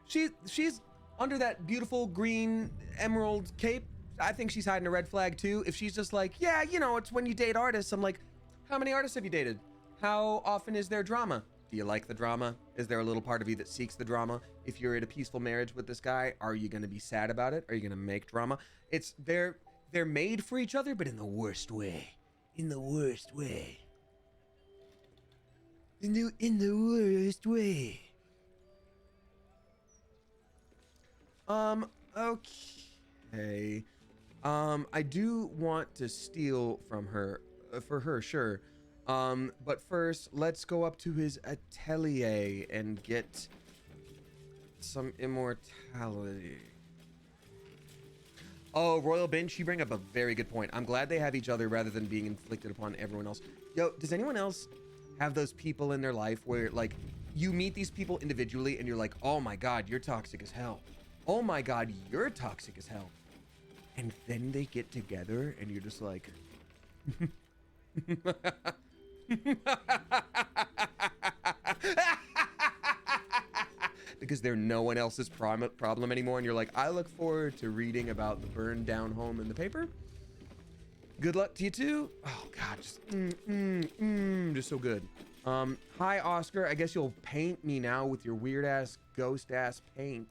She's under that beautiful green emerald cape. I think she's hiding a red flag too. If she's just like, yeah, you know, it's when you date artists. I'm like, how many artists have you dated? How often is there drama? Do you like the drama? Is there a little part of you that seeks the drama? If you're in a peaceful marriage with this guy, are you going to be sad about it? Are you going to make drama? They're made for each other, but in the worst way. In the worst way. In the worst way. Okay. I do want to steal from her, for her, sure. But first, let's go up to his atelier and get some immortality. Oh, Royal Binge, you bring up a very good point. I'm glad they have each other rather than being inflicted upon everyone else. Yo, does anyone else have those people in their life where, like, you meet these people individually and you're like, oh my God, you're toxic as hell. Oh my God, you're toxic as hell. And then they get together and you're just like... because they're no one else's problem anymore, and you're like, I look forward to reading about the burned down home in the paper. Good luck to you too. Oh God, just so good. Hi Oscar, I guess you'll paint me now with your weird ass ghost ass paint.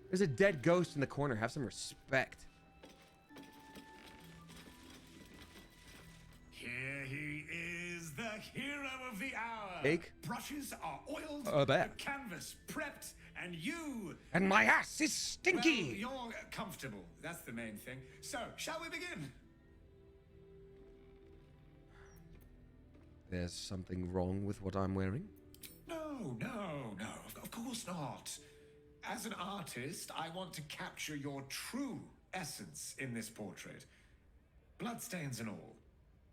There's a dead ghost in the corner. Have some respect. Here he is, the hero of the hour. Cake? Brushes are oiled, bet. the canvas prepped, and you... And my ass is stinky! Well, you're comfortable. That's the main thing. So, shall we begin? There's something wrong with what I'm wearing? No, of course not. As an artist, I want to capture your true essence in this portrait. Bloodstains and all.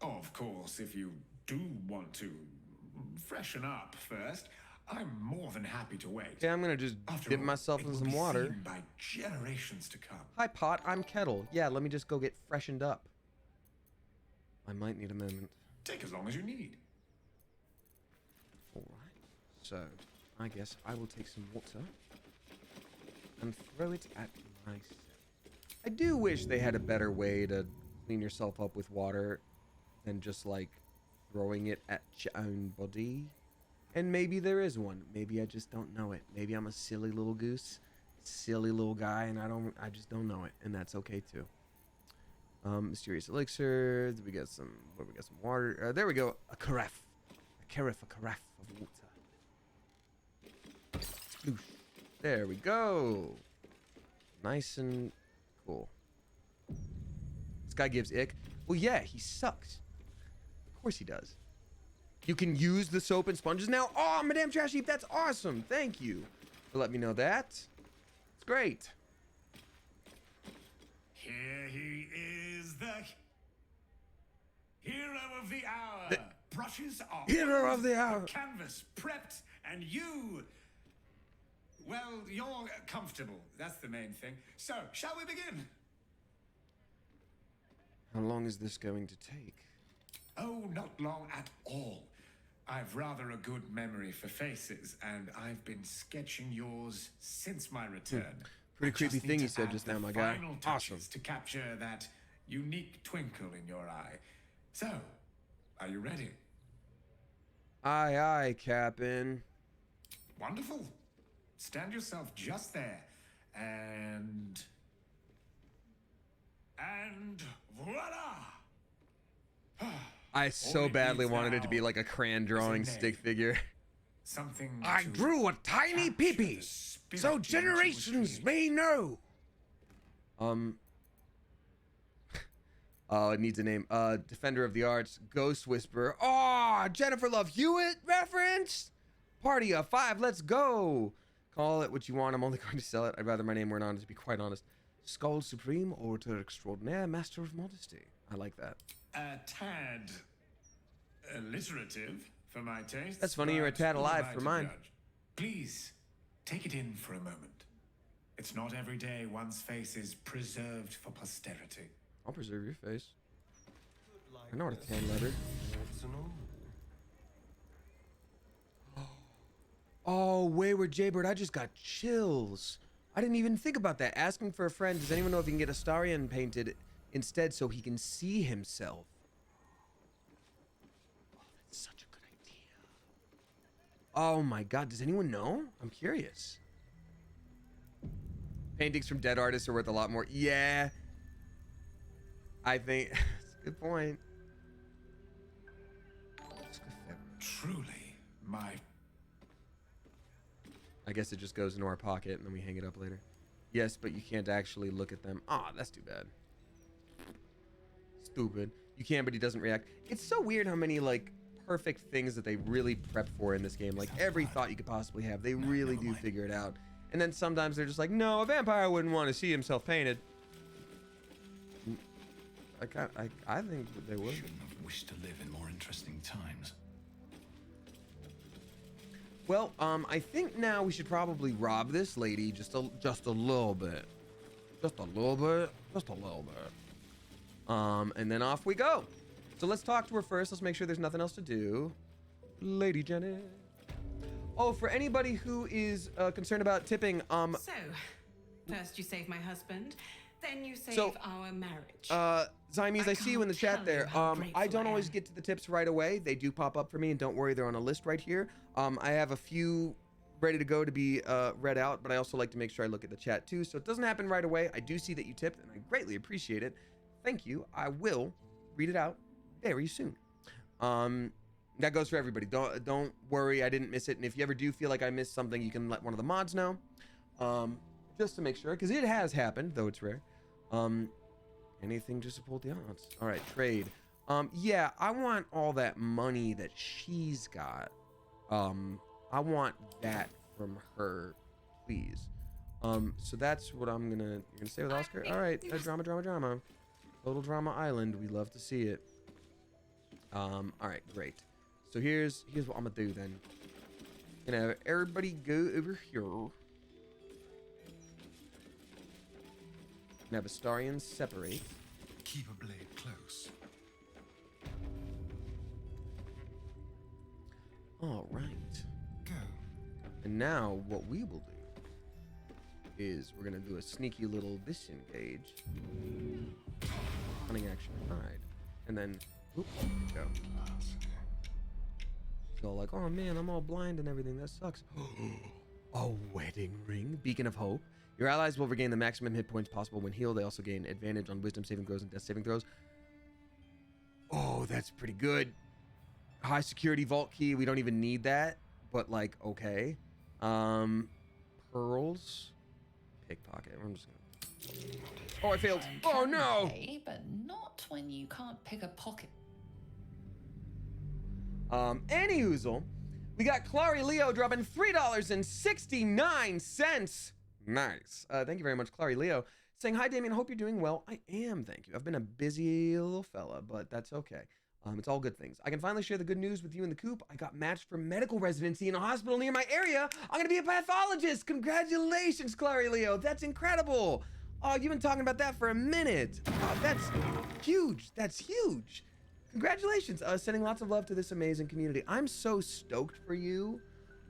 Oh, of course, if you do want to freshen up first, I'm more than happy to wait. Yeah, I'm gonna just dip myself in some water. By generations to come. Hi Pot, I'm Kettle. Yeah, let me just go get freshened up. I might need a moment. Take as long as you need. Alright, so I guess I will take some water and throw it at myself. I do wish they had a better way to clean yourself up with water than just like throwing it at your own body. And maybe there is one. Maybe I just don't know it. Maybe I'm a silly little goose, silly little guy, and I just don't know it, and that's okay too. Mysterious elixir. We got some. What, we got some water. There we go. A carafe. A carafe of water. Sploosh. There we go. Nice and cool. This guy gives ick. Well, yeah, he sucks. Of course he does. You can use the soap and sponges now. Oh, Madame Trash Heap, that's awesome. Thank you for letting me know that. It's great. Here he is, the hero of the hour. Brushes are Hero oiled, of the hour. canvas prepped, and you, well, you're comfortable. That's the main thing. So, shall we begin? How long is this going to take? Oh, not long at all. I've rather a good memory for faces, and I've been sketching yours since my return. Pretty I creepy just thing need you to said add just the now, my guy. final Awesome. touches to capture that unique twinkle in your eye. So, are you ready? Aye, aye, Captain. Wonderful. Stand yourself just there, and voila! I so it badly needs wanted it to be now like a crayon drawing is a stick name. figure. Something I to drew a tiny capture the peepee, spirit so in which it was generations created. may know. Oh, it needs a name. Defender of the Arts, Ghost Whisperer. Oh, Jennifer Love Hewitt reference? Party of 5, let's go. Call it what you want. I'm only going to sell it. I'd rather my name weren't on it, to be quite honest. Skull Supreme, Orator Extraordinaire, Master of Modesty. I like that. A tad alliterative for my taste. That's funny, you're a tad alive for mine. Please, take it in for a moment. It's not every day one's face is preserved for posterity. I'll preserve your face. I know what a tan leather. Oh, Wayward Jaybird, I just got chills. I didn't even think about that. Asking for a friend, does anyone know if he can get Astarion painted instead so he can see himself? Oh, that's such a good idea. Oh my god, does anyone know? I'm curious. Paintings from dead artists are worth a lot more. Yeah. I think that's a good point. Truly, my I guess it just goes into our pocket and then we hang it up later. Yes, but you can't actually look at them. Ah, that's too bad. Stupid. You can, but he doesn't react. It's so weird how many, like, perfect things that they really prep for in this game. Like, every thought you could possibly have, they really do figure it out. And then sometimes they're just like, no, a vampire wouldn't want to see himself painted. I think that they would. Shouldn't have wished to live in more interesting times. Well, I think now we should probably rob this lady just a little bit. Just a little bit. Just a little bit. And then off we go. So let's talk to her first. Let's make sure there's nothing else to do. Lady Janet. Oh, for anybody who is concerned about tipping, So, first you save my husband, then you save our marriage. Zymes, I see you in the chat can't tell there. you how I grateful don't I always am. get to the tips right away. They do pop up for me, and don't worry, they're on a list right here. I have a few ready to go to be read out, but I also like to make sure I look at the chat too, so it doesn't happen right away. I do see that you tipped, and I greatly appreciate it. Thank you. I will read it out very soon. That goes for everybody. Don't worry, I didn't miss it, and if you ever do feel like I missed something, you can let one of the mods know, just to make sure, because it has happened, though it's rare. Anything to support the odds. All right, trade. Yeah, I want all that money that she's got. I want that from her, please. So that's what you're gonna say with Oscar? All right, drama. Total Drama Island, we love to see it. All right, great. So here's what I'm gonna do then. Gonna have everybody go over here. Gonna have Astarion separate. Keep a blade close. All right. Go. And now what we will do is we're gonna do a sneaky little disengage, cunning action hide, and then oop, go. So like, oh man, I'm all blind and everything. That sucks. A wedding ring, beacon of hope. Your allies will regain the maximum hit points possible when healed. They also gain advantage on wisdom saving throws and death saving throws. Oh, that's pretty good. High security vault key. We don't even need that, but like, okay. Pearls. Pickpocket. I'm just gonna... Oh, I failed. Oh no! Okay, but not when you can't pick a pocket. Anyhoozle, we got Clary Leo dropping $3.69. Nice. Thank you very much, Clary Leo. Saying, hi, Damien. Hope you're doing well. I am, thank you. I've been a busy little fella, but that's okay. It's all good things. I can finally share the good news with you in the coop. I got matched for medical residency in a hospital near my area. I'm going to be a pathologist. Congratulations, Clary Leo. That's incredible. Oh, you've been talking about that for a minute. Oh, that's huge. That's huge. Congratulations. Sending lots of love to this amazing community. I'm so stoked for you.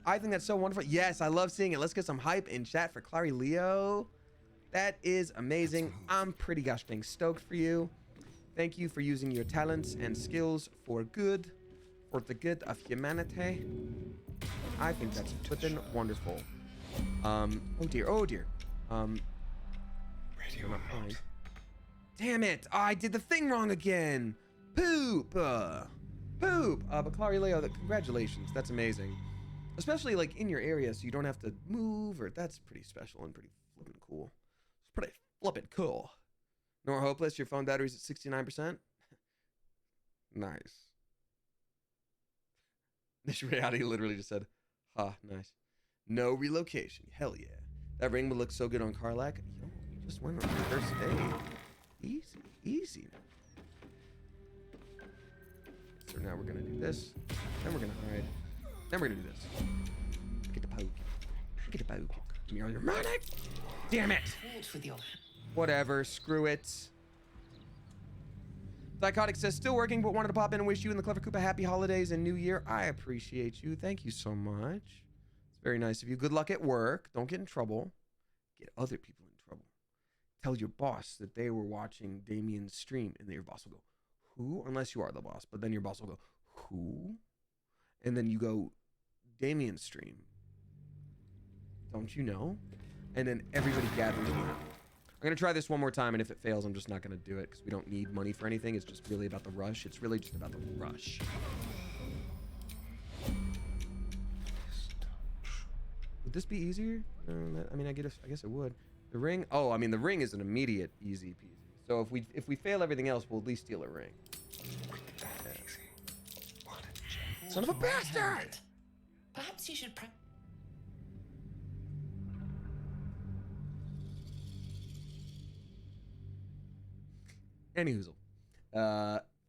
I think that's so wonderful. Yes, I love seeing it. Let's get some hype in chat for Clary Leo. That is amazing. I'm pretty gosh dang stoked for you. Thank you for using your talents and skills for good, for the good of humanity. I think that's flippin' wonderful. Oh dear, oh dear. Radio remote. Damn it! Oh, I did the thing wrong again. Poop. Poop. But Clary Leo, congratulations. That's amazing. Especially like in your area, so you don't have to move. Or that's pretty special and pretty flippin' cool. It's pretty flippin' cool. Nor hopeless. Your phone battery's at 69%. Nice. This reality literally just said, "Ha, nice. No relocation. Hell yeah. That ring would look so good on Karlak. Yo, we just went on the first date. Easy, easy. So now we're gonna do this. Then we're gonna hide. Then we're gonna do this. Get the poke. Get the poke. Give me all your money. Damn it. With your Whatever. Screw it. Psychotic says, still working, but wanted to pop in and wish you and the Clever Koopa happy holidays and New Year. I appreciate you. Thank you so much. It's very nice of you. Good luck at work. Don't get in trouble. Get other people in trouble. Tell your boss that they were watching Damien's stream, and then your boss will go, who? Unless you are the boss, but then your boss will go, who? And then you go, Damien's stream. Don't you know? And then everybody gathers around. I'm going to try this one more time, and if it fails, I'm just not going to do it because we don't need money for anything. It's just really about the rush. It's really just about the rush. Would this be easier? I mean, I guess it would. The ring? Oh, I mean, the ring is an immediate easy peasy. So if we fail everything else, we'll at least steal a ring. Yeah. Son of a bastard! Perhaps you should Anyhoozle.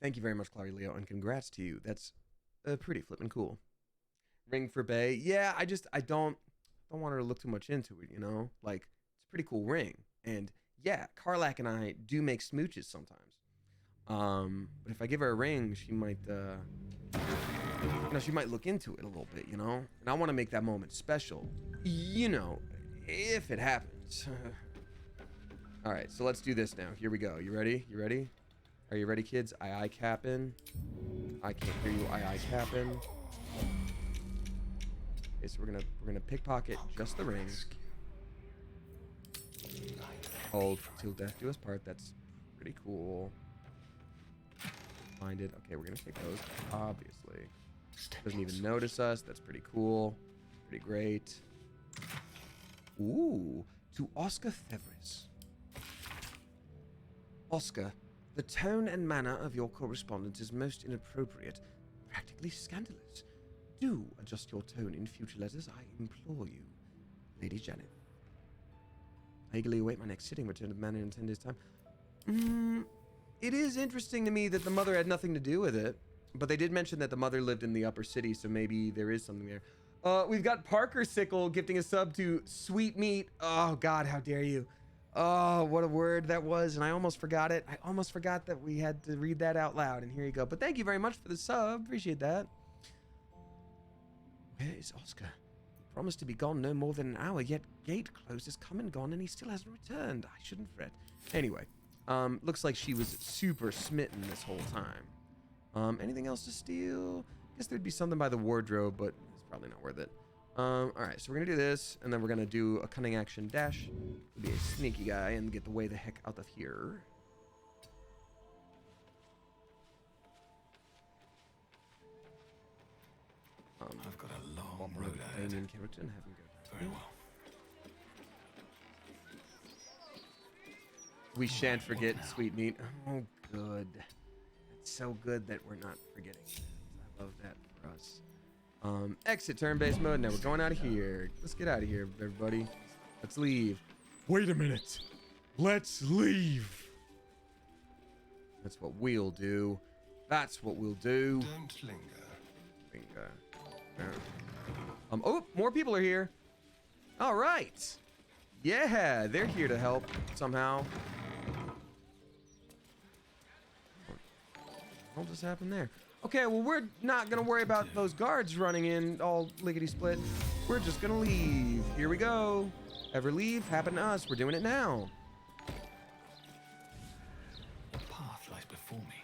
Thank you very much, Clary Leo, and congrats to you. That's pretty flippin' cool. Ring for Bay. Yeah, I don't want her to look too much into it, you know? Like, it's a pretty cool ring. And yeah, Karlak and I do make smooches sometimes. But if I give her a ring, she might she might look into it a little bit, you know? And I want to make that moment special, you know, if it happens. All right, so let's do this now. Here we go. You ready? You ready? Are you ready, kids? Aye, Cap'n. I can't hear you. Aye, Cap'n. Okay, so we're gonna pickpocket just the ring. Hold till death do us part. That's pretty cool. Find it. Okay, we're gonna take those. Obviously, doesn't even notice us. That's pretty cool. Pretty great. Ooh, to Oscar Thevris. Oscar, the tone and manner of your correspondence is most inappropriate, practically scandalous. Do adjust your tone in future letters, I implore you. Lady Janet. I eagerly await my next sitting, return to the manor in 10 days' time. It is interesting to me that the mother had nothing to do with it, but they did mention that the mother lived in the upper city, so maybe there is something there. We've got Parker Sickle gifting a sub to Sweet Meat. Oh, God, how dare you. Oh, what a word that was, and I almost forgot it. I almost forgot that we had to read that out loud, and here you go. But thank you very much for the sub. Appreciate that. Where is Oscar? He promised to be gone no more than an hour, yet gate closed has come and gone, and he still hasn't returned. I shouldn't fret. Anyway, looks like she was super smitten this whole time. Anything else to steal? I guess there'd be something by the wardrobe, but it's probably not worth it. All right, so we're gonna do this, and then we're gonna do a cunning action dash. Be a sneaky guy and get the way the heck out of here. I've got a long road ahead. Damien character and have him go. Very well. We shan't forget Sweet Meat. Oh, good. It's so good that we're not forgetting. I love that for us. Exit turn-based mode. Now we're going out of here. Let's get out of here, everybody. Let's leave. Wait a minute. Let's leave. That's what we'll do. That's what we'll do. Don't linger. Oh, more people are here. All right. Yeah, they're here to help somehow. What just happened there? Okay, well, we're not gonna worry about those guards running in all lickety-split. We're just gonna leave. Here we go. Ever leave? Happened to us. We're doing it now. The path lies before me.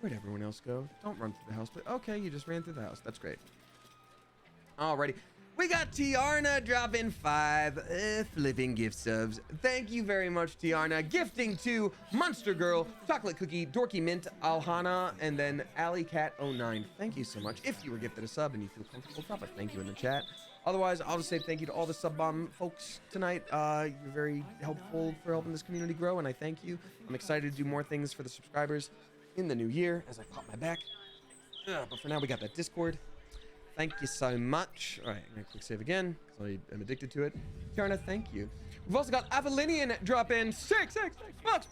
Where'd everyone else go? Don't run through the house, but okay, you just ran through the house. That's great. Alrighty. We got Tiarna dropping 5 flipping gift subs. Thank you very much, Tiarna. Gifting to Monster Girl, Chocolate Cookie, Dorky Mint, Alhana, and then Alley Cat 09. Thank you so much. If you were gifted a sub and you feel comfortable, drop a thank you in the chat. Otherwise, I'll just say thank you to all the sub bomb folks tonight. You're very helpful for helping this community grow, and I thank you. I'm excited to do more things for the subscribers in the new year as I pop my back. But for now, we got that Discord. Thank you so much. All right, I'm gonna quick save again because I am addicted to it. Tiarna, thank you. We've also got Avalinian drop in 6 bucks.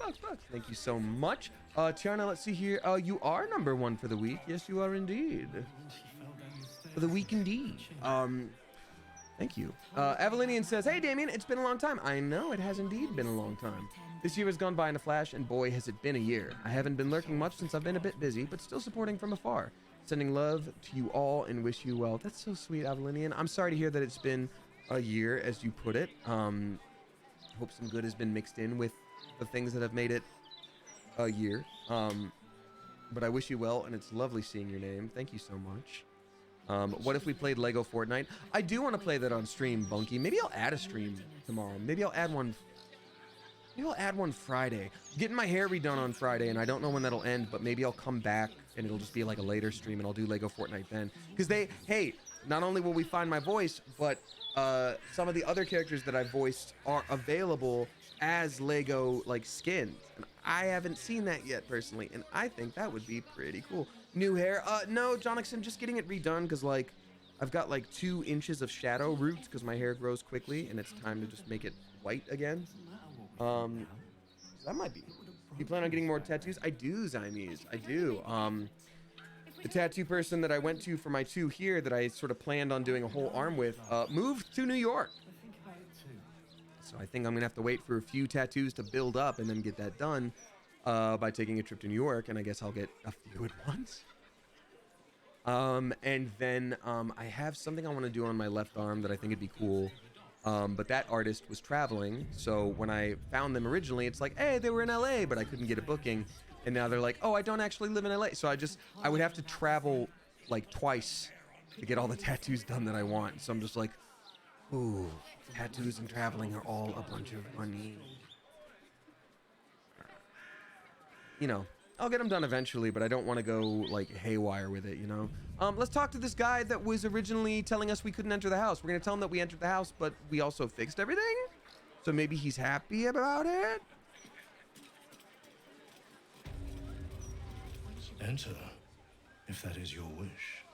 Thank you so much. Tiarna, let's see here. You are number 1 for the week. Yes, you are indeed. For the week indeed. Thank you. Avalinian says, hey, Damien, it's been a long time. I know, it has indeed been a long time. This year has gone by in a flash, and boy, has it been a year. I haven't been lurking much since I've been a bit busy, but still supporting from afar. Sending love to you all and wish you well. That's so sweet, Avalinian. I'm sorry to hear that it's been a year, as you put it. Hope some good has been mixed in with the things that have made it a year. But I wish you well, and it's lovely seeing your name. Thank you so much. What if we played Lego Fortnite? I do want to play that on stream, Bunky. Maybe I'll add a stream tomorrow. Maybe I'll add one. Maybe I'll add one Friday. Getting my hair redone on Friday, and I don't know when that'll end, but maybe I'll come back and it'll just be like a later stream, and I'll do Lego Fortnite then. Because hey, not only will we find my voice, but some of the other characters that I voiced are available as Lego like skins, and I haven't seen that yet personally, and I think that would be pretty cool. New hair? No, Jonixon, just getting it redone because like I've got like 2 inches of shadow roots because my hair grows quickly, and it's time to just make it white again. That might be. You plan on getting more tattoos? I do, Zymies. I do. The tattoo person that I went to for my 2 here that I sort of planned on doing a whole arm with moved to New York. So I think I'm gonna have to wait for a few tattoos to build up and then get that done by taking a trip to New York, and I guess I'll get a few at once. And then I have something I want to do on my left arm that I think would be cool. But that artist was traveling, so when I found them originally, it's like, hey, they were in LA, but I couldn't get a booking. And now they're like, oh, I don't actually live in LA. So I would have to travel like twice to get all the tattoos done that I want. So I'm just like, ooh, tattoos and traveling are all a bunch of money. You know, I'll get them done eventually, but I don't want to go like haywire with it, you know? Let's talk to this guy that was originally telling us we couldn't enter the house. We're going to tell him that we entered the house, but we also fixed everything. So maybe he's happy about it. Enter, if that is your wish.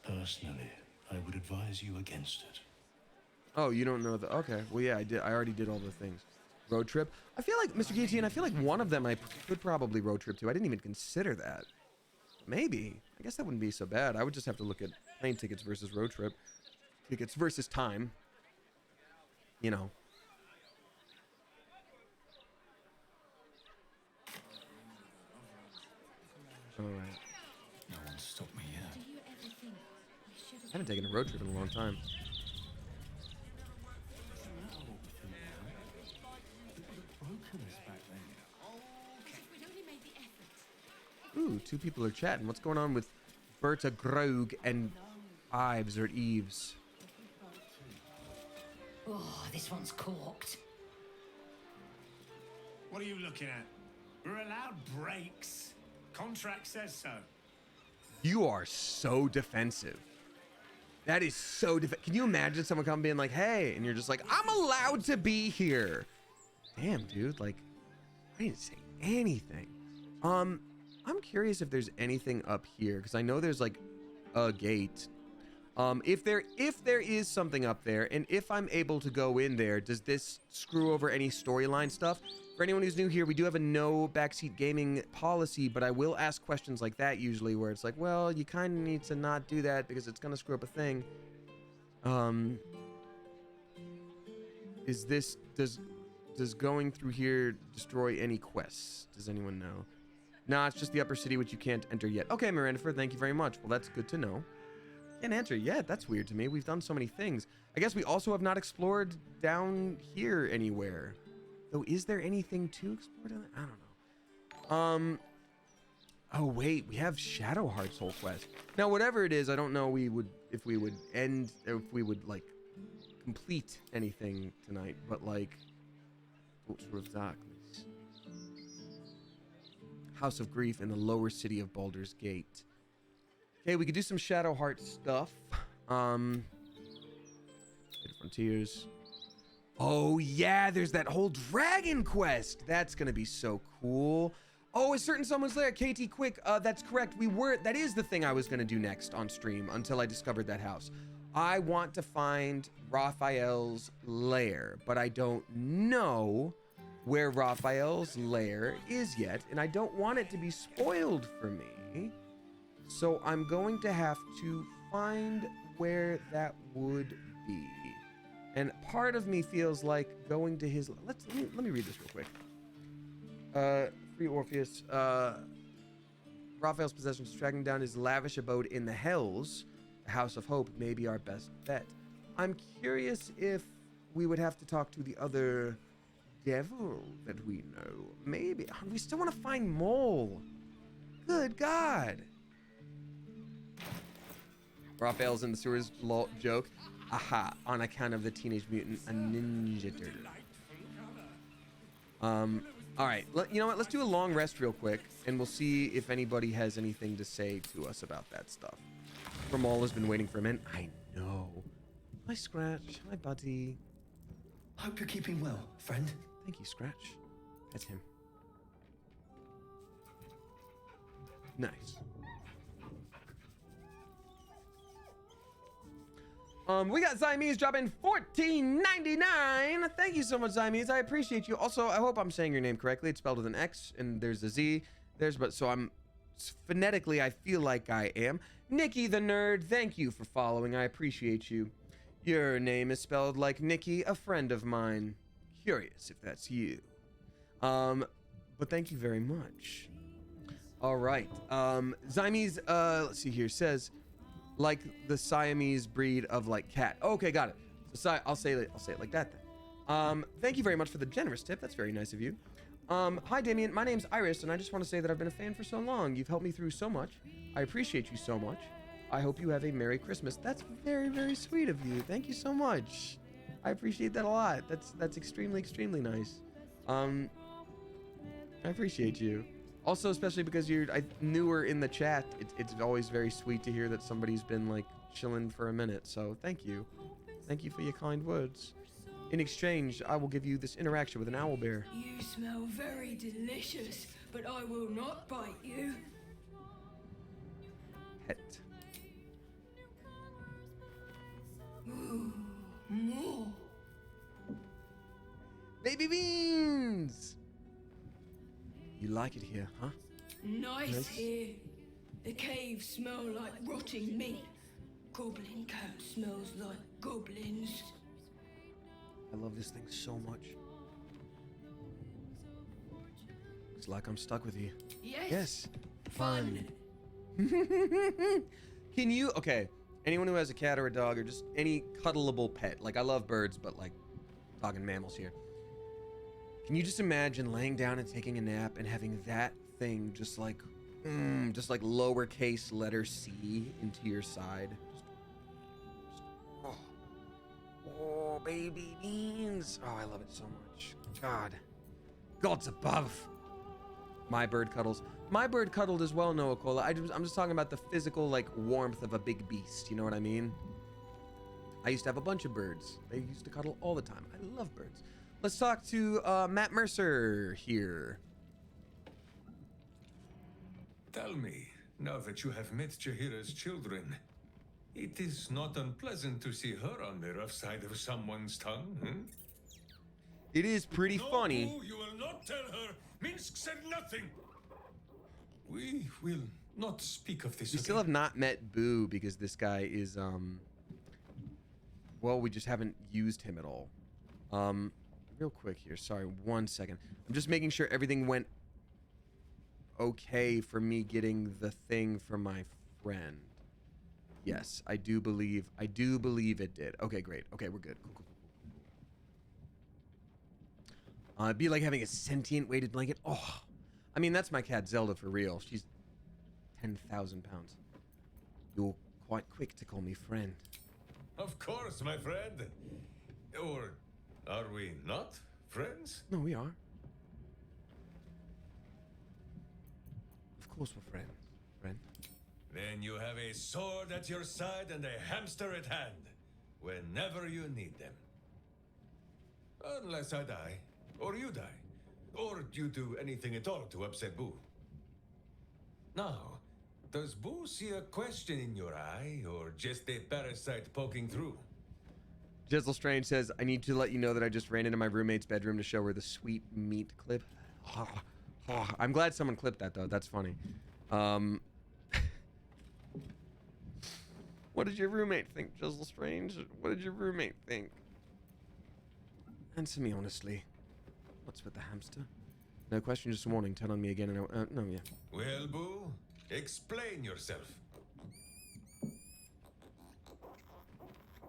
Personally, I would advise you against it. Oh, you don't know the... Okay, well, yeah, I already did all the things. Road trip. I feel like, Mr. Guillotine, I feel like one of them I could probably road trip to. I didn't even consider that. Maybe. I guess that wouldn't be so bad. I would just have to look at plane tickets versus road trip. Tickets versus time. You know. All right. No one stopped me yet. I haven't taken a road trip in a long time. Ooh, 2 people are chatting. What's going on with Berta Grog and Ives or Eves? Oh, this one's corked. What are you looking at? We're allowed breaks. Contract says so. You are so defensive. That is so Can you imagine someone coming being like, hey, and you're just like, I'm allowed to be here. Damn, dude, like, I didn't say anything. I'm curious if there's anything up here, because I know there's like a gate. If there is something up there, and if I'm able to go in there, does this screw over any storyline stuff? For anyone who's new here, we do have a no backseat gaming policy, but I will ask questions like that usually, where it's like, well, you kind of need to not do that because it's gonna screw up a thing. Does going through here destroy any quests? Does anyone know? Nah, it's just the upper city which you can't enter yet. Okay, Miranda, thank you very much. Well, that's good to know. Can't enter yet. That's weird to me. We've done so many things. I guess we also have not explored down here anywhere. Though, is there anything to explore down there? I don't know. Oh wait, we have Shadowheart's whole quest. Now, whatever it is, I don't know if we would like complete anything tonight, but like sort of darkness. House of Grief in the lower city of Baldur's Gate. Okay, we could do some Shadowheart stuff. Hidden Frontiers. Oh yeah, there's that whole dragon quest. That's gonna be so cool. Oh, a certain someone's lair. KT, quick. That's correct. That is the thing I was gonna do next on stream until I discovered that house. I want to find Raphael's lair, but I don't know where Raphael's lair is yet, and I don't want it to be spoiled for me. So I'm going to have to find where that would be. And part of me feels like going to his... Let me read this real quick. Free Orpheus. Raphael's possessions, tracking down his lavish abode in the Hells, the House of Hope, may be our best bet. I'm curious if we would have to talk to the other devil that we know. Maybe. We still want to find Mole. Good God. Raphael's in the sewers joke. Aha, on account of the Teenage Mutant Ninja Turtle. All right, you know what? Let's do a long rest real quick, and we'll see if anybody has anything to say to us about that stuff. Ramal has been waiting for a minute. I know. Hi, Scratch. Hi, buddy. Hope you're keeping well, friend. Thank you, Scratch. That's him. Nice. We got Siamese dropping $14.99. Thank you so much, Siamese. I appreciate you. Also, I hope I'm saying your name correctly. It's spelled with an X and there's a Z. So I'm phonetically, I feel like I am. Nikki the Nerd, thank you for following. I appreciate you. Your name is spelled like Nikki, a friend of mine. Curious if that's you. But thank you very much. All right. Siamese, let's see here, says like the Siamese breed of like cat. Okay, got it. So I'll say it like that then. Thank you very much for the generous tip. That's very nice of you. Hi Damien, my name's Iris, and I just want to say that I've been a fan for so long. You've helped me through so much. I appreciate you so much. I hope you have a Merry Christmas. That's very, very sweet of you. Thank you so much. I appreciate that a lot. That's extremely, extremely nice. I appreciate you. Also, especially because you're newer in the chat, it's always very sweet to hear that somebody's been like chilling for a minute. So thank you. Thank you for your kind words. In exchange, I will give you this interaction with an owlbear. You smell very delicious, but I will not bite you. Pet. Ooh, more. Baby beans! You like it here, huh? Nice here. The caves smell like rotting meat. Goblin camp smells like goblins. I love this thing so much. It's like I'm stuck with you. Yes. Fun. Can you, okay, anyone who has a cat or a dog or just any cuddleable pet, like I love birds, but like talking mammals here. Can you just imagine laying down and taking a nap and having that thing just like lowercase letter C into your side? Oh, baby beans. Oh, I love it so much. God. Gods above. My bird cuddles. My bird cuddled as well, Noah Cola. I'm just talking about the physical, like, warmth of a big beast. You know what I mean? I used to have a bunch of birds. They used to cuddle all the time. I love birds. Let's talk to Matt Mercer here. Tell me, now that you have met Jahira's children, It is not unpleasant to see her on the rough side of someone's tongue, hmm? It is pretty funny. No, you will not tell her. Minsk said nothing. We will not speak of this We still have not met Boo because this guy is, well, we just haven't used him at all. Real quick here, sorry, 1 second. I'm just making sure everything went okay for me getting the thing from my friend. Yes, I do believe it did. Okay, great. Okay, we're good. Cool. It'd be like having a sentient weighted blanket. Oh, I mean, that's my cat Zelda for real. She's 10,000 pounds. You're quite quick to call me friend. Of course, my friend. Or are we not friends? No, we are. Of course we're friends, friend. Then you have a sword at your side and a hamster at hand, whenever you need them. Unless I die, or you die, or you do anything at all to upset Boo. Now, does Boo see a question in your eye, or just a parasite poking through? Jizzle Strange says, I need to let you know that I just ran into my roommate's bedroom to show her the sweet meat clip. I'm glad someone clipped that, though. That's funny. What did your roommate think, Jizzle Strange? What did your roommate think? Answer me honestly. What's with the hamster? No question, just a warning. Tell on me again and no, yeah. Well, Boo, explain yourself.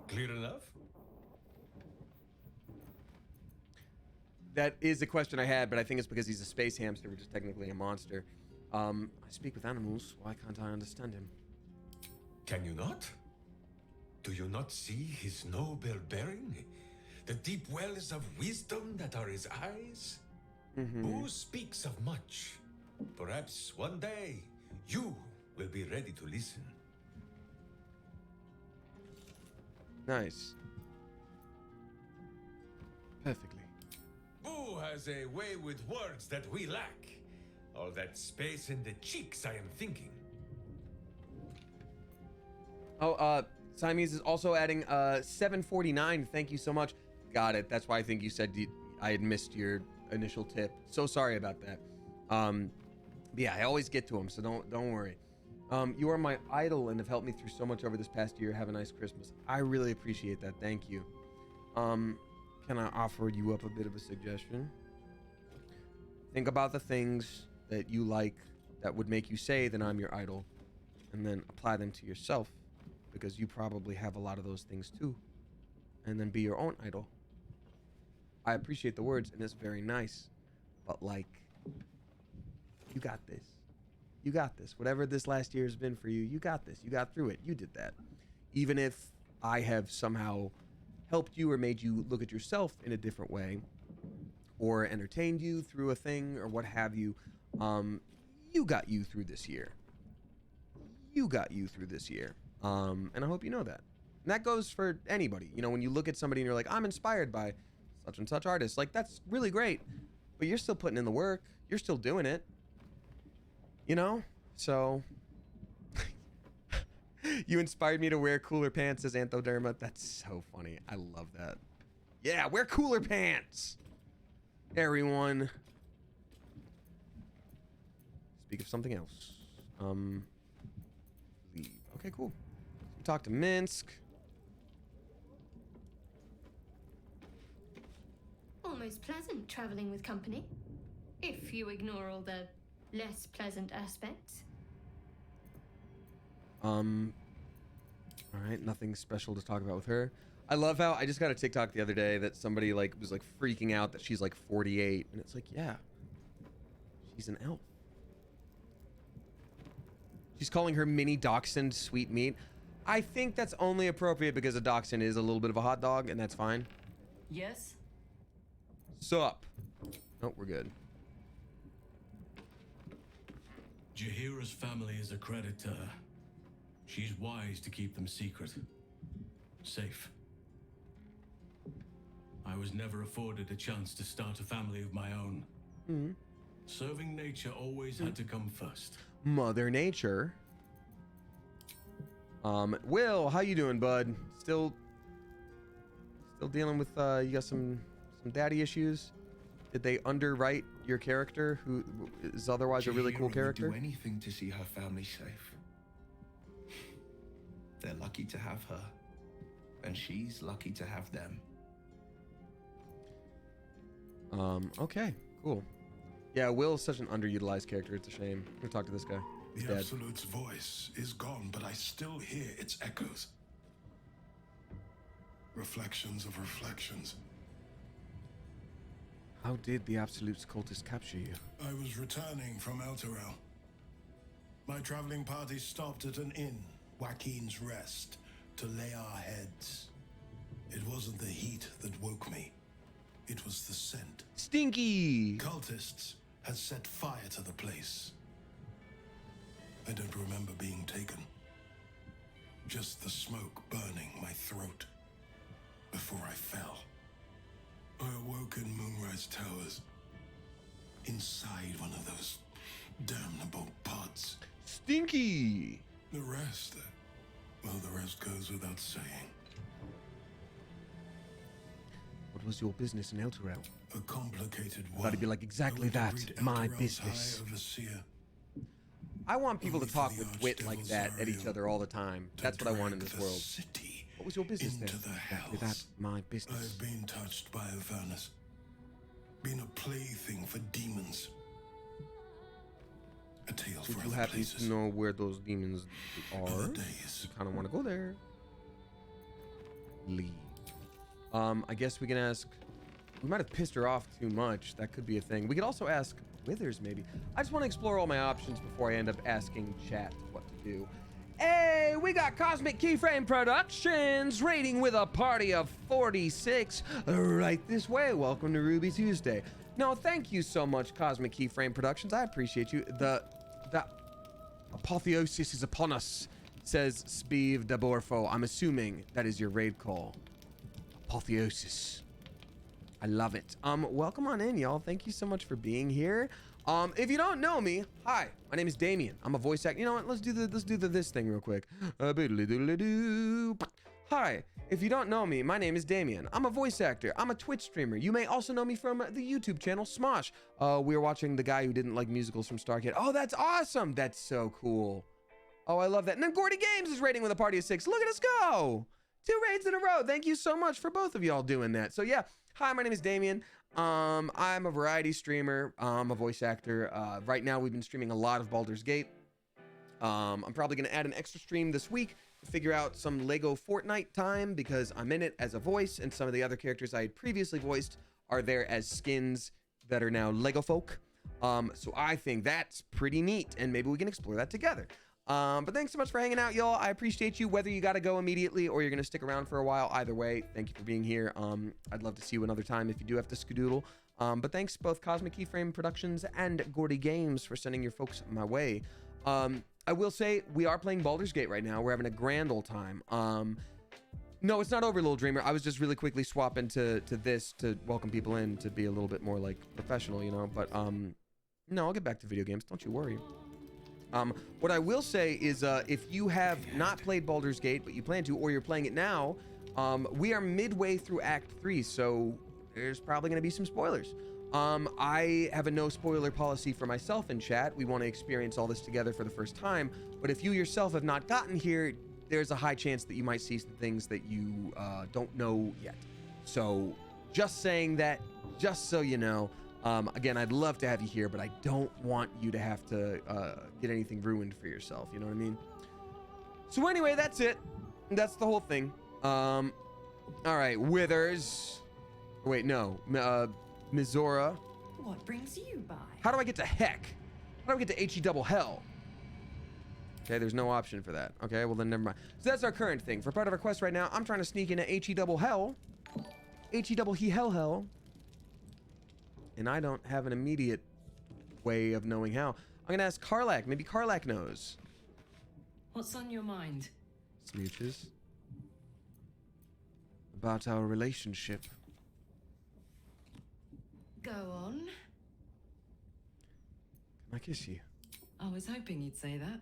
Clear enough? That is a question I had, but I think it's because he's a space hamster, which is technically a monster. I speak with animals. Why can't I understand him? Can you not? Do you not see his noble bearing? The deep wells of wisdom that are his eyes? Who speaks of much? Perhaps one day, you will be ready to listen. Nice. Perfectly. Boo has a way with words that we lack. All that space in the cheeks, I am thinking. Oh, Siamese is also adding 749. Thank you so much. Got it. That's why I think you said I had missed your initial tip. So sorry about that. Yeah, I always get to them, so don't worry. You are my idol and have helped me through so much over this past year. Have a nice Christmas. I really appreciate that. Thank you. Can I offer you up a bit of a suggestion? Think about the things that you like that would make you say that I'm your idol, and then apply them to yourself, because you probably have a lot of those things too, and then be your own idol. I appreciate the words, and it's very nice, but like, you got this. You got this. Whatever this last year has been for you, you got this. You got through it. You did that. Even if I have somehow helped you or made you look at yourself in a different way, or entertained you through a thing or what have you, you got you through this year. You got you through this year. And I hope you know that. And that goes for anybody. You know, when you look at somebody and you're like, I'm inspired by such and such artist, like, that's really great, but you're still putting in the work. You're still doing it. You know? So you inspired me to wear cooler pants, says Anthoderma. That's so funny. I love that. Yeah, wear cooler pants, everyone. Speak of something else. Leave. Okay, cool. Talk to Minsk. Almost pleasant traveling with company, if you ignore all the less pleasant aspects. All right, nothing special to talk about with her. I love how I just got a TikTok the other day that somebody like was like freaking out that she's like 48, and it's like, yeah, she's an elf. She's calling her mini dachshund sweet meat. I think that's only appropriate because a dachshund is a little bit of a hot dog, and that's fine. Yes? Sup? Oh, we're good. Jahira's family is a creditor. She's wise to keep them secret. Safe. I was never afforded a chance to start a family of my own. Serving nature always had to come first. Mother Nature. Will, how you doing, bud? Still dealing with you got some daddy issues? Did they underwrite your character, who is otherwise a really cool character? Would do anything to see her family safe. They're lucky to have her, and she's lucky to have them. Okay, cool. Yeah, Will's such an underutilized character. It's a shame. I'm gonna talk to this guy. He's The dead. Absolute's voice is gone, but I still hear its echoes. Reflections of reflections. How did the Absolute's cultist capture you? I was returning from Elturel. My traveling party stopped at an inn, Joaquin's Rest, to lay our heads. It wasn't the heat that woke me. It was the scent. Stinky! Cultists had set fire to the place. I don't remember being taken. Just the smoke burning my throat before I fell. I awoke in Moonrise Towers, inside one of those damnable pods. Stinky! The rest, well, the rest goes without saying. What was your business in Elturel? A complicated one. Thought he'd be like, exactly that, my business. I want people to talk with wit like that at each other all the time. That's what I want in this world. What was your business then? Exactly that, my business. I've been touched by Avernus. Been a plaything for demons. A tale for If you other happen places. to know where those demons are, Other you days. kind of want to go there. Leave. I guess we can ask. We might have pissed her off too much. That could be a thing. We could also ask Withers, maybe. I just want to explore all my options before I end up asking chat what to do. Hey, we got Cosmic Keyframe Productions raiding with a party of 46 right this way. Welcome to Ruby Tuesday. No, thank you so much, Cosmic Keyframe Productions. I appreciate you. The apotheosis is upon us, says Speeve Daborfo. I'm assuming that is your raid call. Apotheosis. I love it. Welcome on in, y'all. Thank you so much for being here. If you don't know me, hi, my name is Damien. I'm a voice actor. You know what? Let's do this thing real quick. Hi, if you don't know me, my name is Damien. I'm a voice actor. I'm a Twitch streamer. You may also know me from the YouTube channel Smosh. We were watching the guy who didn't like musicals from Starkid. Oh, that's awesome. That's so cool. Oh, I love that. And then Gordy Games is raiding with a party of 6. Look at us go. 2 raids in a row. Thank you so much for both of y'all doing that. So yeah, hi, my name is Damien. I'm a variety streamer. I'm a voice actor. Right now we've been streaming a lot of Baldur's Gate. I'm probably gonna add an extra stream this week to figure out some Lego Fortnite time because I'm in it as a voice, and some of the other characters I had previously voiced are there as skins that are now Lego folk. So I think that's pretty neat, and maybe we can explore that together. But thanks so much for hanging out, y'all. I appreciate you, whether you got to go immediately or you're going to stick around for a while. Either way, thank you for being here. I'd love to see you another time if you do have to skedoodle. But thanks both Cosmic Keyframe Productions and Gordy Games for sending your folks my way. I will say we are playing Baldur's Gate right now. We're having a grand old time. No, it's not over, Little Dreamer. I was just really quickly swapping to this to welcome people in to be a little bit more like professional, you know. But no, I'll get back to video games. Don't you worry. What I will say is if you have not played Baldur's Gate, but you plan to, or you're playing it now, we are midway through Act 3, so there's probably going to be some spoilers. I have a no spoiler policy for myself in chat. We want to experience all this together for the first time, but if you yourself have not gotten here, there's a high chance that you might see some things that you don't know yet. So just saying that, just so you know. Again, I'd love to have you here, but I don't want you to have to get anything ruined for yourself. You know what I mean? So anyway, that's it. That's the whole thing. All right, Withers. Wait, no. Mizora. What brings you by? How do I get to heck? How do I get to HE double hell? Okay, there's no option for that. Okay, well then never mind. So that's our current thing. For part of our quest right now, I'm trying to sneak into HE double hell. HE double he hell. And I don't have an immediate way of knowing how. I'm gonna ask Karlak. Maybe Karlak knows. What's on your mind? Smooches. About our relationship. Go on. Can I kiss you? I was hoping you'd say that.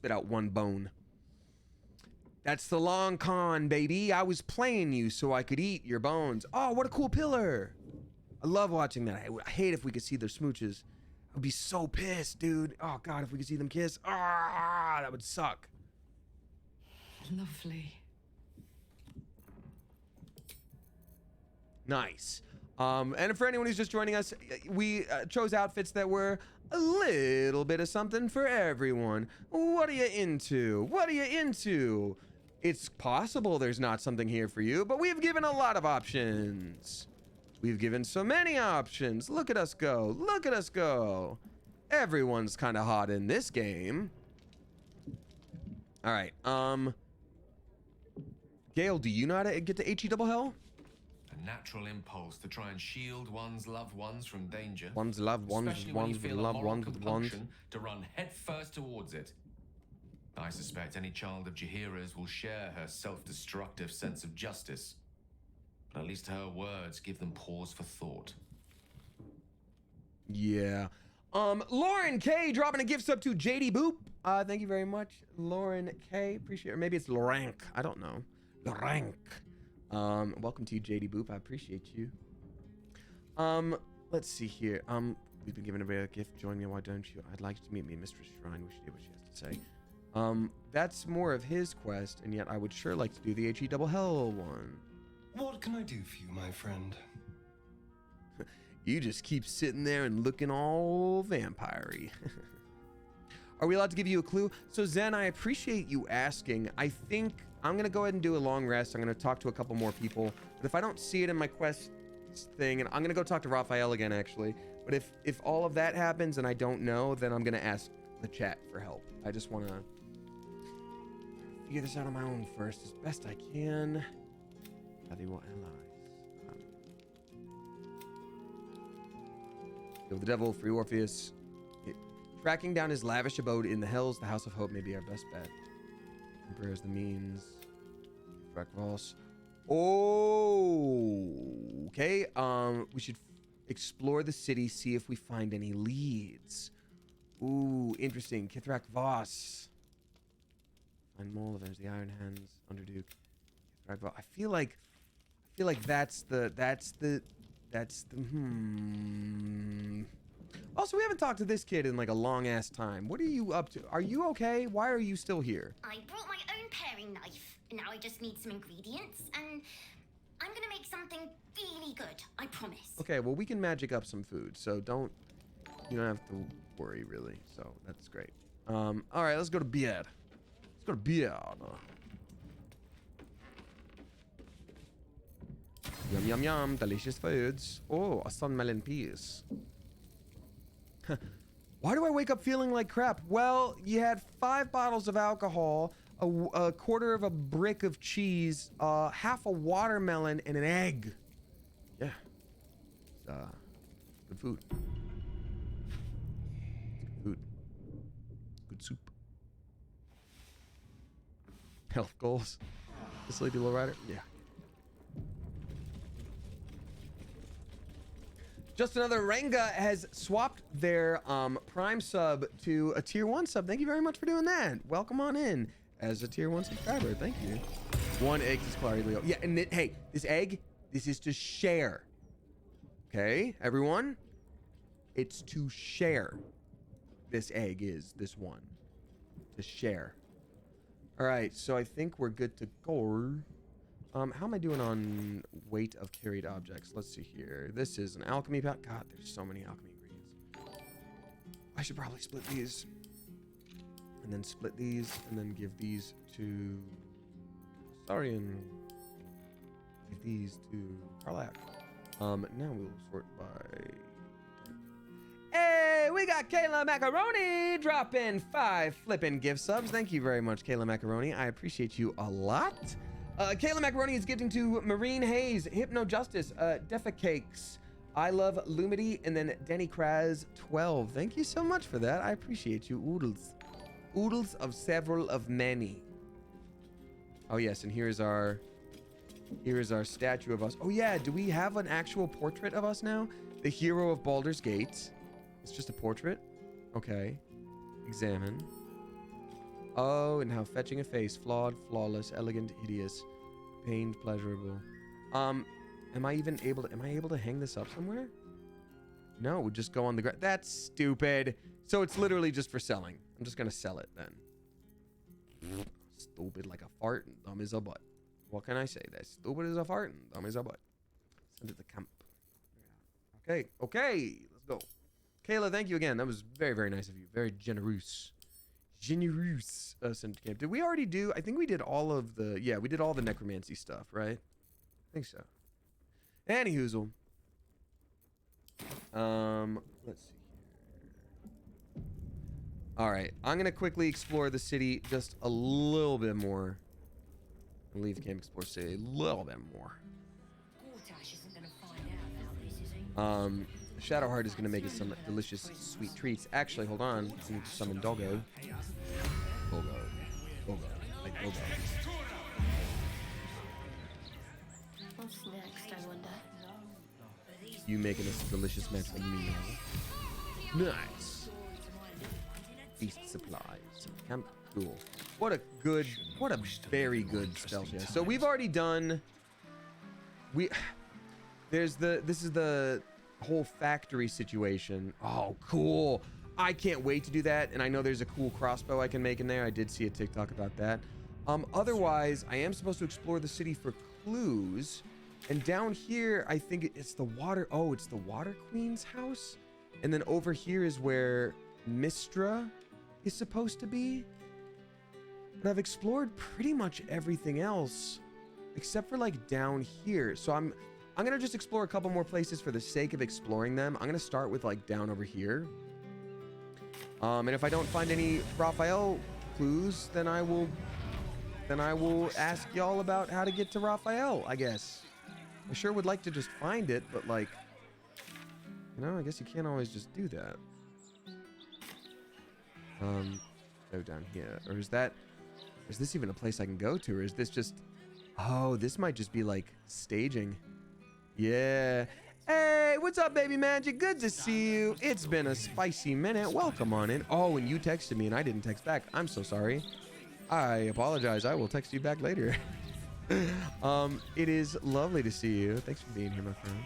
spit out one bone. That's the long con, baby. I was playing you so I could eat your bones. Oh, what a cool pillar. I love watching that. I hate if we could see their smooches. I'd be so pissed, dude. Oh, God, if we could see them kiss. Ah, that would suck. Lovely. Nice. And for anyone who's just joining us, we chose outfits that were a little bit of something for everyone. What are you into? What are you into? It's possible there's not something here for you, but we've given a lot of options. We've given so many options. Look at us go. Look at us go. Everyone's kind of hot in this game. All right. Gale, do you know how to get to HE double hell? A natural impulse to try and shield one's loved ones from danger. One's loved ones, Especially when you ones, feel a loved moral ones with ones. compunction to run headfirst towards it. I suspect any child of Jaheira's will share her self-destructive sense of justice. But at least her words give them pause for thought. Yeah. Lauren K dropping a gift sub to JD Boop. Thank you very much, Lauren K. Appreciate it. Or maybe it's Lorank. I don't know. Lorank. Welcome to you, JD Boop. I appreciate you. Let's see here. We've been given a rare gift. Join me, why don't you? I'd like you to meet me in Mistress Shrine. We should hear what she has to say. That's more of his quest, and yet I would sure like to do the HE double hell one. What can I do for you, my friend? You just keep sitting there and looking all vampire-y. Are we allowed to give you a clue? So Zen, I appreciate you asking. I think I'm gonna go ahead and do a long rest. I'm gonna talk to a couple more people. But if I don't see it in my quest thing, and I'm gonna go talk to Raphael again actually. But if all of that happens and I don't know, then I'm gonna ask the chat for help. I just wanna figure this out on my own first as best I can. Have you what allies? Go with the devil, free Orpheus. Tracking down his lavish abode in the hells, the House of Hope may be our best bet. Emperor is the means. Voss. Oh, okay. We should explore the city, see if we find any leads. Ooh, interesting. Kithrak Voss. Find Mole, avenge the Iron Hands, Underduke. Kithrak Voss. I feel like that's the Also, we haven't talked to this kid in like a long ass time. What are you up to? Are you okay? Why are you still here? I brought my own paring knife. Now I just need some ingredients, and I'm gonna make something really good, I promise. Okay, well, we can magic up some food, so you don't have to worry really. So that's great. All right, let's go to bed. Let's go to bed. Yum yum yum, delicious foods. Oh, a sunmelon piece. Why do I wake up feeling like crap? Well, you had 5 bottles of alcohol, a quarter of a brick of cheese, half a watermelon, and an egg. Yeah. Good food. Good food. Good soup. Health goals. The Sleepy Low Rider? Yeah. Just Another Renga has swapped their Prime sub to a Tier 1 sub. Thank you very much for doing that. Welcome on in as a Tier 1 subscriber. Thank you. 1 egg is Clary Leo. Yeah, and hey, this egg, this is to share. Okay, everyone? It's to share. This egg is this one. To share. All right, so I think we're good to go. How am I doing on weight of carried objects? Let's see here. This is an alchemy pack. God, there's so many alchemy ingredients. I should probably split these. And then split these, and then give these to Sarian. Give these to Carlac. Now we'll sort by... Hey, we got Kayla Macaroni dropping 5 flippin' gift subs. Thank you very much, Kayla Macaroni. I appreciate you a lot. Kayla Macaroni is gifting to Marine Hayes, Hypno Justice, Defa Cakes, I Love Lumity, and then Denny Kraz 12. Thank you so much for that. I appreciate you, oodles. Oodles of several of many. Oh yes, and here is our statue of us. Oh yeah, do we have an actual portrait of us now? The hero of Baldur's Gate. It's just a portrait. Okay. Examine. Oh, and how fetching a face, flawed, flawless, elegant, hideous, pained, pleasurable. Am I able to hang this up somewhere? No, it would just go on the ground. That's stupid. So it's literally just for selling. I'm just gonna sell it then. Stupid like a fart and dumb as a butt. What can I say? That's stupid as a fart and dumb as a butt. Send it to camp. Okay, let's go. Kayla, thank you again. That was very, very nice of you. Very generous. Send to camp. Did we already do? I think we did all of the. Yeah, we did all the necromancy stuff, right? I think so. Anyhoozle. Let's see here. All right, I'm gonna quickly explore the city just a little bit more. And leave camp, explore city a little bit more. Shadowheart is gonna make us some delicious sweet treats. Actually, hold on. I need to summon Doggo. Doggo. Like Doggo. What's next, I wonder? You making us a delicious mental meal. Nice. Feast supplies. Camp. Cool. What a very good spell chest. So we've already done. This is the whole factory situation. Oh, cool. I can't wait to do that. And I know there's a cool crossbow I can make in there. I did see a TikTok about that. Otherwise, I am supposed to explore the city for clues. And down here, I think it's the water. Oh, it's the Water Queen's house. And then over here is where Mistra is supposed to be. But I've explored pretty much everything else except for like down here. So I'm gonna just explore a couple more places for the sake of exploring them. I'm gonna start with like down over here. And if I don't find any Raphael clues, then I will ask y'all about how to get to Raphael, I guess. I sure would like to just find it, but like, you know, I guess you can't always just do that. Go down here. Or is this even a place I can go to? Or is this just, oh, this might just be like staging. Yeah. Hey, what's up, baby magic? Good to see you. It's been a spicy minute. Welcome on in. Oh, and you texted me and I didn't text back. I'm so sorry. I apologize. I will text you back later. It is lovely to see you. Thanks for being here, my friend.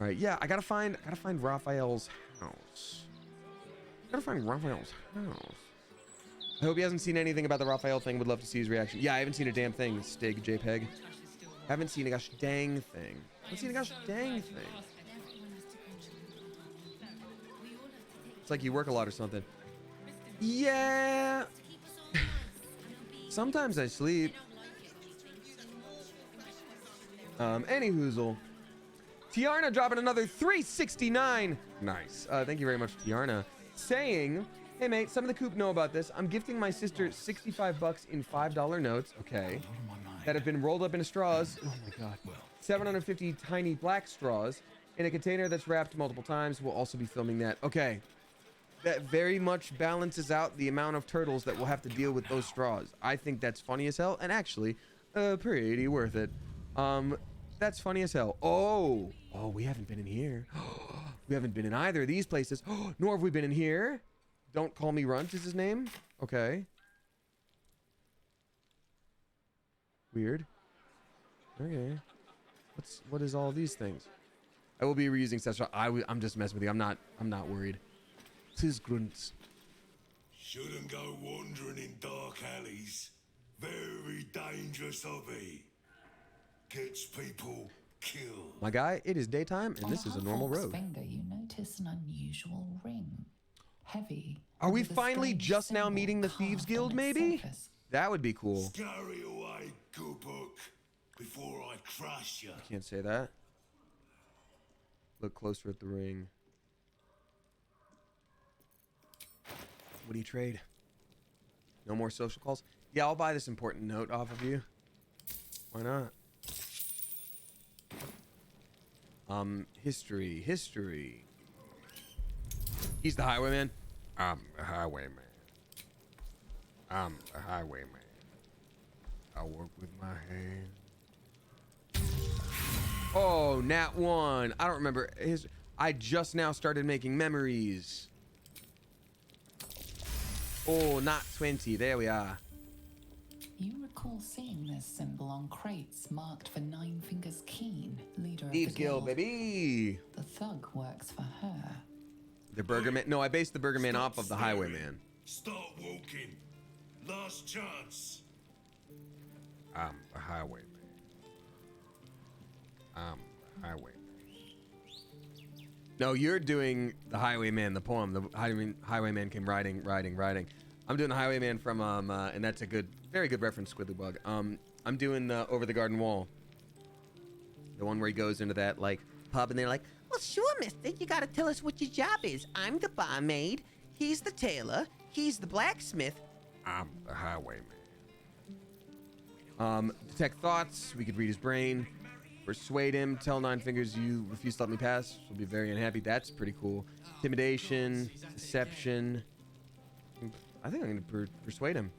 All right, yeah, I gotta find Raphael's house. I hope he hasn't seen anything about the Raphael thing. Would love to see his reaction. Yeah, I haven't seen a damn thing. Stig JPEG. Haven't seen a gosh dang thing. It's like you work a lot or something. Yeah. Sometimes I sleep. Anyhoozle. Tiarna dropping another 369. Nice. Thank you very much, Tiarna. Saying, hey mate, some of the coop know about this. I'm gifting my sister $65 in $5 notes. Okay. That have been rolled up into straws. Oh my god. 750 tiny black straws in a container that's wrapped multiple times. We'll also be filming that. Okay. That very much balances out the amount of turtles that will have to deal with those straws. I think that's funny as hell, and actually, pretty worth it. That's funny as hell. Oh, we haven't been in here. We haven't been in either of these places. Nor have we been in here. Don't Call Me Runt is his name. Okay. Weird. Okay. What is all these things? I will be reusing Sestra. I'm just messing with you. I'm not worried. Tis grunts. Shouldn't go wandering in dark alleys. Very dangerous hobby. Gets people killed. My guy, it is daytime and this is a normal road. Finger, you notice an unusual ring. Heavy. Are we finally just now meeting the Thieves Guild, maybe? That would be cool. Scurry away, good book, before I crush you. I can't say that. Look closer at the ring. What do you trade? No more social calls? Yeah, I'll buy this important note off of you. Why not? History. He's the highwayman. I'm the highwayman. I work with my hands. Oh, nat 1. I don't remember. I just now started making memories. Oh, not 20. There we are. You recall seeing this symbol on crates marked for Nine Fingers Keen, leader of Thieves the guild. Guild, baby. The thug works for her. The Burger Man. No, I based the Burger Man off of the Highwayman. Start walking. Last chance. I'm the Highwayman. I'm the Highwayman. No, you're doing the Highwayman, the poem. The Highwayman came riding. I'm doing the Highwayman from and that's a very good reference, Squiddly Bug. I'm doing Over the Garden Wall. The one where he goes into that like pub and they're like, "Well, sure, mister, you gotta tell us what your job is. I'm the barmaid. He's the tailor. He's the blacksmith. I'm the Highwayman. Detect thoughts. We could read his brain. Persuade him. Tell Nine Fingers you refuse to let me pass. She'll be very unhappy. That's pretty cool. Intimidation. Deception. I think I'm gonna persuade him.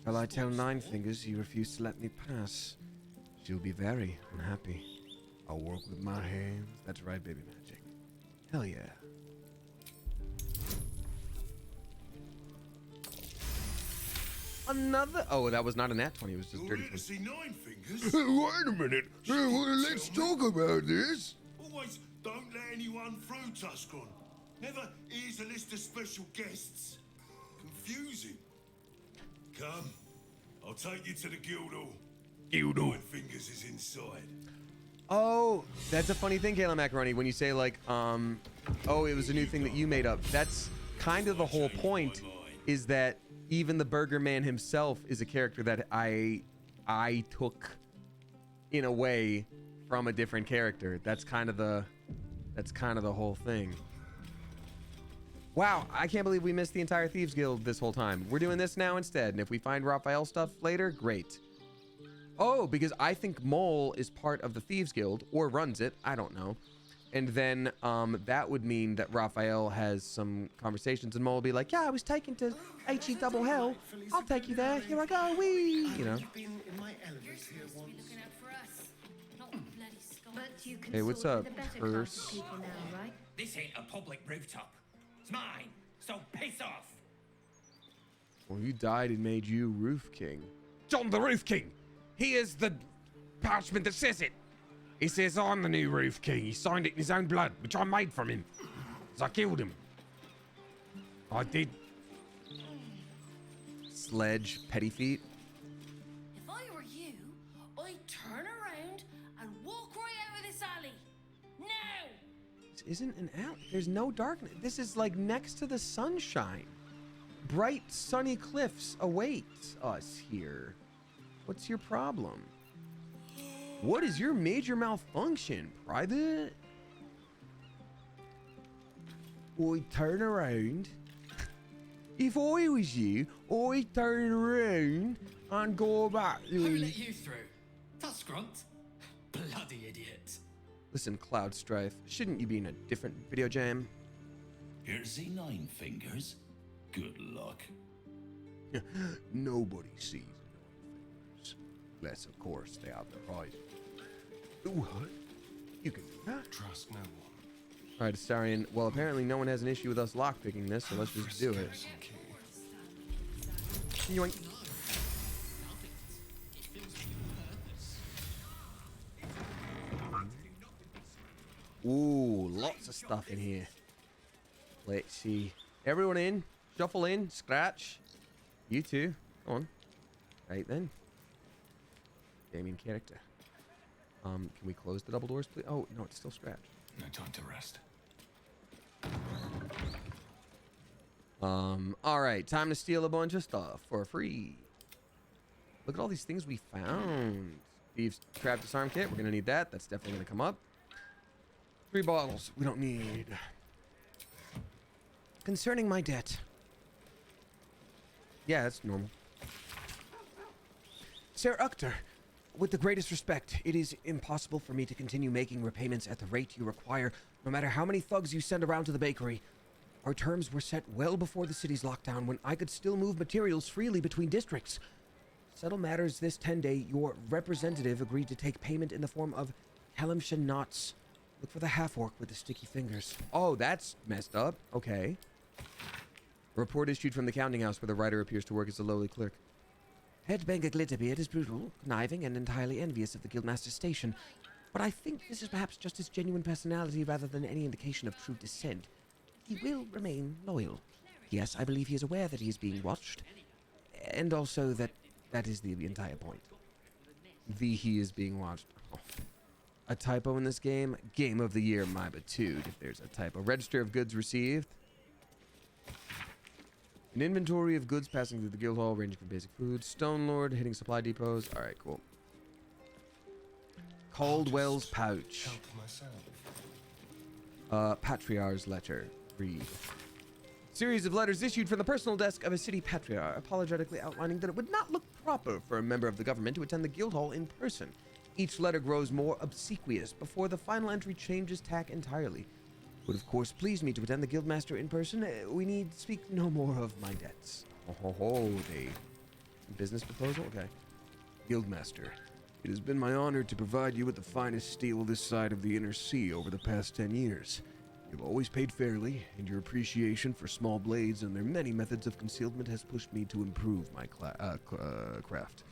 Shall I tell Nine Fingers you refuse to let me pass? She'll be very unhappy. I'll work with my hands. That's right, baby magic. Hell yeah. Another. Oh, that was not a nat 20. It was just dirty. To see Nine Fingers? Wait a minute. Let's talk about this. Always don't let anyone through, Tuscon. Never here's a list of special guests. Confusing. Come, I'll take you to the Guildhall. Guildhall. Nine Fingers is inside. Oh, that's a funny thing, Kayla Macaroni. When you say like, oh, it was a new thing that you made up. That's kind of the whole point. Is that even the Burger Man himself is a character that I took in a way from a different character. That's kind of the whole thing. Wow, I can't believe we missed the entire Thieves Guild this whole time. We're doing this now instead, and if we find Raphael stuff later, great. Oh, because I think Mole is part of the Thieves Guild, or runs it, I don't know. And then that would mean that Raphael has some conversations, and Mole will be like, "Yeah, I was taken to HE double hell. I'll take you there. Here I go, wee." You know. Hey, what's up, Curse? This ain't a public rooftop. It's mine. So piss off. Well, you died and made you Roof King. John the Roof King. Here's the parchment that says it. It says I'm the new Roof King. He signed it in his own blood, which I made from him. So I killed him. I did. Sledge, petty feet. If I were you, I'd turn around and walk right out of this alley. Now! This isn't an alley. There's no darkness. This is like next to the sunshine. Bright, sunny cliffs await us here. What's your problem? What is your major malfunction, Private? I'd turn around. If I was you, I'd turn around and go back. Who let you through? That's Grunt. Bloody idiot. Listen, Cloud Strife, shouldn't you be in a different video jam? Here's the Nine Fingers. Good luck. Nobody sees Nine Fingers. Unless, of course, they advertise. What? You can do that. Trust no one. All right, Astarion. Well, apparently no one has an issue with us lockpicking this, so let's just do it. Yoink. Ooh, lots of stuff in here. Let's see. Everyone in. Shuffle in. Scratch. You two. Go on. Right then. Damien character. Can we close the double doors, please? Oh, no, it's still Scratch. No time to rest. All right, time to steal a bunch of stuff for free. Look at all these things we found. Thieves Trap Disarm Kit, we're gonna need that. That's definitely gonna come up. 3 bottles, we don't need. Concerning my debt. Yeah, that's normal. Sir Uctor, with the greatest respect, it is impossible for me to continue making repayments at the rate you require, no matter how many thugs you send around to the bakery. Our terms were set well before the city's lockdown, when I could still move materials freely between districts. To settle matters this 10-day, your representative agreed to take payment in the form of Kalimshan knots. Look for the half-orc with the sticky fingers. Oh, that's messed up. Okay. A report issued from the counting house where the writer appears to work as a lowly clerk. Headbanger Glitterbeard is brutal, conniving, and entirely envious of the Guildmaster's station. But I think this is perhaps just his genuine personality rather than any indication of true dissent. He will remain loyal. Yes, I believe he is aware that he is being watched. And also that is the entire point. He is being watched. Oh. A typo in this game? Game of the year, my batude, if there's a typo. Register of goods received. An inventory of goods passing through the guild hall, ranging from basic food. Stone Lord hitting supply depots. All right, cool. Caldwell's pouch. Patriarch's letter. Read. Series of letters issued from the personal desk of a city patriarch, apologetically outlining that it would not look proper for a member of the government to attend the guild hall in person. Each letter grows more obsequious before the final entry changes tack entirely. Would of course please me to attend the guildmaster in person. We need speak no more of my debts. They business proposal? Okay. Guildmaster, it has been my honor to provide you with the finest steel this side of the inner sea over the past 10 years. You've always paid fairly, and your appreciation for small blades and their many methods of concealment has pushed me to improve my craft.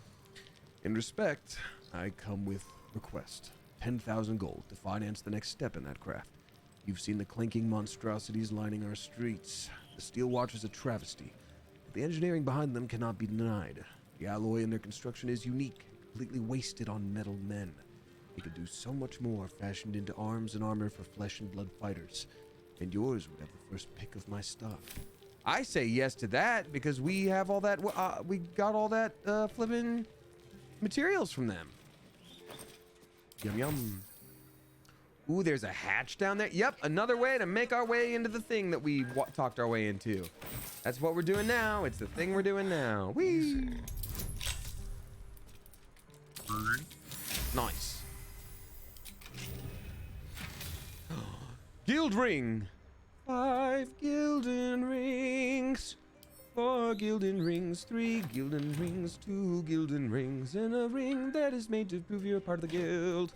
In respect, I come with request. 10,000 gold to finance the next step in that craft. You've seen the clinking monstrosities lining our streets. The steel watch is a travesty, but the engineering behind them cannot be denied. The alloy in their construction is unique, completely wasted on metal men. They could do so much more, fashioned into arms and armor for flesh and blood fighters. And yours would have the first pick of my stuff. I say yes to that because we have all that. We got all that flipping materials from them. Yum yum. Ooh, there's a hatch down there. Yep, another way to make our way into the thing that we talked our way into. That's what we're doing now. It's the thing we're doing now. Whee! Nice. Guild ring. 5 gilden rings. 4 gilden rings. 3 gilden rings. 2 gilden rings. And a ring that is made to prove you're part of the guild.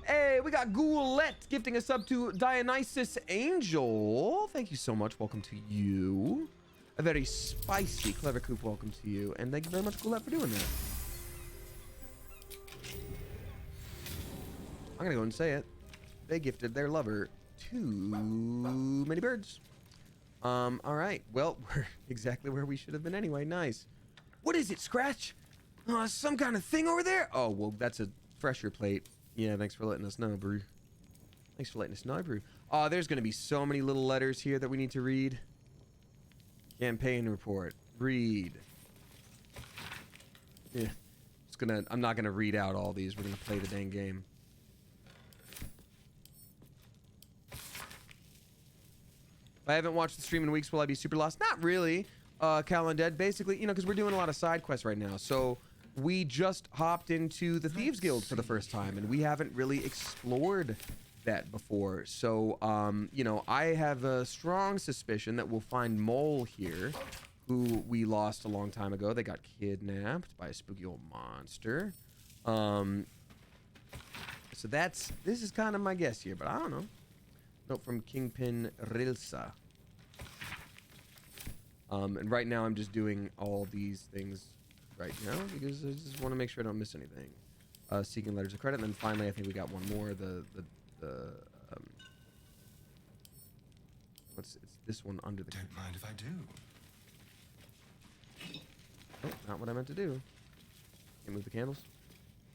Hey, we got Ghoulette gifting a sub to Dionysus Angel. Thank you so much. Welcome to you. A very spicy, clever coop welcome to you. And thank you very much, Ghoulette, for doing that. I'm gonna go and say it. They gifted their lover too many birds. All right. Well, we're exactly where we should have been anyway. Nice. What is it, Scratch? Some kind of thing over there? Oh, well, that's a fresher plate. Yeah, thanks for letting us know, Brew. Thanks for letting us know, Brew. There's gonna be so many little letters here that we need to read. Campaign report. Read. Yeah. I'm not gonna read out all these. We're gonna play the dang game. If I haven't watched the stream in weeks, will I be super lost? Not really, Cal Undead. Basically, you know, because we're doing a lot of side quests right now. So we just hopped into the Thieves Guild for the first time, and we haven't really explored that before. So, you know, I have a strong suspicion that we'll find Mole here, who we lost a long time ago. They got kidnapped by a spooky old monster. So this is kind of my guess here, but I don't know. Note from Kingpin Rilsa. And right now I'm just doing all these things right now because I just want to make sure I don't miss anything. Seeking letters of credit, and then finally I think we got one more. It's this one under the. Don't mind if I do. Oh, not what I meant to do. Can't move the candles.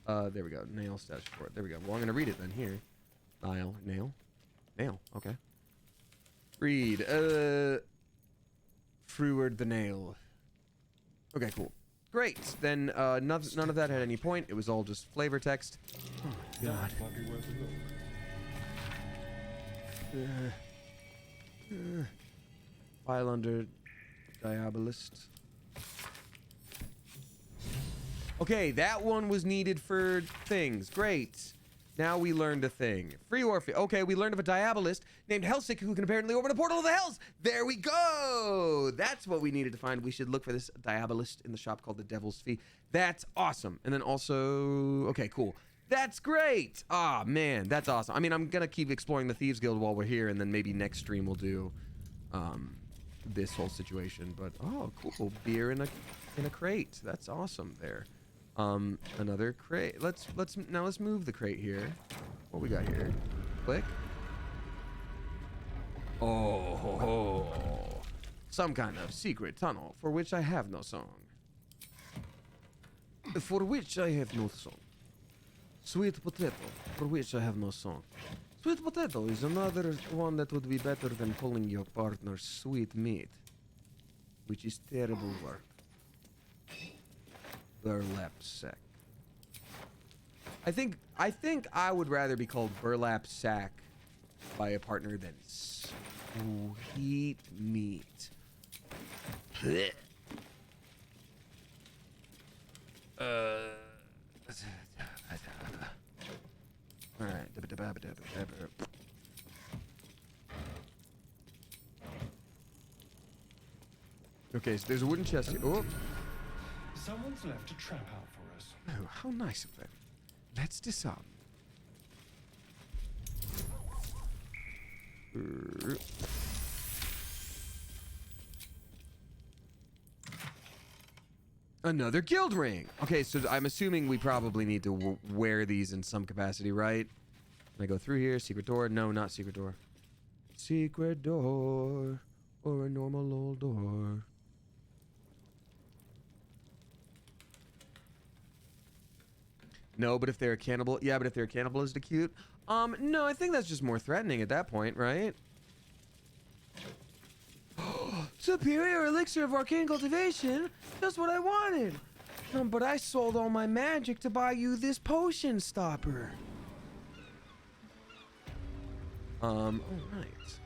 There we go. Nail status report. There we go. Well, I'm gonna read it then here. Nail. Okay. Read. Freward the nail. Okay, cool. Great. Then none of that had any point. It was all just flavor text. Oh my god. File under Diabolist. Okay, that one was needed for things. Great. Now we learned a thing. Free Orpheus. Okay, we learned of a Diabolist named Helsik who can apparently open a portal of the Hells. There we go. That's what we needed to find. We should look for this Diabolist in the shop called the Devil's Fee. That's awesome. And then also, okay, cool. That's great. Ah, man, that's awesome. I mean, I'm gonna keep exploring the Thieves Guild while we're here, and then maybe next stream we'll do this whole situation. But oh, cool, beer in a crate. That's awesome. There, another crate. Let's move the crate here. What we got here? Click. Oh, ho, ho. Some kind of secret tunnel for which I have no song. For which I have no song. Sweet potato, for which I have no song. Sweet potato is another one that would be better than pulling your partner's sweet meat, which is terrible work. Burlap sack. I think I would rather be called burlap sack by a partner than sweet meat. Blech. All right. Okay, so there's a wooden chest here. Oh. Someone's left a trap out for us. Oh, how nice of them. Let's disarm. Another guild ring. Okay, so I'm assuming we probably need to wear these in some capacity, right? Can I go through here? Secret door? No, not secret door. Secret door or a normal old door. No, but if they're a cannibal, yeah, but if they're a cannibal, is it cute? No, I think that's just more threatening at that point, right? Superior elixir of arcane cultivation, just what I wanted. But I sold all my magic to buy you this potion stopper. Oh, right.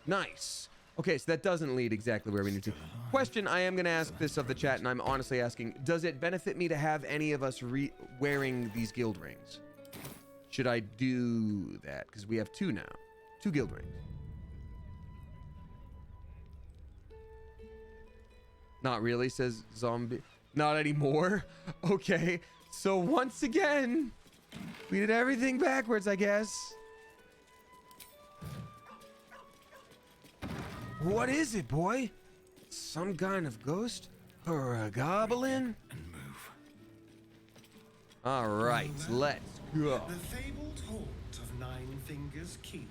Nice. Okay, so that doesn't lead exactly where we need to. Question, I am going to ask this of the chat, and I'm honestly asking, does it benefit me to have any of us wearing these guild rings? Should I do that? Because we have 2 now. 2 guild rings. Not really, says Zombie. Not anymore? Okay. So once again, we did everything backwards, I guess. What is it, boy? Some kind of ghost? Or a goblin? And move. All right, let's go. The fabled haunt of Nine Fingers Keep.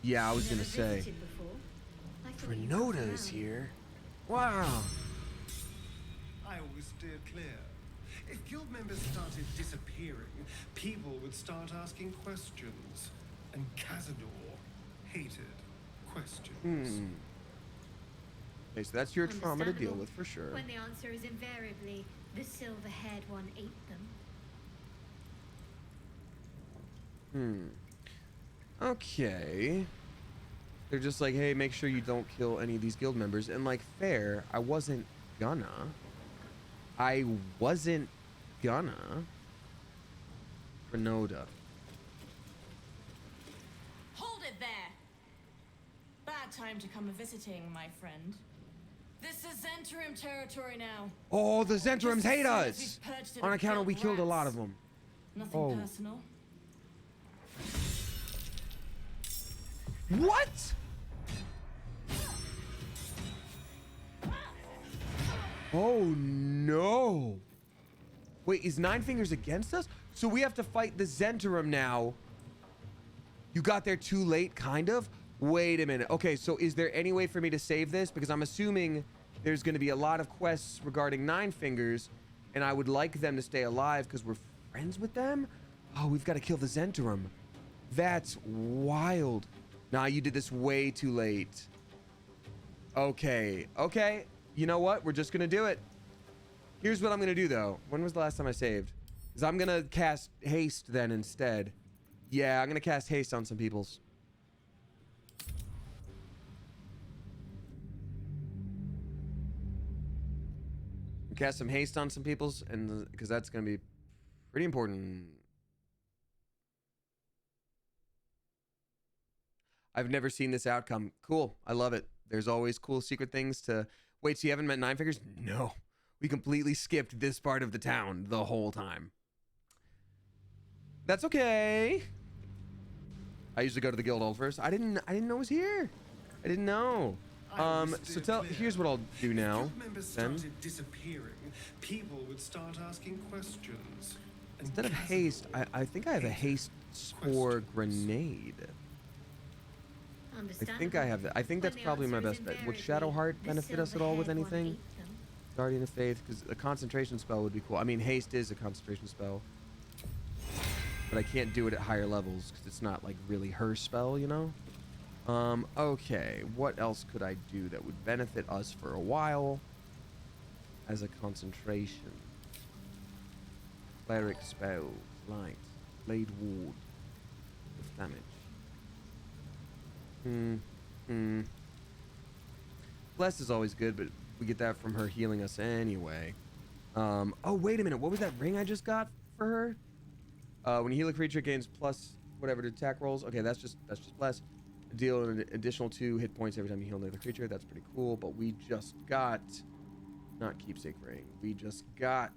Yeah, I was gonna say. Frenoda is here. Wow. I always steer clear. If guild members started disappearing, people would start asking questions. And Cazador hated questions. Okay, so that's your trauma to deal with for sure. When the answer is invariably the silver-haired one ate them. Okay. They're just like, hey, make sure you don't kill any of these guild members. And like, fair, I wasn't gonna. Frenoda. Hold it there! Bad time to come a-visiting, my friend. This is Zentrum territory now. Oh, the Zentrums hate us! On account of we killed a lot of them. Nothing personal. What? Oh no. Wait, is Nine Fingers against us? So we have to fight the Zentrum now. You got there too late, kind of? Wait a minute. Okay, so is there any way for me to save this? Because I'm assuming there's going to be a lot of quests regarding Nine Fingers, and I would like them to stay alive because we're friends with them? Oh, we've got to kill the Zentrum. That's wild. Nah, you did this way too late. Okay. You know what? We're just gonna do it. Here's what I'm gonna do though. When was the last time I saved? Because I'm gonna cast haste then instead. Yeah, I'm gonna cast haste on some peoples. Cast some haste on some peoples, and because that's gonna be pretty important. I've never seen this outcome. Cool. I love it. There's always cool secret things to... Wait, so you haven't met Nine Fingers? No. We completely skipped this part of the town the whole time. That's okay. I usually go to the guild hall first. I didn't know it was here. I didn't know. Here's what I'll do now. If members started disappearing, people would start asking questions. Instead of haste, I think I have a haste spore grenade. I think I have that. I think that's probably my best bet. Would Shadowheart benefit us at all with anything? Guardian of Faith, because a concentration spell would be cool. I mean, haste is a concentration spell, but I can't do it at higher levels because it's not like really her spell, you know? Okay, what else could I do that would benefit us for a while as a concentration? Cleric spell, light, blade ward, with damage. Bless is always good, but we get that from her healing us anyway. Oh, wait a minute. What was that ring I just got for her? When you heal a creature, it gains plus whatever to attack rolls. Okay, that's just bless. Deal an additional 2 hit points every time you heal another creature. That's pretty cool. But we just got, not keepsake ring. We just got,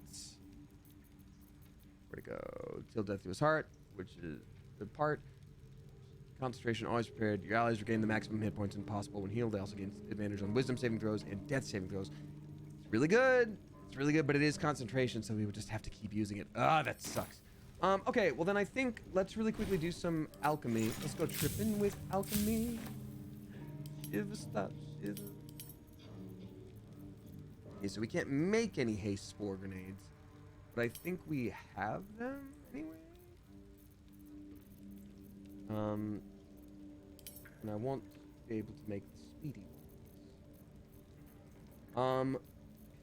where'd it go? Till death to his heart, which is the part. Concentration always prepared. Your allies regain the maximum hit points impossible when healed. They also gain advantage on wisdom saving throws and death saving throws. It's really good. It's really good, but it is concentration, so we would just have to keep using it. Ah, that sucks. Okay, well then I think let's really quickly do some alchemy. Let's go tripping with alchemy. Shiver, stop, shiver. Okay, so we can't make any haste spore grenades, but I think we have them anyway. And I want to be able to make the speedy ones.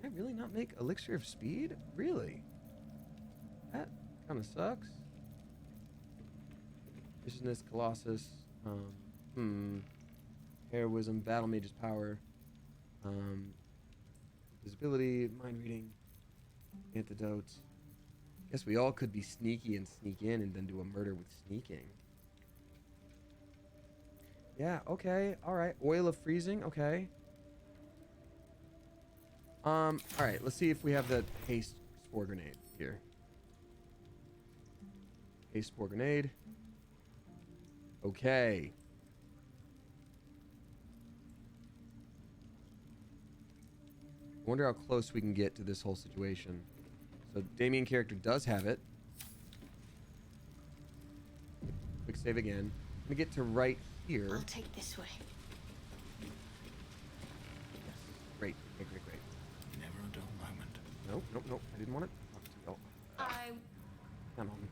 Can I really not make elixir of speed? Really? That kind of sucks. Viciousness, Colossus, Heroism, Battle Mage's Power, Visibility, Mind Reading, Antidote. Guess we all could be sneaky and sneak in and then do a murder with sneaking. Yeah, okay, alright. Oil of Freezing, okay. Alright, let's see if we have the haste spore grenade here. Haste spore grenade. Okay. Wonder how close we can get to this whole situation. So Damien character does have it. Quick save again. I'm gonna get to right here. I'll take this way. Great, great, great, great. Never a dull moment. Nope, nope, nope. I didn't want it. Oh, come on.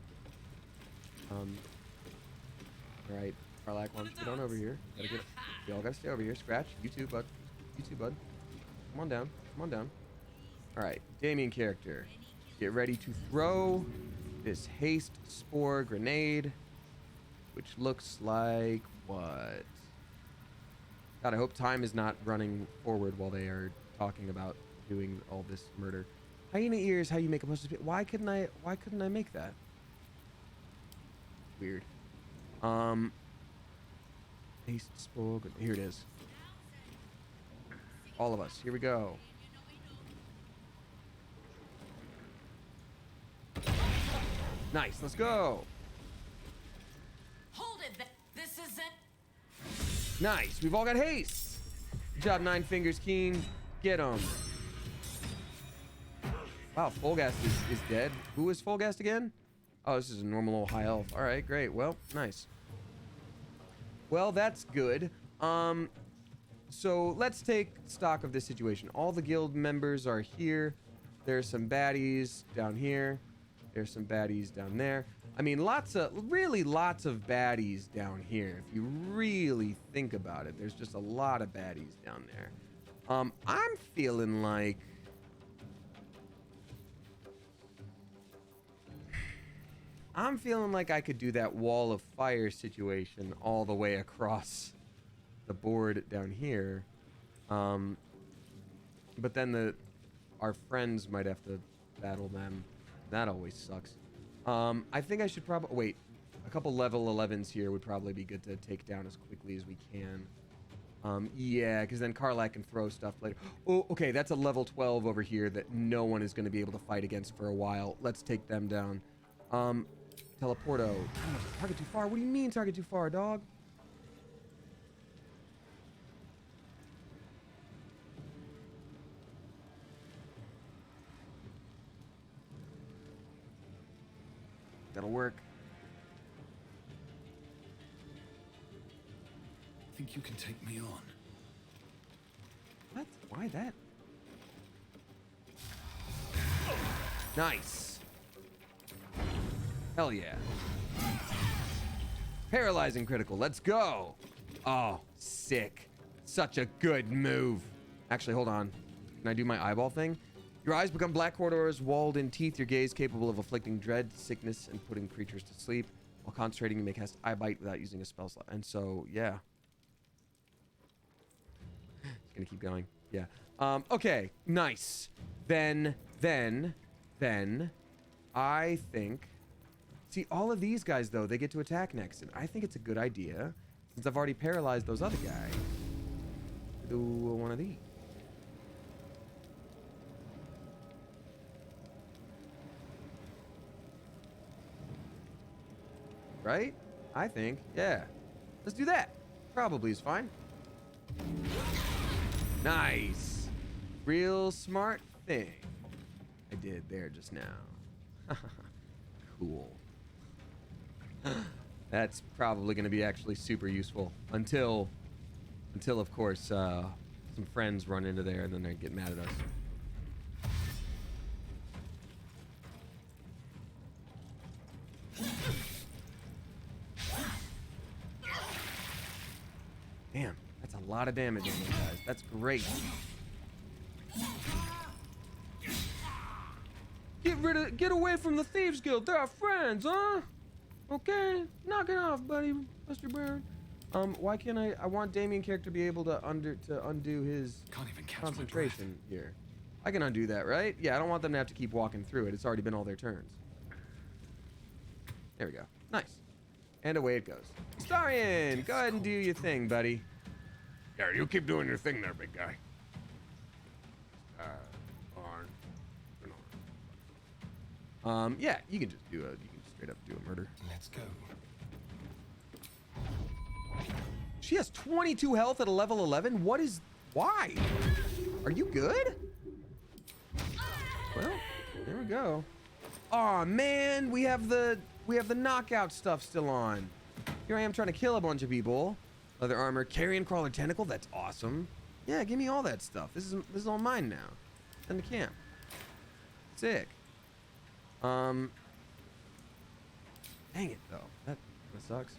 Alright. Karlak wants to get on over here. We all gotta stay over here. Scratch. You too, bud. You too, bud. Come on down. Come on down. Alright. Damien character. Get ready to throw this haste spore grenade. Which looks like what? God, I hope time is not running forward while they are talking about doing all this murder. Hyena ears, how you make a bunch of people. Why couldn't I make that? Weird. Haste spore. Here it is. All of us. Here we go. Nice. Let's go. Hold it. This isn't. Nice. We've all got haste. Good job, Nine Fingers Keen. Get him. Wow, Folgast is dead. Who is Folgast again? Oh, this is a normal old high elf. All right, great. Well, nice. Well, that's good. So let's take stock of this situation. All the guild members are here. There's some baddies down here. There's some baddies down there. I mean, really lots of baddies down here. If you really think about it, there's just a lot of baddies down there. I'm feeling like I could do that wall of fire situation all the way across the board down here. But then our friends might have to battle them. That always sucks. I think I should probably wait. A couple level 11s here would probably be good to take down as quickly as we can. Yeah, because then Karlak can throw stuff later. Oh, okay, that's a level 12 over here that no one is going to be able to fight against for a while. Let's take them down. Teleporto. Oh, target too far? What do you mean target too far, dog? That'll work. Think you can take me on? What? Why that? Nice. Hell yeah. Paralyzing critical. Let's go. Oh, sick. Such a good move. Actually, hold on. Can I do my eyeball thing? Your eyes become black corridors, walled in teeth. Your gaze capable of inflicting dread, sickness, and putting creatures to sleep. While concentrating, you may cast Eye Bite without using a spell slot. And so, yeah. It's gonna keep going. Yeah. Okay. Nice. Then, I think... See, all of these guys, though, they get to attack next. And I think it's a good idea, since I've already paralyzed those other guys, to do one of these. Right? I think. Yeah. Let's do that. Probably is fine. Nice. Real smart thing I did there just now. Cool. That's probably going to be actually super useful until of course, some friends run into there and then they get mad at us. Damn, that's a lot of damage on those guys. That's great. Get away from the Thieves Guild. They're our friends, huh? Okay, knock it off, buddy, Mr. Brown. Why can't I want Damien character to be able to undo his concentration here. I can undo that, right? Yeah, I don't want them to have to keep walking through it. It's already been all their turns. There we go. Nice. And away it goes. Starion, go ahead and do your thing, buddy. Yeah, you keep doing your thing there, big guy. Yeah, you can just do you can straight up do a murder. Let's go. She has 22 health at a level 11. Why? Are you good? Well, there we go. Aw, man, we have the knockout stuff still on. Here I am trying to kill a bunch of people. Leather armor, carrion crawler tentacle. That's awesome. Yeah, give me all that stuff. This is all mine now. Send to camp. Sick. Dang it though. That sucks.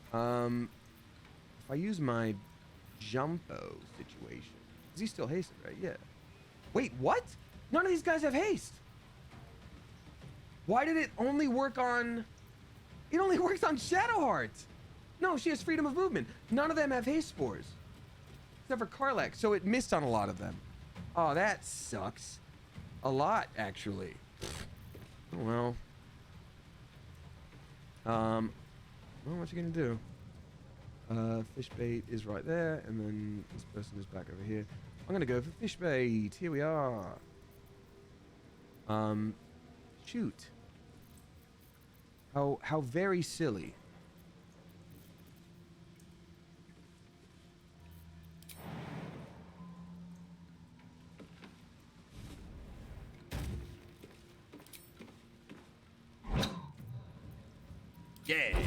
If I use my Jumpo situation, is he still hasted, right? Yeah. Wait, what? None of these guys have haste. Why did it only work on? It only works on Shadowheart. No, she has freedom of movement. None of them have haste spores, except for Karlak. So it missed on a lot of them. Oh, that sucks. A lot, actually. Oh, well. Well, what you gonna do? Fish bait is right there, and then this person is back over here. I'm gonna go for fish bait. Here we are. Shoot. How very silly. Yeah,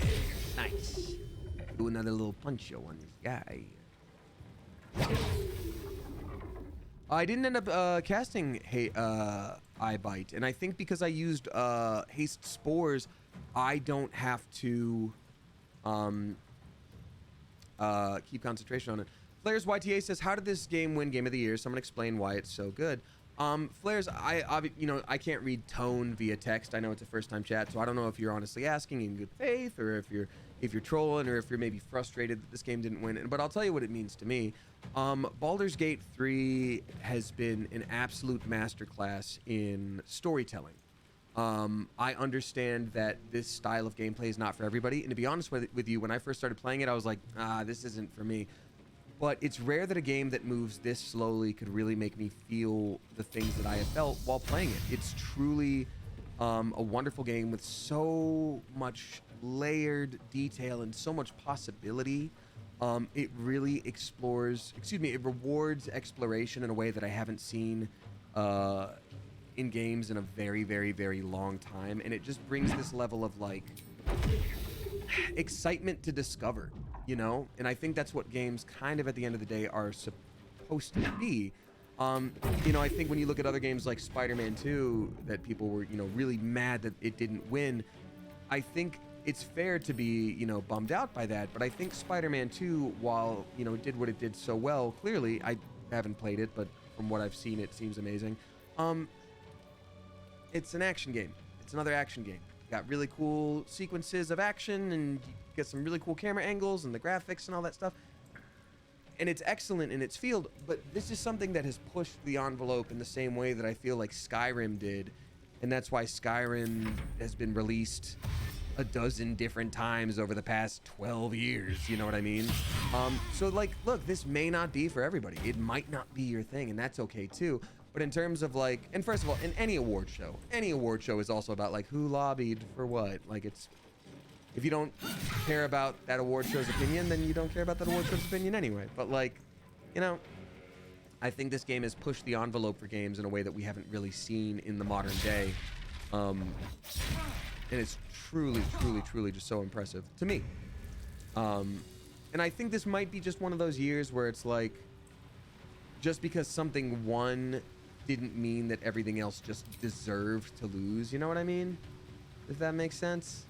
nice. Do another little puncho on this guy. I didn't end up casting Eye Bite, and I think because I used haste spores, I don't have to keep concentration on it. Flares YTA says, "How did this game win Game of the Year? Someone explain why it's so good." Flares, I can't read tone via text. I know it's a first-time chat, so I don't know if you're honestly asking in good faith, or if you're trolling, or if you're maybe frustrated that this game didn't win. But I'll tell you what it means to me. Baldur's Gate 3 has been an absolute masterclass in storytelling. I understand that this style of gameplay is not for everybody, and to be honest with you, when I first started playing it, I was like, this isn't for me. but it's rare that a game that moves this slowly could really make me feel the things that I have felt while playing it. It's truly a wonderful game with so much layered detail and so much possibility. It really it rewards exploration in a way that I haven't seen in games in a very, very, very long time. And it just brings this level of like excitement to discover, you know? And I think that's what games kind of at the end of the day are supposed to be. You know, I think when you look at other games like Spider-Man 2 that people were, you know, really mad that it didn't win, I think it's fair to be, you know, bummed out by that. But I think Spider-Man 2, while, you know, it did what it did so well, clearly, I haven't played it, but from what I've seen, it seems amazing. It's an action game. It's another action game. You got really cool sequences of action, and you get some really cool camera angles and the graphics and all that stuff. And it's excellent in its field, but this is something that has pushed the envelope in the same way that I feel like Skyrim did. And that's why Skyrim has been released a dozen different times over the past 12 years, you know what I mean? So like, look, this may not be for everybody. It might not be your thing, and that's okay too. But in terms of like, and first of all, in any award show is also about like who lobbied for what. Like, it's, if you don't care about that award show's opinion, then you don't care about that award show's opinion anyway. But like, you know, I think this game has pushed the envelope for games in a way that we haven't really seen in the modern day. And it's truly, truly, truly just so impressive to me. And I think this might be just one of those years where it's like, just because something won didn't mean that everything else just deserved to lose. You know what I mean? If that makes sense.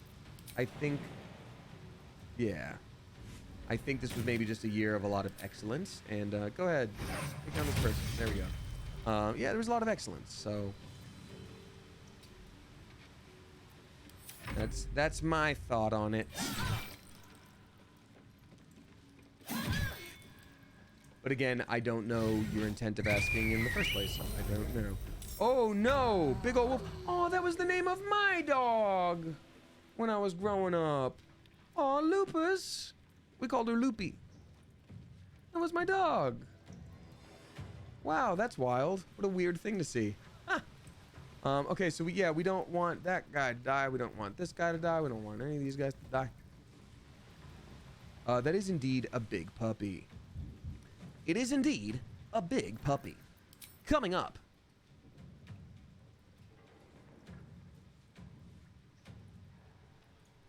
I think, yeah. I think this was maybe just a year of a lot of excellence. And go ahead, pick on this person. There we go. Yeah, there was a lot of excellence. So that's my thought on it. But again, I don't know your intent of asking in the first place. I don't know. Oh no, big old wolf. Oh, that was the name of my dog when I was growing up. Oh, Lupus. We called her Loopy. That was my dog. Wow, that's wild. What a weird thing to see. Huh. Okay, so we don't want that guy to die. We don't want this guy to die. We don't want any of these guys to die. That is indeed a big puppy. It is indeed a big puppy. Coming up.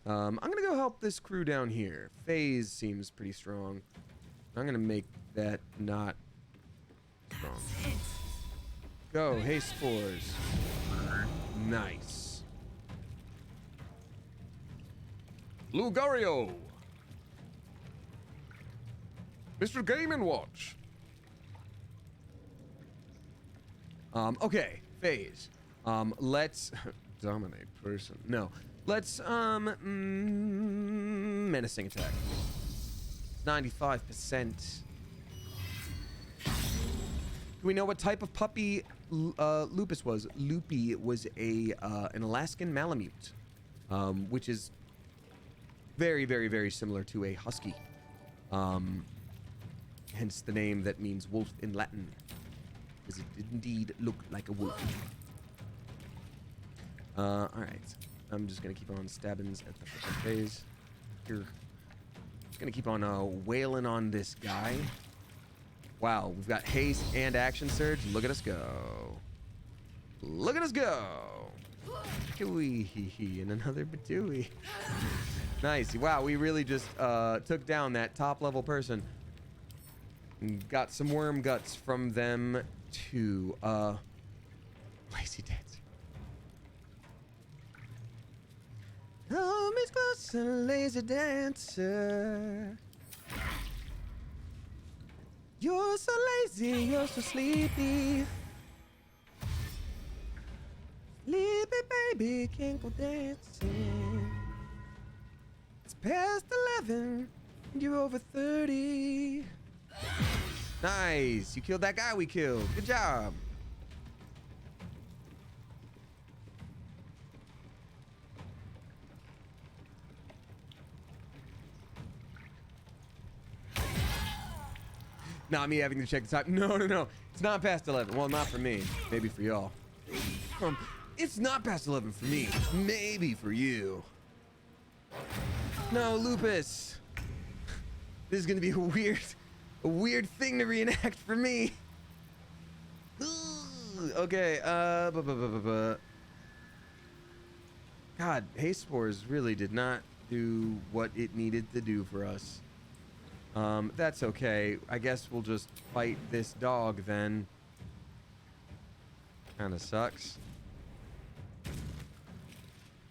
I'm gonna go help this crew down here. FaZe seems pretty strong. I'm gonna make that not strong. Go, hey spores. Nice. Lugario. Mr. Game & Watch. Okay, FaZe. Let's dominate person. No. Let's menacing attack. 95%. Do we know what type of puppy Lupus was? Loopy was a an Alaskan Malamute, which is very, very, very similar to a husky. Hence the name that means wolf in Latin, because it did indeed look like a wolf. All right. I'm just gonna keep on stabbing at the FaZe. Here. Just gonna keep on wailing on this guy. Wow, we've got haste and action surge. Look at us go. Look at us go. Batooey and another Batooey. Nice. Wow, we really just took down that top level person. And got some worm guts from them too. Lazy Dancer. Oh, Miss Close and a lazy dancer. You're so lazy, you're so sleepy. Sleepy baby, can't go dancing. It's past 11 and you're over 30. Nice, you killed that guy we killed. Good job. Not me having to check the time. No, no, no. It's not past 11. Well, not for me. Maybe for y'all. It's not past 11 for me. Maybe for you. No, Lupus. This is gonna be a weird thing to reenact for me. Okay, God, haste spores really did not do what it needed to do for us. That's okay. I guess we'll just fight this dog then. Kinda sucks.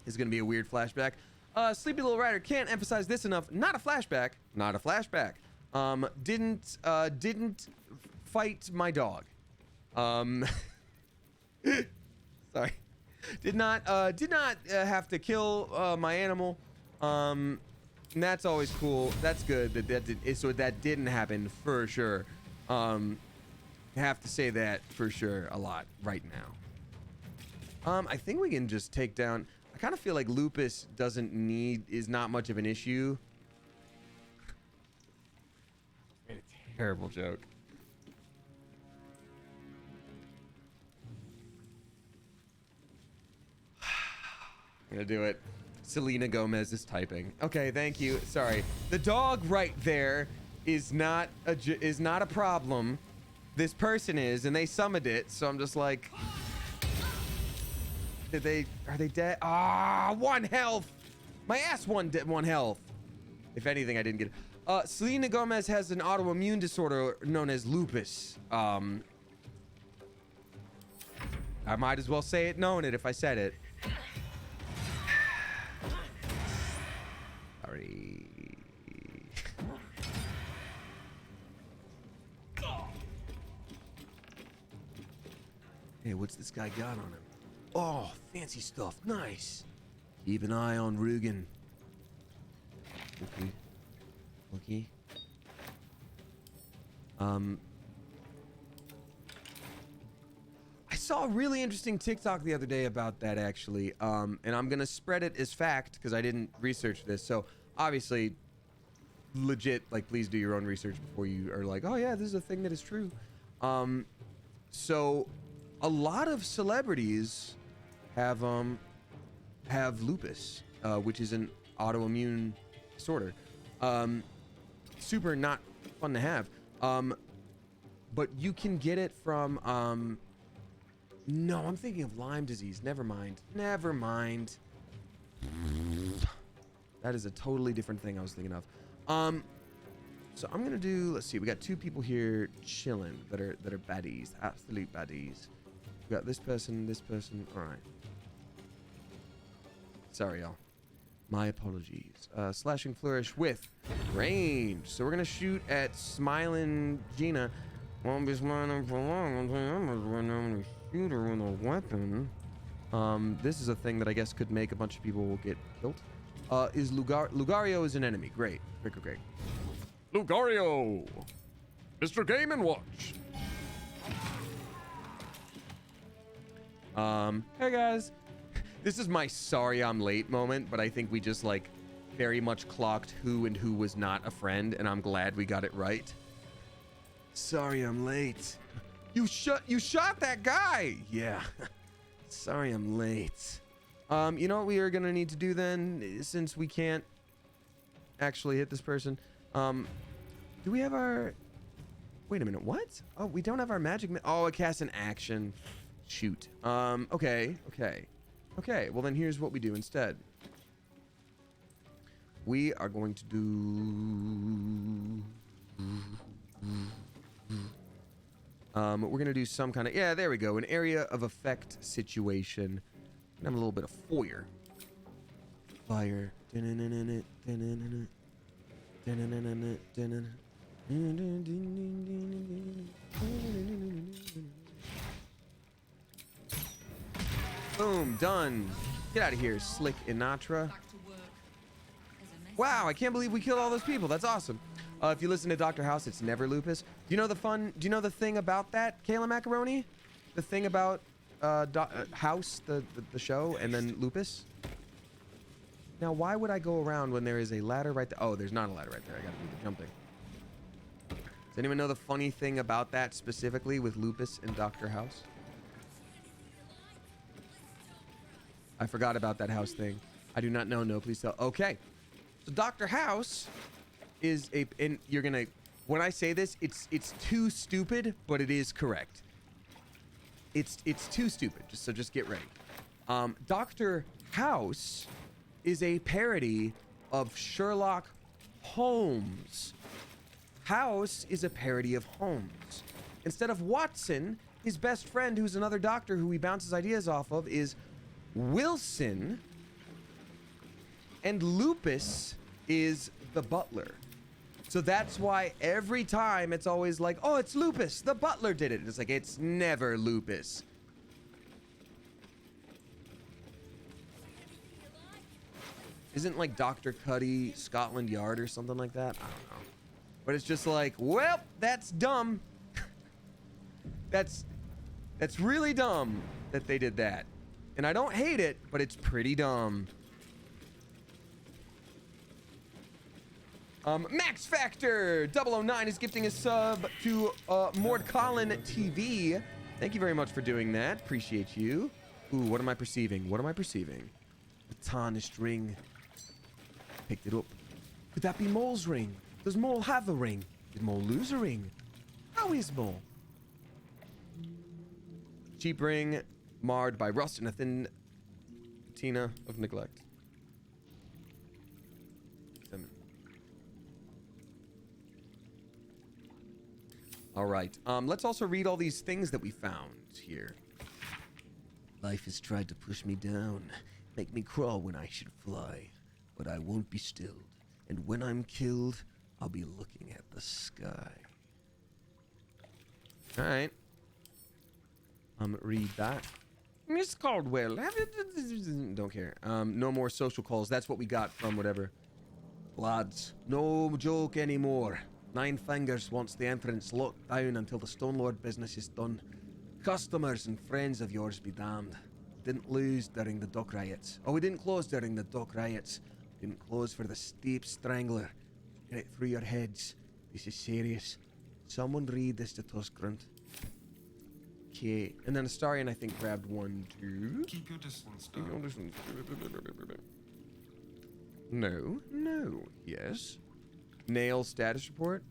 Is gonna be a weird flashback. Sleepy Little Rider, can't emphasize this enough. Not a flashback. Not a flashback. Didn't fight my dog. Sorry. Did not have to kill my animal. And that's always cool. That's good that didn't happen for sure. Have to say that for sure a lot right now. I think we can just take down. I kind of feel like Lupus is not much of an issue. Made a terrible joke. I'm gonna do it. Selena Gomez is typing. Okay, thank you. Sorry. The dog right there is not a problem. This person is, and they summoned it, so I'm just like, are they dead? Ah, 1 health. My ass one health. If anything, I didn't get it. Selena Gomez has an autoimmune disorder known as lupus. I might as well say it knowing it if I said it. Sorry. Hey, what's this guy got on him? Oh, fancy stuff. Nice. Keep an eye on Rugen. Okay. I saw a really interesting TikTok the other day about that actually. And I'm gonna spread it as fact because I didn't research this. So obviously, legit, like, please do your own research before you are like, oh yeah, this is a thing that is true. So a lot of celebrities have lupus, which is an autoimmune disorder. Super not fun to have. But you can get it from no, I'm thinking of Lyme disease. Never mind. That is a totally different thing I was thinking of. So I'm gonna do, let's see, we got 2 people here chilling that are baddies, absolute baddies. We got this person, all right. Sorry, y'all. My apologies. Slashing flourish with range. So we're gonna shoot at smiling Gina. Won't be smiling for long until I'm a shooter with a weapon. This is a thing that I guess could make a bunch of people get killed. Is Lugario is an enemy. Great. Great. Lugario! Mr. Game & Watch! Hey guys. This is my sorry I'm late moment, but I think we just like very much clocked who and who was not a friend, and I'm glad we got it right. Sorry I'm late. You shot that guy! Yeah. Sorry I'm late. You know what we are gonna need to do then, since we can't actually hit this person? Do we have our... Wait a minute, what? Oh, we don't have our magic... Oh, it casts an action. Shoot. Okay. Well, then here's what we do instead. We are going to do... we're going to do some kind of... Yeah, there we go. An area of effect situation. And have a little bit of fire. Boom, done. Get out of here, Slick Inatra. Wow, I can't believe we killed all those people. That's awesome. If you listen to Dr. House, it's never lupus. Do you know the thing about that, Kayla Macaroni? The thing about House, the show, and then lupus? Now, why would I go around when there is a ladder right there? Oh, there's not a ladder right there. I gotta do the jumping. Does anyone know the funny thing about that specifically with Lupus and Dr. House? I forgot about that house thing. I do not know. No, please tell. Okay. So Dr. House is a, and you're gonna, when I say this, it's too stupid, but it is correct. It's too stupid. Just get ready. Dr. House is a parody of Sherlock Holmes. House is a parody of Holmes. Instead of Watson, his best friend, who's another doctor who he bounces ideas off of, is Wilson. And Lupus is the butler. So that's why every time it's always like, oh, it's Lupus, the butler did it. It's like, it's never Lupus. Isn't like Dr. Cuddy Scotland Yard or something like that? I don't know. But it's just like, well, that's dumb. That's really dumb that they did that. And I don't hate it, but it's pretty dumb. Max Factor 009 is gifting a sub to Mord Collin TV. Thank you very much for doing that. Appreciate you. Ooh, what am I perceiving? What am I perceiving? A tarnished ring. Picked it up. Could that be Mole's ring? Does Mole have a ring? Did Mole lose a ring? How is Mole? Cheap ring marred by rust and a thin patina of neglect. All right. Let's also read all these things that we found here. Life has tried to push me down, make me crawl when I should fly, but I won't be stilled. And when I'm killed, I'll be looking at the sky. All right. Read that. Miss Caldwell, don't care. No more social calls. That's what we got from whatever. Lads, no joke anymore. Nine Fingers wants the entrance locked down until the Stonelord business is done. Customers and friends of yours be damned. Didn't lose during the dock riots. Oh, we didn't close during the dock riots. Didn't close for the steep strangler. Get it through your heads. This is serious. Someone read this to Tuskgrunt. Okay. And then Astarion, I think, grabbed 1, 2. Keep your distance, Keep your distance. No. No. Yes. Nail status report.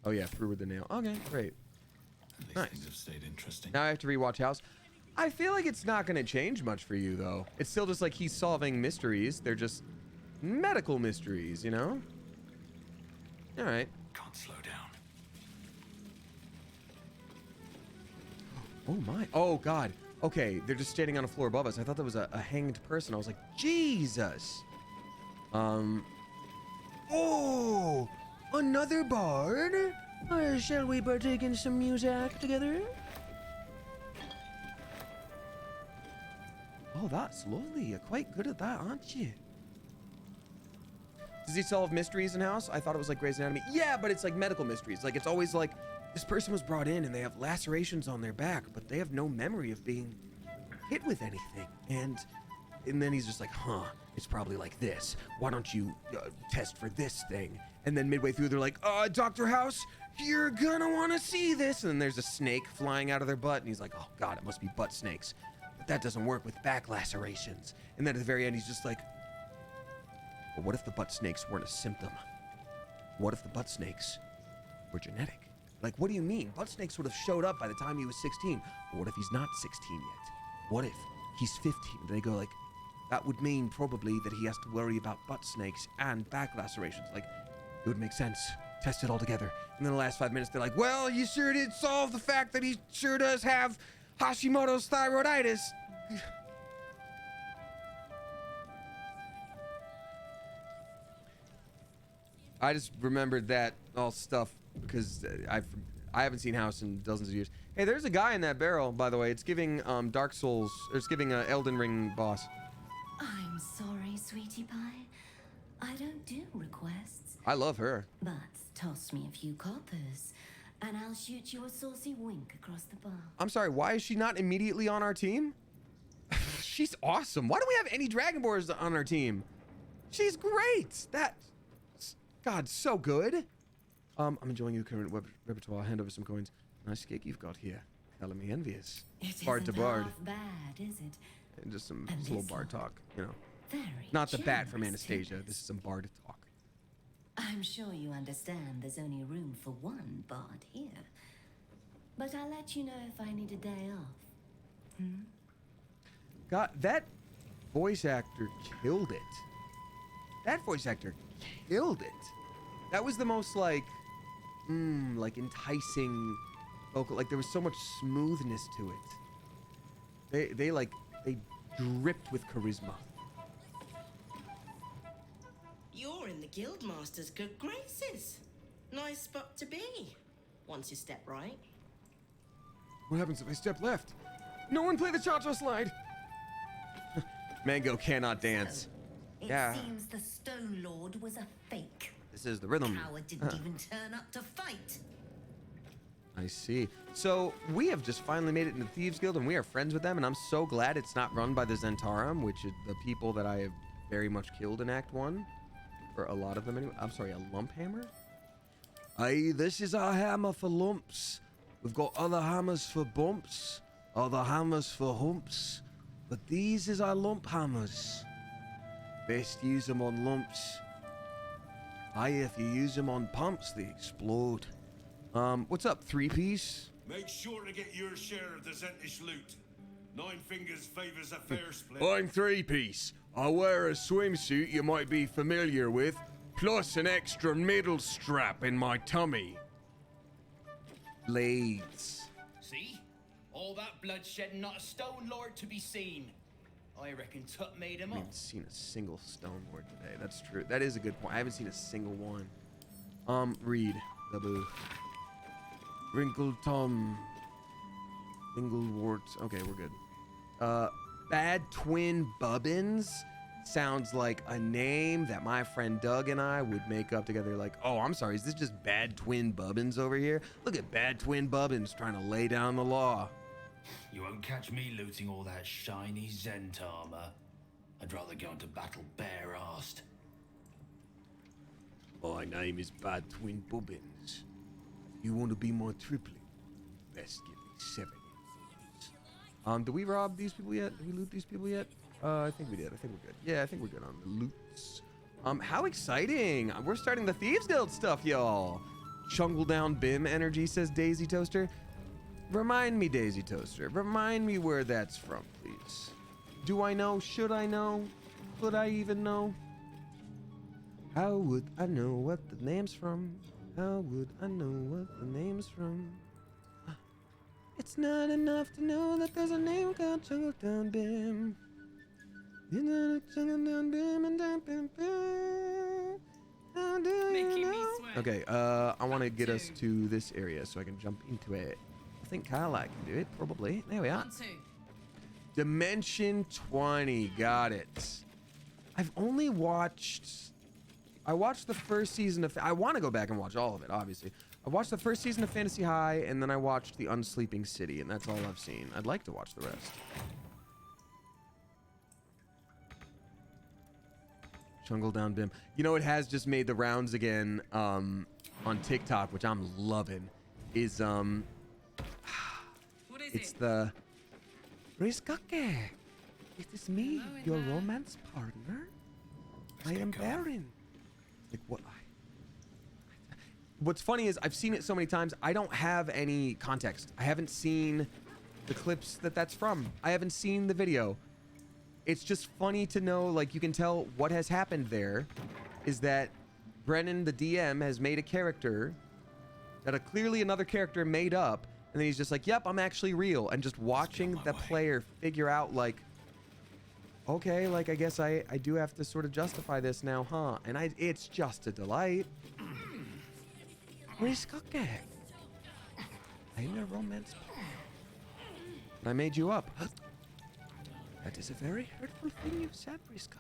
Oh yeah, through with the nail. Okay, great. At least nice. Things have stayed interesting. Now I have to rewatch House. I feel like it's not going to change much for you though. It's still just like he's solving mysteries. They're just medical mysteries, you know? All right. Can't slow down. Oh my. Oh god. Okay, they're just standing on a floor above us. I thought that was a hanged person. I was like, Jesus. Oh, another bard? Shall we partake in some music together? Oh, that's lovely. You're quite good at that, aren't you? Does he solve mysteries in House? I thought it was like Grey's Anatomy. Yeah, but it's like medical mysteries. Like, it's always like, this person was brought in and they have lacerations on their back, but they have no memory of being hit with anything. And then he's just like, huh, it's probably like this. Why don't you test for this thing? And then midway through, they're like, Dr. House, you're gonna want to see this. And then there's a snake flying out of their butt. And he's like, oh, God, it must be butt snakes. But that doesn't work with back lacerations. And then at the very end, he's just like, well, what if the butt snakes weren't a symptom? What if the butt snakes were genetic? Like, what do you mean? Butt snakes would have showed up by the time he was 16. But what if he's not 16 yet? What if he's 15? And they go like, that would mean probably that he has to worry about butt snakes and back lacerations. Like, it would make sense. Test it all together. And then the last 5 minutes, they're like, well, you sure did solve the fact that he sure does have Hashimoto's thyroiditis. I just remembered that all stuff because I haven't seen House in dozens of years. Hey, there's a guy in that barrel, by the way. It's giving Dark Souls, or it's giving Elden Ring boss. I'm sorry, sweetie pie. I don't do requests. I love her. But toss me a few coppers, and I'll shoot you a saucy wink across the bar. I'm sorry, why is she not immediately on our team? She's awesome. Why don't we have any Dragonborns on our team? She's great. God, so good. I'm enjoying your current repertoire. Hand over some coins. Nice gig you've got here. Telling me envious. It Bard to isn't bard. half bad, is it? And just some A slow little. bard talk, you know. Very Not the bat from generous, Anastasia. This is some bard talk. I'm sure you understand there's only room for one bard here. But I'll let you know if I need a day off. Hmm? God, that voice actor killed it. That voice actor killed it. That was the most like enticing vocal. Like there was so much smoothness to it. They dripped with charisma. You're in the Guildmaster's good graces. Nice spot to be. Once you step right. What happens if I step left? No one play the cha-cha slide. Mango cannot dance. It Yeah. seems the Stone Lord was a fake. This is the rhythm. Coward didn't even turn up to fight. I see. So we have just finally made it into Thieves Guild, and we are friends with them, and I'm so glad it's not run by the Zentarum, which is the people that I have very much killed in Act 1. For a lot of them anyway. I'm sorry, a lump hammer? Aye, this is our hammer for lumps. We've got other hammers for bumps, other hammers for humps, but these is our lump hammers. Best use them on lumps. Aye, if you use them on pumps, they explode. What's up, 3-piece? Make sure to get your share of the Zentish loot. Nine Fingers favors a fair split. I'm 3-piece. I wear a swimsuit you might be familiar with, plus an extra middle strap in my tummy. Blades. See? All that bloodshed, not a Stone Lord to be seen. I reckon Tut made him I up. haven't seen a single Stone Lord today. That's true. That is a good point. I haven't seen a single one. Read. The boo. Wrinkled Tom. Inglewort. Okay, we're good. Bad Twin Bubbins sounds like a name that my friend Doug and I would make up together. Like, oh, I'm sorry, is this just Bad Twin Bubbins over here? Look at Bad Twin Bubbins trying to lay down the law. You won't catch me looting all that shiny Zent armor. I'd rather go into battle bare-arsed. My name is Bad Twin Bobbins. You want to be my triplet? Best give me 7 years. Do we rob these people yet? Did we loot these people yet? I think we did. I think we're good. Yeah, I think we're good on the loots. How exciting! We're starting the Thieves Guild stuff, y'all. Chungle down Bim energy, says Daisy Toaster. Remind me, Daisy Toaster. Remind me where that's from, please. Do I know? Should I know? Could I even know? How would I know what the name's from? How would I know what the name's from? It's not enough to know that there's a name called Chungle Down Bim. You know Chungle Down Bim and Down Bim Bim. How do you know? Okay, I want to get us to this area so I can jump into it. I think Kyle can do it, probably. There we are. 1, 2. Dimension 20, got it. I've only watched... I watched the first season of... I want to go back and watch all of it, obviously. I watched the first season of Fantasy High, and then I watched The Unsleeping City, and that's all I've seen. I'd like to watch the rest. Chungle Down Bim. You know, it has just made the rounds again on TikTok, which I'm loving, is... What is it's it? the... Riskake. It is me, your romance partner. I am Baron. Like, what? What's funny is I've seen it so many times, I don't have any context. I haven't seen the clips that's from. I haven't seen the video. It's just funny to know, like, you can tell what has happened there is that Brennan, the DM, has made a character that clearly another character made up, and then he's just like, yep, I'm actually real. And just watching the player figure out, like, okay, like, I guess I do have to sort of justify this now, huh? And it's just a delight. Riskake. I'm your romance partner. And I made you up. That is a very hurtful thing you've said, Riskake.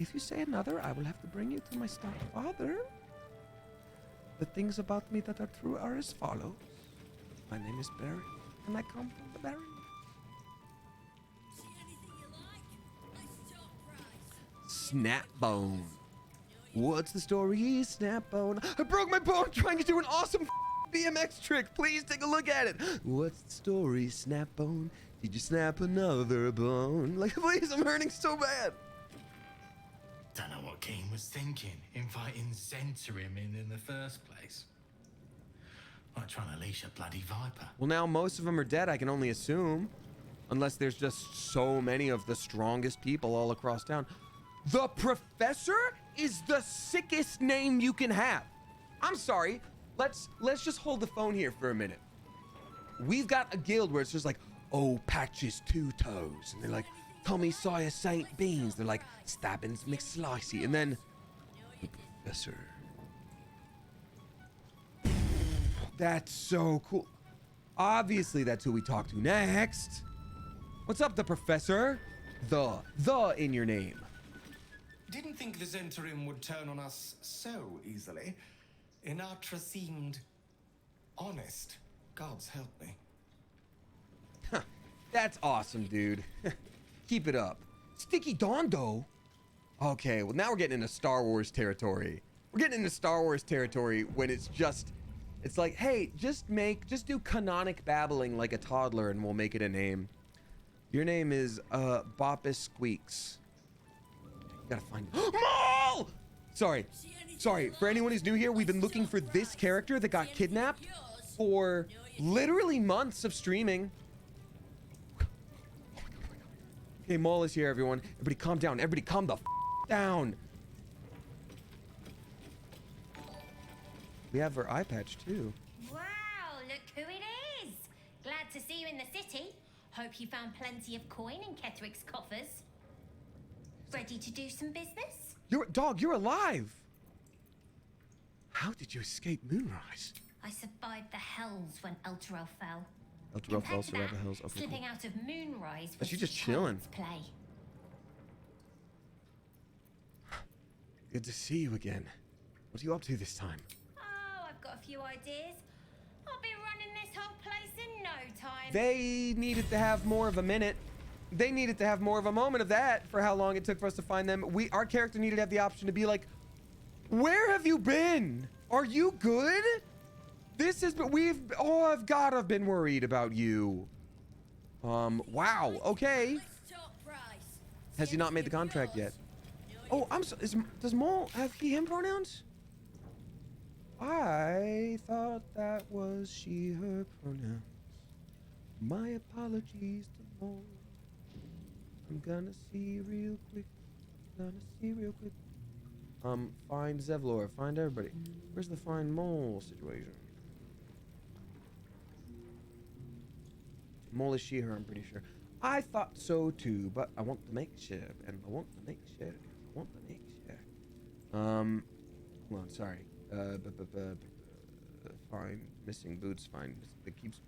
If you say another, I will have to bring you to my stepfather. The things about me that are true are as follows. My name is Barry, and I come from the Baron. Snapbone. What's the story? Snap bone. I broke my bone trying to do an awesome BMX trick. Please take a look at it. What's the story? Snap bone. Did you snap another bone? Like, please, I'm hurting so bad. Don't know what Keen was thinking, inviting Zentarim in the first place. Like trying to leash a bloody viper. Well, now most of them are dead, I can only assume. Unless there's just so many of the strongest people all across town. The Professor is the sickest name you can have. I'm sorry. Let's just hold the phone here for a minute. We've got a guild where it's just like, oh, Patches Two Toes. And they're like, Tommy Sawyer Saint Beans. They're like, Stabbins McSlicey. And then, the Professor. That's so cool. Obviously, that's who we talk to next. What's up, the Professor? The in your name. Didn't think the Zentarim would turn on us so easily. Inatra seemed honest. Gods help me. That's awesome, dude. Keep it up. Sticky Dondo. Okay, well now we're getting into Star Wars territory. We're getting into Star Wars territory when it's like, hey, just do canonic babbling like a toddler and we'll make it a name. Your name is Boppus Squeaks. You gotta find Maul! Sorry. For anyone who's new here, we've been looking for this character that got kidnapped for literally months of streaming. Okay, Maul is here, everyone. Everybody calm down. Everybody calm the down. We have her eye patch too. Wow, look who it is. Glad to see you in the city. Hope you found plenty of coin in Ketwick's coffers. Ready to do some business? You're alive. How did you escape Moonrise? I survived the hells when Elturel fell. Elturel fell, survived the hells. Okay, slipping cool. out of Moonrise was She's just chilling. Play. Good to see you again. What are you up to this time? Oh, I've got a few ideas. I'll be running this whole place in no time. They needed to have more of a minute. They needed to have more of a moment of that for how long it took for us to find them. Our character needed to have the option to be like, where have you been? Are you good? I've gotta been worried about you. Wow, okay. Has he not made the contract yet? Oh, I'm so, does Maul have he, him pronouns? I thought that was she, her pronouns. My apologies to Maul. I'm gonna see real quick. Find Zevlor, find everybody. Where's the find Mole situation? Mole is she, her, I'm pretty sure. I thought so too, but I want to make sure, hold on, sorry. Find missing boots, it keeps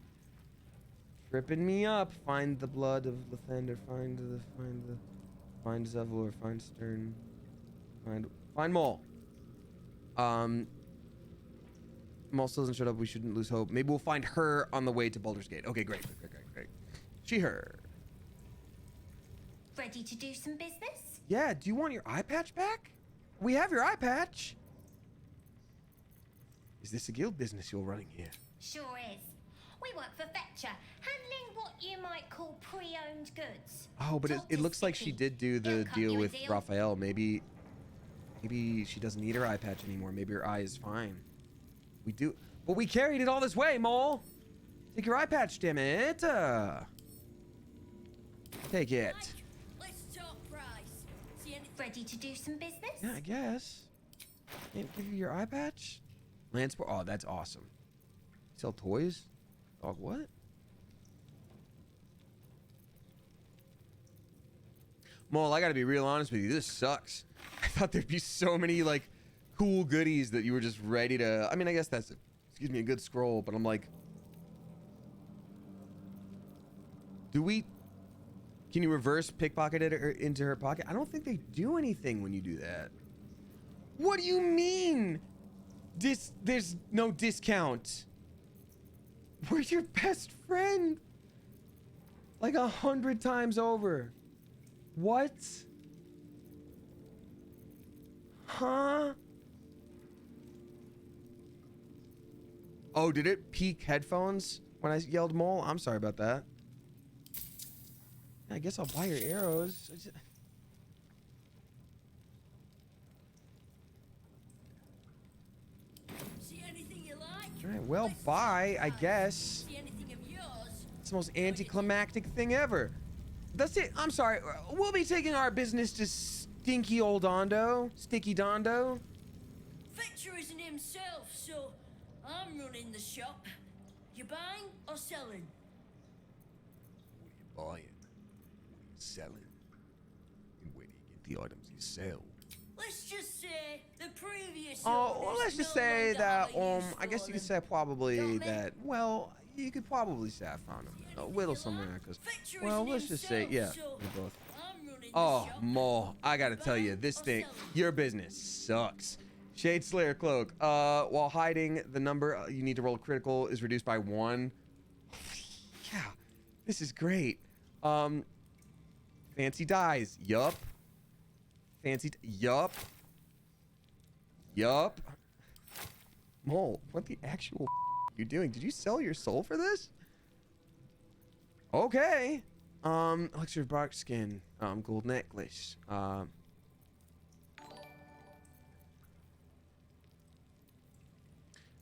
tripping me up. Find the blood of Lathander, find Zevlor, find Stern, find Maul. Maul still hasn't showed up. We shouldn't lose hope. Maybe we'll find her on the way to Baldur's Gate. Okay, great. She, her. Ready to do some business? Yeah, do you want your eye patch back? We have your eye patch. Is this a guild business you're running here? Sure is. We work for Fetcher, handling what you might call pre-owned goods. Oh, but it looks like she did do the deal with Raphael. Maybe she doesn't need her eye patch anymore. Maybe her eye is fine. We do, but we carried it all this way, Mole. Take your eye patch, damn it. Take it. Let's talk price. Ready to do some business? Yeah, I guess. Can't give you your eye patch? Lance, oh, that's awesome. Sell toys? Dog, what? Mole, I gotta be real honest with you. This sucks. I thought there'd be so many, like, cool goodies that you were just ready to... I mean, I guess that's, a good scroll, but I'm like... Can you reverse pickpocket it into her pocket? I don't think they do anything when you do that. What do you mean? There's no discount. We're your best friend. Like 100 times over. What? Huh? Oh, did it peak headphones when I yelled mole? I'm sorry about that. I guess I'll buy your arrows. See anything you like? All right, well, bye, I guess. See anything of yours? It's the most anticlimactic thing ever. That's it. I'm sorry. We'll be taking our business to Stinky Old Dondo. Sticky Dondo. Fetcher isn't himself, so I'm running the shop. You buying or selling? What are you buying? What are you selling? And where do you get the items you sell? Let's just say the previous. Oh, well, let's just say that, I guess you could say probably Don't that, well, you could probably say I found a whittle somewhere, because, well, let's just say, yeah, we both. Oh, Mo, I gotta tell you, this thing, your business sucks. Shade Slayer Cloak, while hiding the number you need to roll critical is reduced by 1. Yeah, this is great. Fancy dies, yup. Fancy, yup. Yup. Mole, what the actual are you doing? Did you sell your soul for this? Okay. Elixir bark skin, gold necklace,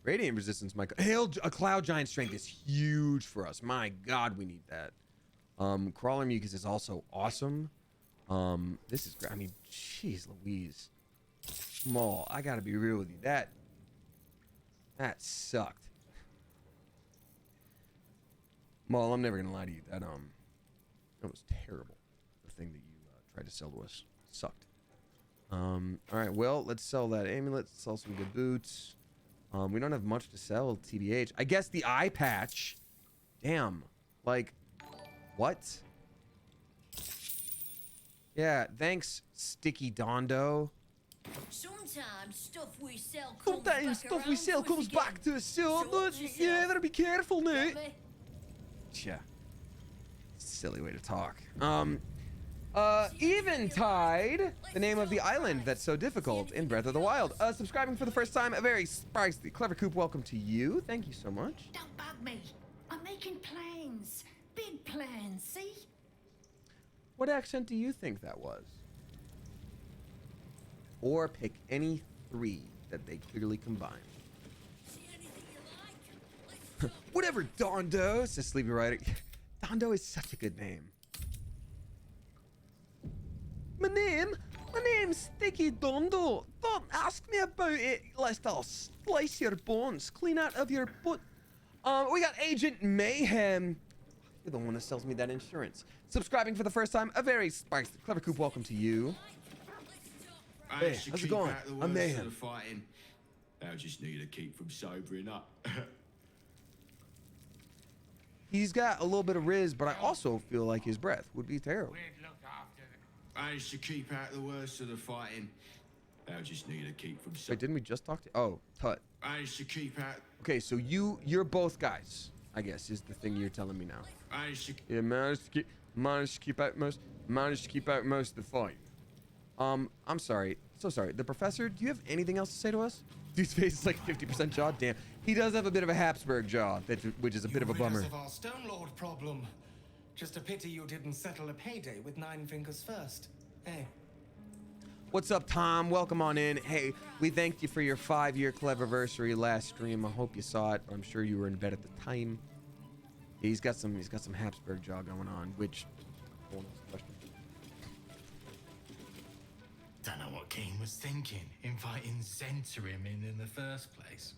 radiant resistance, hail, a cloud giant strength is huge for us. My God, we need that. Crawler mucus is also awesome. This is great. I mean, jeez Louise. Small, I gotta be real with you. That sucked. Maul, I'm never gonna lie to you. That was terrible. The thing that you tried to sell to us sucked. All right, well, let's sell that amulet. Let's sell some good boots. We don't have much to sell, TBH. I guess the eye patch. Damn. Like, what? Yeah, thanks, Sticky Dondo. Sometimes stuff we sell comes back to us. So you better be careful now. Yeah. Silly way to talk. Eventide, the name of the island that's so difficult in Breath of the Wild. Subscribing for the first time, a very spicy, clever coop. Welcome to you. Thank you so much. Don't bug me. I'm making plans. Big plans, see? What accent do you think that was? Or pick any 3 that they clearly combine. Whatever, Dondo, says Sleepy Rider. Dondo is such a good name. My name's Sticky Dondo. Don't ask me about it, lest I'll slice your bones clean out of your butt. We got Agent Mayhem. You're the one that sells me that insurance. Subscribing for the first time, a very spicy, clever coop. Welcome to you. Hey, how's it going? I'm Mayhem. I just need to keep from sobering up. He's got a little bit of riz, but I also feel like his breath would be terrible. I used to keep out the worst of the fighting. I just need to keep from. Wait, didn't we just talk to? Oh, Tut. I used to keep out. Okay, so you're both guys, I guess, is the thing you're telling me now. I used to. Yeah, managed to keep out most of the fight. I'm sorry, so sorry. The professor, do you have anything else to say to us? Dude's face is like 50% jaw. Damn, he does have a bit of a Habsburg jaw, which is a bit of a bummer. Of our Stone Lord problem. Just a pity you didn't settle a payday with Nine Fingers first. Hey. What's up, Tom? Welcome on in. Hey, we thanked you for your 5-year Cleverversary last stream. I hope you saw it. I'm sure you were in bed at the time. He's got some Habsburg jaw going on, which. Don't know what King was thinking, inviting Zentarim in the first place.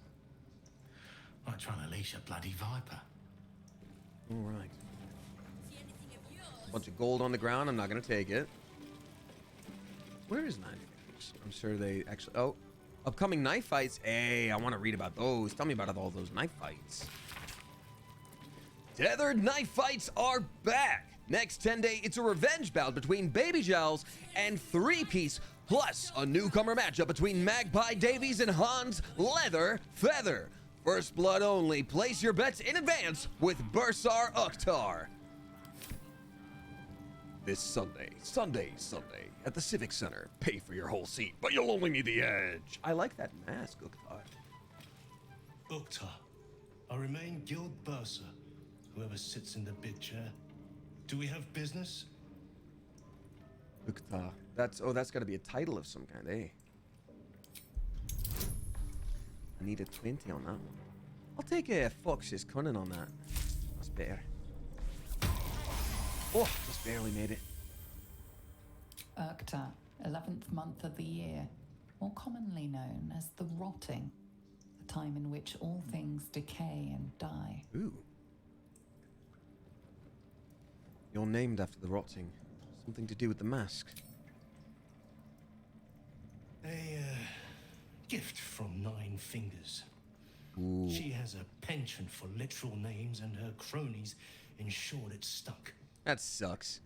Like trying to leash a bloody viper. All right. Bunch of gold on the ground. I'm not gonna take it. Where is Nine Fingers? I'm sure they actually. Oh, upcoming knife fights. Hey, I want to read about those. Tell me about all those knife fights. Tethered knife fights are back. Next 10-day, it's a revenge bout between Baby Gels and 3-Piece, plus a newcomer matchup between Magpie Davies and Hans Leather Feather. First blood only. Place your bets in advance with Bursar Ukhtar. This Sunday, at the Civic Center. Pay for your whole seat, but you'll only need the edge. I like that mask, Uktar. Uktar, I remain Guild Bursar, whoever sits in the big chair. Do we have business? Uktar. That's gotta be a title of some kind, eh? I need a 20 on that one. I'll take a Fox's Cunning on that. That's better. Oh, just barely made it. Urkta, 11th month of the year, more commonly known as the Rotting, the time in which all things decay and die. Ooh. You're named after the Rotting. Something to do with the mask. A gift from Nine Fingers. Ooh. She has a penchant for literal names, and her cronies ensured it stuck. That sucks.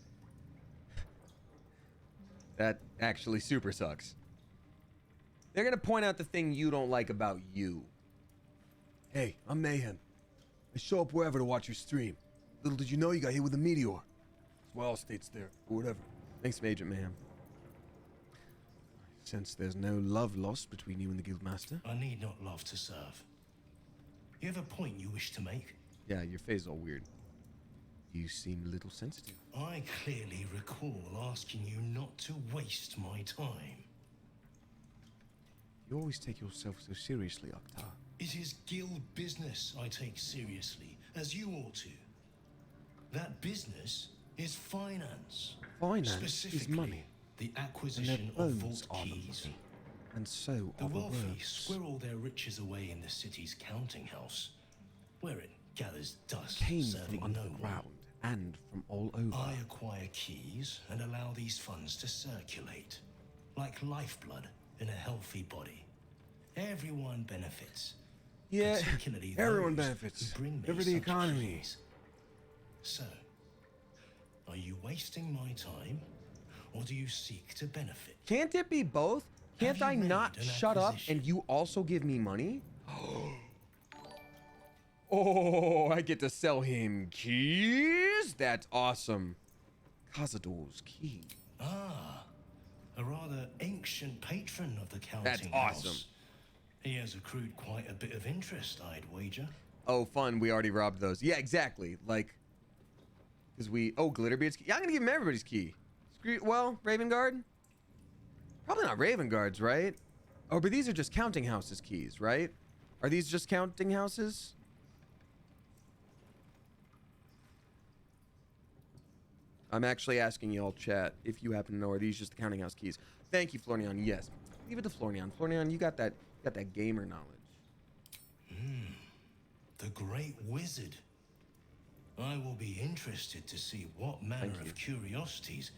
That actually super sucks. They're gonna point out the thing you don't like about you. Hey, I'm Mayhem. I show up wherever to watch your stream. Little did you know you got hit with a meteor. That's why all states there, or whatever. Thanks, Agent Mayhem. Since there's no love lost between you and the Guildmaster. I need not love to serve. You have a point you wish to make? Yeah, your face is all weird. You seem a little sensitive. I clearly recall asking you not to waste my time. You always take yourself so seriously, Uktar. It is guild business I take seriously, as you ought to. That business is finance. Finance is money. The acquisition of vault keys. And so the are the wealthy works. squirrel their riches away in the city's counting house, where it gathers dust, Came serving from no one. underground and from all over. I acquire keys and allow these funds to circulate, like lifeblood in a healthy body. Everyone benefits. Yeah, particularly everyone those benefits. who bring me Over the such economy. keys. So, are you wasting my time, or do you seek to benefit? Can't it be both? Can't Have I you not made an shut up acquisition? and you also give me money? Oh, I get to sell him keys? That's awesome. Cazador's key. Ah, a rather ancient patron of the counting That's house. awesome. He has accrued quite a bit of interest, I'd wager. Oh, fun. We already robbed those. Yeah, exactly. Like, because we... Oh, Glitterbeard's key. Yeah, I'm going to give him everybody's key. Well, Raven Guard? Probably not Raven Guards, right? Oh, but these are just counting houses keys, right? Are these just counting houses? I'm actually asking y'all, chat, if you happen to know, are these just the counting house keys? Thank you, Florian. Yes. Leave it to Florian. Florian, you got that gamer knowledge. The great wizard. I will be interested to see what manner of curiosities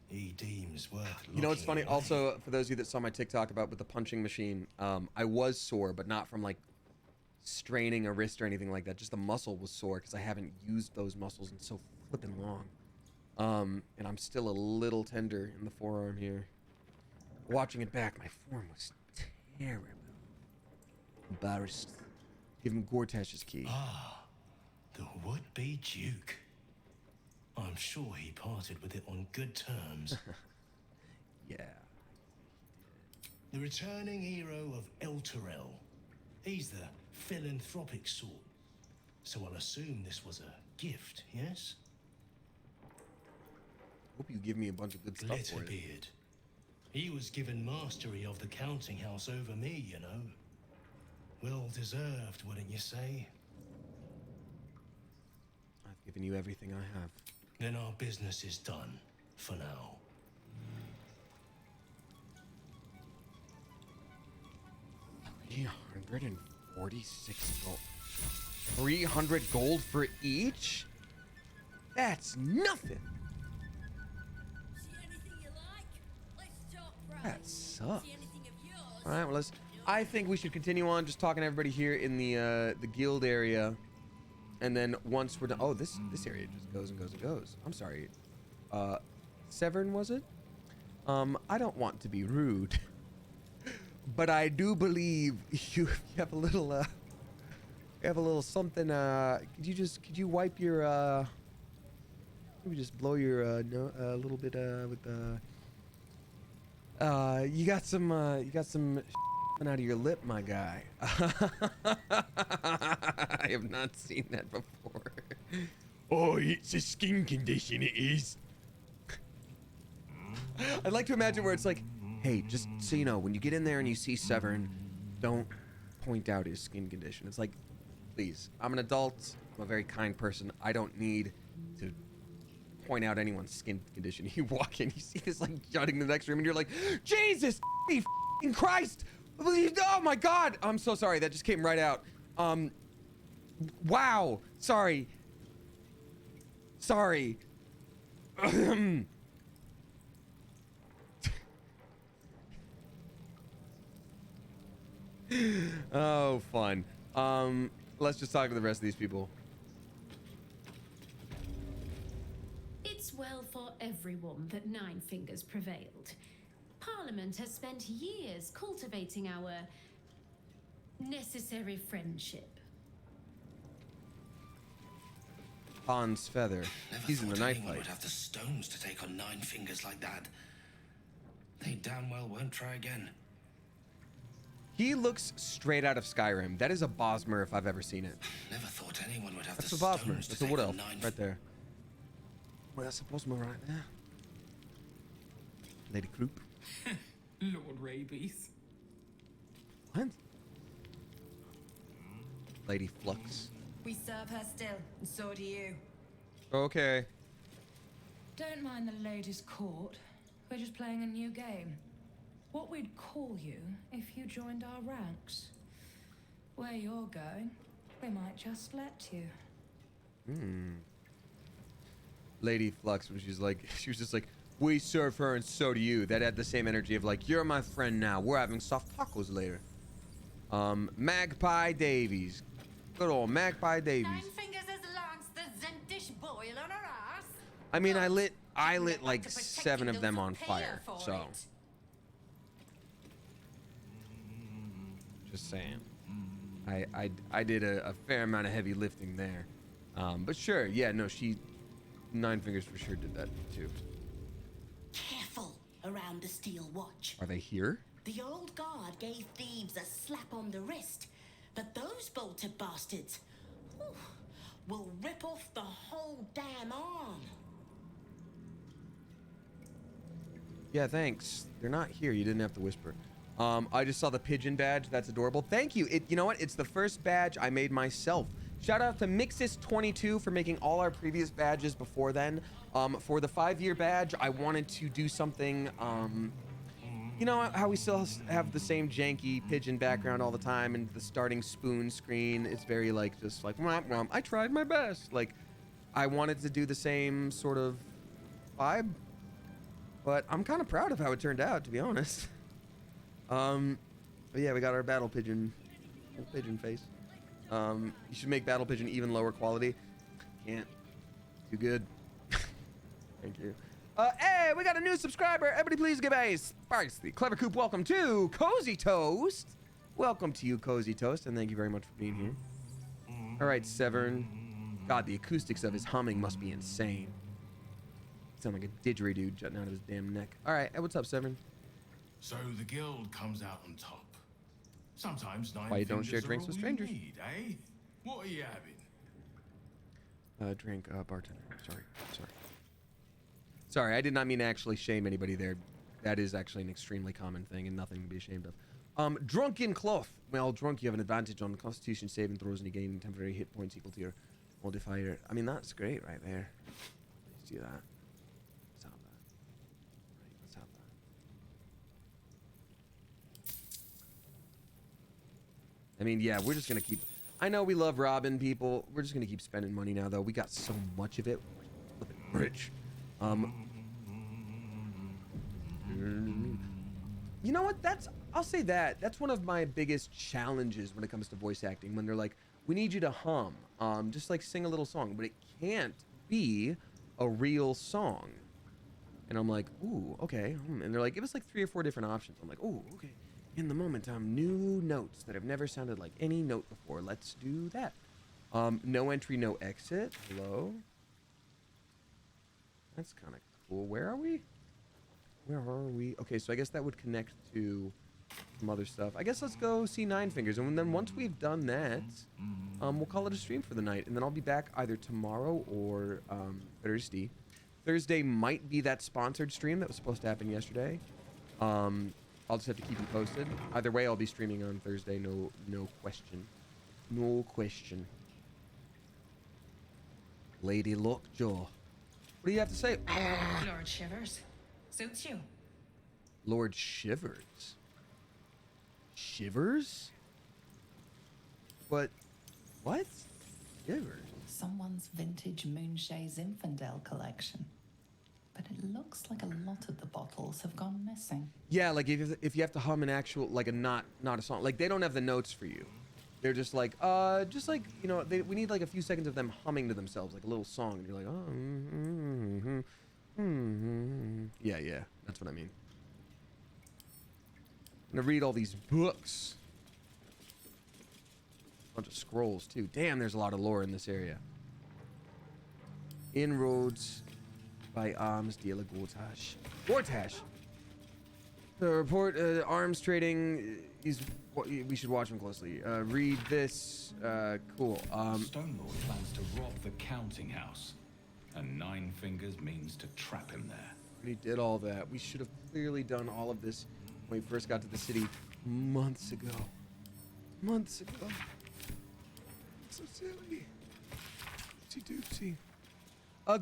he deems worth You know what's funny? locking away. Also, for those of you that saw my TikTok about with the punching machine, I was sore, but not from like straining a wrist or anything like that. Just the muscle was sore because I haven't used those muscles in so flipping long. And I'm still a little tender in the forearm here. Watching it back, my form was terrible. Embarrassed. Give him Gortash's key. Ah, the would-be Duke. I'm sure he parted with it on good terms. Yeah. The returning hero of Elturel. He's the philanthropic sort. So I'll assume this was a gift, yes? Hope you give me a bunch of good stuff for it. Glitterbeard. He was given mastery of the counting house over me, you know. Well deserved, wouldn't you say? I've given you everything I have. Then our business is done, for now. $346 gold. 300 gold for each? That's nothing. That sucks. All right, well, I think we should continue on just talking to everybody here in the guild area, and then once we're done. Oh, this area just goes and goes and goes. I'm sorry. Severn, was it? I don't want to be rude, but I do believe you have a little something. Could you wipe your maybe just blow your a little bit with the. You got some out of your lip, my guy. I have not seen that before. Oh, it's a skin condition, it is. I'd like to imagine where it's like, hey, just so you know, when you get in there and you see Severn, don't point out his skin condition. It's like, please, I'm an adult. I'm a very kind person. I don't need to point out anyone's skin condition. You walk in, you see this like jutting in the next room, and you're like, Jesus f***ing Christ! Oh my God! I'm so sorry. That just came right out. Wow. Sorry. Sorry. Oh, fun. Let's just talk to the rest of these people. It's well for everyone that Nine Fingers prevailed. Parliament has spent years cultivating our necessary friendship. Hans Feather. He's in the knife anyone fight. would have the stones to take on Nine Fingers like that. They damn well won't try again. He looks straight out of Skyrim. That is a Bosmer if I've ever seen it. Never thought anyone would have That's the a Bosmer. stones That's to a take wood on elf Nine. right there. Well, that's a Bosmer right there. Lady Croup. Lord Rabies. What? Lady Flux. We serve her still, and so do you. Okay. Don't mind the ladies' court. We're just playing a new game. What we'd call you if you joined our ranks. Where you're going, we might just let you. Lady Flux, when she's like, she was just like, we serve her and so do you. That had the same energy of like, you're my friend now. We're having soft tacos later. Magpie Davies. Good old Magpie Davies. Nine Fingers has launched the Zentish boil on her ass. I mean, I lit like 7 of them on fire, so. Just saying. I did a fair amount of heavy lifting there. But sure, yeah, no, Nine Fingers for sure did that too. Careful around the steel watch. Are they here? The old guard gave Thieves a slap on the wrist, but those bolted bastards will rip off the whole damn arm. Yeah, thanks. They're not here. You didn't have to whisper. I just saw the pigeon badge. That's adorable. Thank you. You know what? It's the first badge I made myself. Shout out to Mixis22 for making all our previous badges before then. For the 5-year badge, I wanted to do something, you know how we still have the same janky pigeon background all the time and the starting spoon screen. It's very like, just like, womp, womp. I tried my best. Like, I wanted to do the same sort of vibe, but I'm kind of proud of how it turned out, to be honest. But yeah, we got our battle pigeon face. You should make battle pigeon even lower quality. Can't. Too good. Thank you. Hey, we got a new subscriber. Everybody please give a spicy Clever Coop welcome to Cozy Toast. Welcome to you, Cozy Toast, and thank you very much for being here. All right, Severn. God, the acoustics of his humming must be insane. Sound like a didgeridoo jutting out of his damn neck. All right, hey, what's up, Severn? So the guild comes out on top. Sometimes Nine Why you don't Fingers share are drinks all with you strangers? need, eh? What are you having? Drink, bartender. Sorry, I did not mean to actually shame anybody there. That is actually an extremely common thing and nothing to be ashamed of. Drunken Cloth. Well, drunk, you have an advantage on Constitution saving throws and you gain temporary hit points equal to your modifier. I mean, that's great right there. Let's do that. Let's have that. Right, let's have that. I mean, yeah, we're just gonna keep... I know we love robbing people. We're just gonna keep spending money now, though. We got so much of it. We're flipping rich. You know what? I'll say that. That's one of my biggest challenges when it comes to voice acting. When they're like, we need you to hum. Just like sing a little song. But it can't be a real song. And I'm like, ooh, okay. And they're like, give us like 3 or 4 different options. I'm like, ooh, okay. In the moment, new notes that have never sounded like any note before. Let's do that. No entry, no exit. Hello? That's kind of cool. Where are we? Where are we? Okay, so I guess that would connect to some other stuff. I guess let's go see Nine Fingers, and then once we've done that, we'll call it a stream for the night, and then I'll be back either tomorrow or Thursday. Thursday might be that sponsored stream that was supposed to happen yesterday. I'll just have to keep you posted. Either way, I'll be streaming on Thursday. No question. No question. Lady Lockjaw. What do you have to say? Lord Shivers. Suits you. Lord Shivers. Shivers? But what? Shivers? Someone's vintage Moonshae Zinfandel collection. But it looks like a lot of the bottles have gone missing. Yeah, like if you have to hum an actual, like a not a song, like they don't have the notes for you. They're just like, you know, we need like a few seconds of them humming to themselves, like a little song. And you're like, oh, yeah, that's what I mean. I'm gonna read all these books. Bunch of scrolls too. Damn, there's a lot of lore in this area. Inroads by Arms Dealer Gortash. Gortash. The report, arms trading. We should watch him closely. Read this. Cool. Stonelord plans to rob the counting house, and Nine Fingers means to trap him there. We did all that. We should have clearly done all of this when we first got to the city months ago. Months ago. So silly. Oopsie doopsie.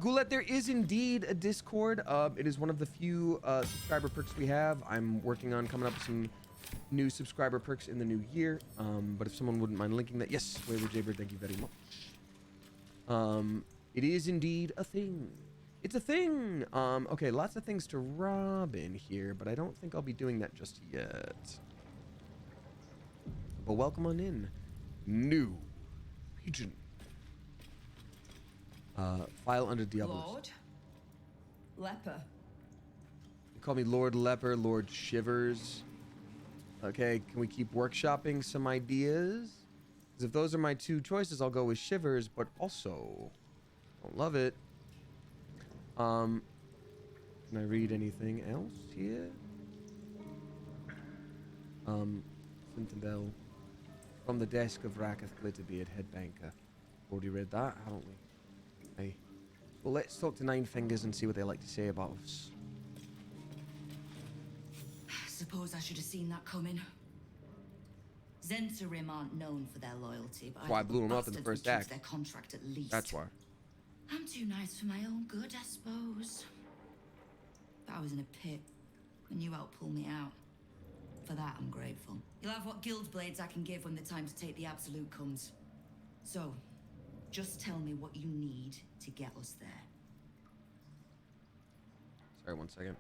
Goulet, there is indeed a Discord. It is one of the few subscriber perks we have. I'm working on coming up with some new subscriber perks in the new year. But if someone wouldn't mind linking that, yes, Wayward Jaybird, thank you very much. It is indeed a thing. It's a thing. Okay, lots of things to rob in here, but I don't think I'll be doing that just yet. But welcome on in. New region. File under Diablos. Lord? Leper. You call me Lord Leper, Lord Shivers. Okay, can we keep workshopping some ideas? Because if those are my two choices, I'll go with Shivers, but also don't love it. Can I read anything else here? Zinfandel. From the desk of Raketh Glitterbeard, head banker. Already read that, haven't we? Hey. Well, let's talk to Nine Fingers and see what they like to say about us. Suppose I should have seen that coming. Zentarim aren't known for their loyalty, but That's why I blew them up in the first act. Their contract at least. That's why. I'm too nice for my own good, I suppose. But I was in a pit, and you helped pull me out. For that, I'm grateful. You'll have what guild blades I can give when the time to take the Absolute comes. So, just tell me what you need to get us there. Sorry, one second.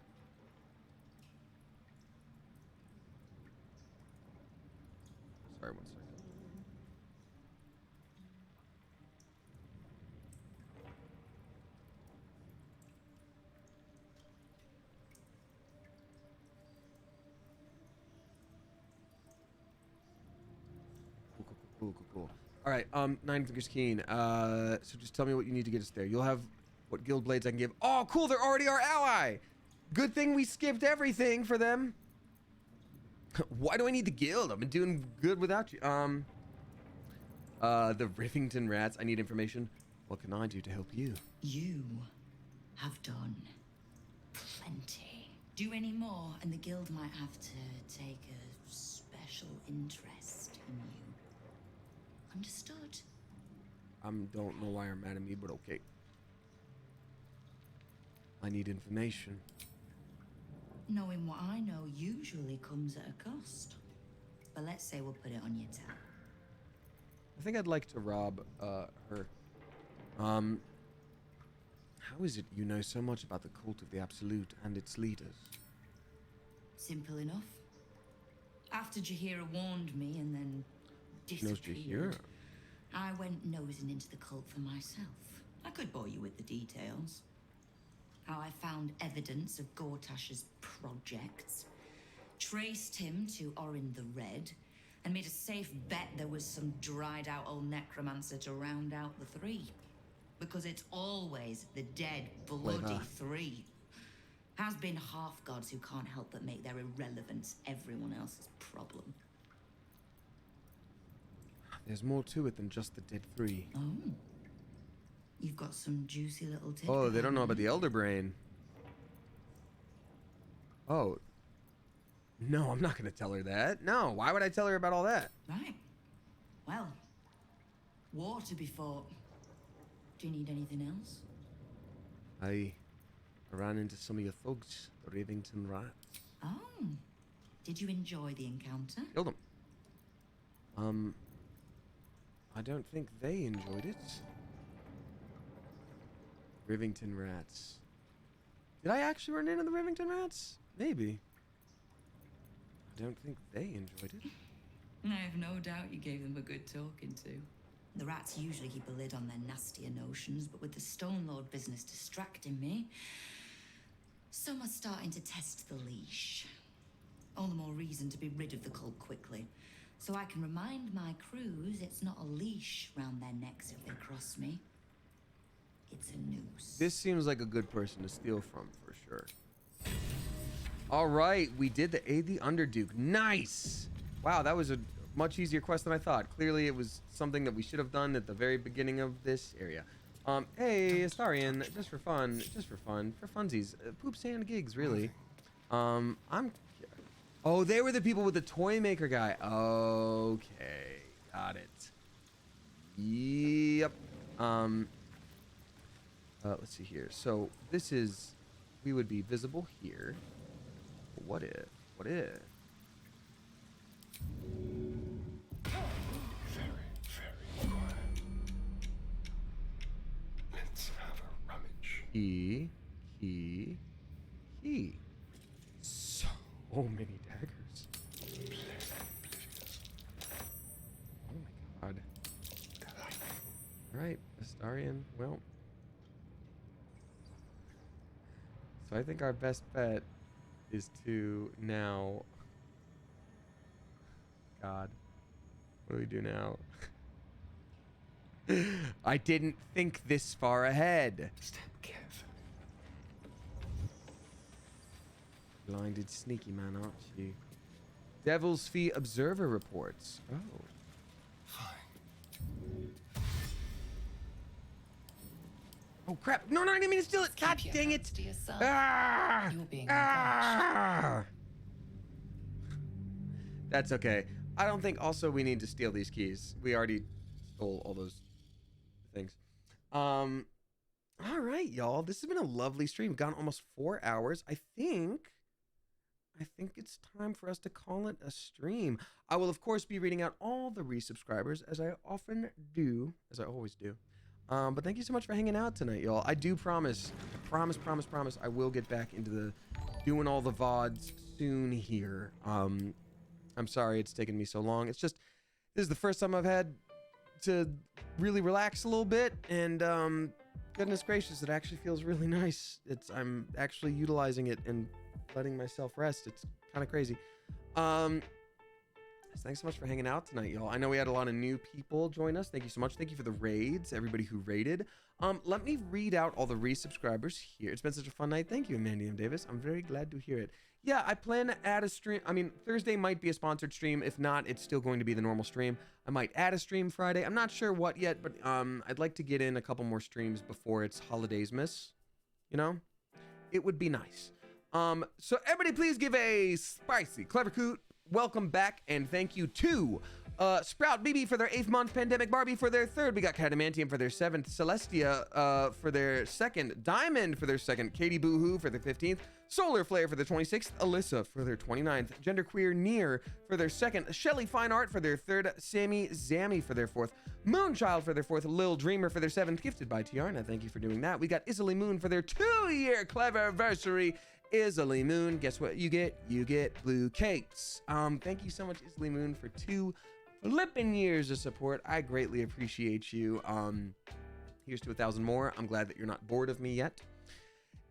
Sorry, one second. Cool. All right, Nine Fingers Keen. So just tell me what you need to get us there. You'll have what guild blades I can give. Oh, cool! They're already our ally. Good thing we skipped everything for them. Why do I need the guild? I've been doing good without you. The Rivington Rats. I need information. What can I do to help you? You have done plenty. Do any more, and the guild might have to take a special interest in you. Understood. Don't know why you're mad at me, but okay. I need information. Knowing what I know usually comes at a cost. But let's say we'll put it on your tab. I think I'd like to rob her. How is it you know so much about the cult of the Absolute and its leaders? Simple enough. After Jaheira warned me and then disappeared, I went nosing into the cult for myself. I could bore you with the details. How I found evidence of Gortash's projects, traced him to Orin the Red, and made a safe bet there was some dried out old necromancer to round out the three. Because it's always the dead, bloody three. Has been half-gods who can't help but make their irrelevance everyone else's problem. There's more to it than just the dead three. Oh. You've got some juicy little tidbit. Oh, they don't know about the Elder Brain. Oh. No, I'm not going to tell her that. No, why would I tell her about all that? Right. Well, war to be fought. Do you need anything else? I ran into some of your thugs, the Rivington Rats. Oh. Did you enjoy the encounter? Killed them. I don't think they enjoyed it. Rivington Rats. Did I actually run into the Rivington Rats? Maybe. I don't think they enjoyed it. I have no doubt you gave them a good talking to. The rats usually keep a lid on their nastier notions, but with the Stone Lord business distracting me, some are starting to test the leash. All the more reason to be rid of the cult quickly, so I can remind my crews it's not a leash round their necks if they cross me. It's a noose. This seems like a good person to steal from, for sure. All right, we did the Aid the Underduke. Nice! Wow, that was a much easier quest than I thought. Clearly, it was something that we should have done at the very beginning of this area. Hey, Astarian, just for funsies. Poops and gigs, really. Oh, they were the people with the toy maker guy. Okay, got it. Yep. Let's see here. So this is, we would be visible here. What if? Very, very quiet. Let's have a rummage. Key. So many daggers. Oh my god. Alright, Astarian, well. So I think our best bet is to now... God. What do we do now? I didn't think this far ahead. Step carefully. Blinded sneaky man, aren't you? Devil's Fee Observer reports. Oh. Fine. Oh crap! No, I didn't mean to steal it. God dang it! To yourself. Ah! You're being Ah! That's okay. I don't think also we need to steal these keys. We already stole all those things. All right, y'all. This has been a lovely stream. We've gone almost 4 hours. I think it's time for us to call it a stream. I will, of course, be reading out all the resubscribers, as I often do, as I always do. But thank you so much for hanging out tonight, y'all. I do promise, I will get back into the doing all the VODs soon here. I'm sorry it's taken me so long. It's just, this is the first time I've had to really relax a little bit, and goodness gracious, it actually feels really nice. I'm actually utilizing it and letting myself rest. It's kind of crazy. Thanks so much for hanging out tonight, y'all. I know we had a lot of new people join us. Thank you so much. Thank you for the raids, everybody who raided. Let me read out all the resubscribers here. It's been such a fun night. Thank you, Amanda M. Davis. I'm very glad to hear it. Yeah, I plan to add a stream. I mean, Thursday might be a sponsored stream. If not, it's still going to be the normal stream. I might add a stream Friday. I'm not sure what yet, but I'd like to get in a couple more streams before it's holidays miss. You know? It would be nice. So everybody please give a spicy clever coot welcome back and thank you to Sprout BB for their 8th month, Pandemic Barbie for their 3rd, we got Cadamantium for their 7th, Celestia for their 2nd, Diamond for their 2nd, Katie Boohoo for their 15th, Solar Flare for their 26th, Alyssa for their 29th, Genderqueer Near for their 2nd, Shelly Fine Art for their 3rd, Sammy Zammy for their 4th, Moonchild for their 4th, Lil Dreamer for their 7th, gifted by Tiarna, thank you for doing that. We got Isley Moon for their 2-year Cleverversary. Isley Moon, guess what you get? You get blue cakes. Thank you so much, Isley Moon, for 2 flipping years of support. I greatly appreciate you. Here's to 1,000 more. I'm glad that you're not bored of me yet.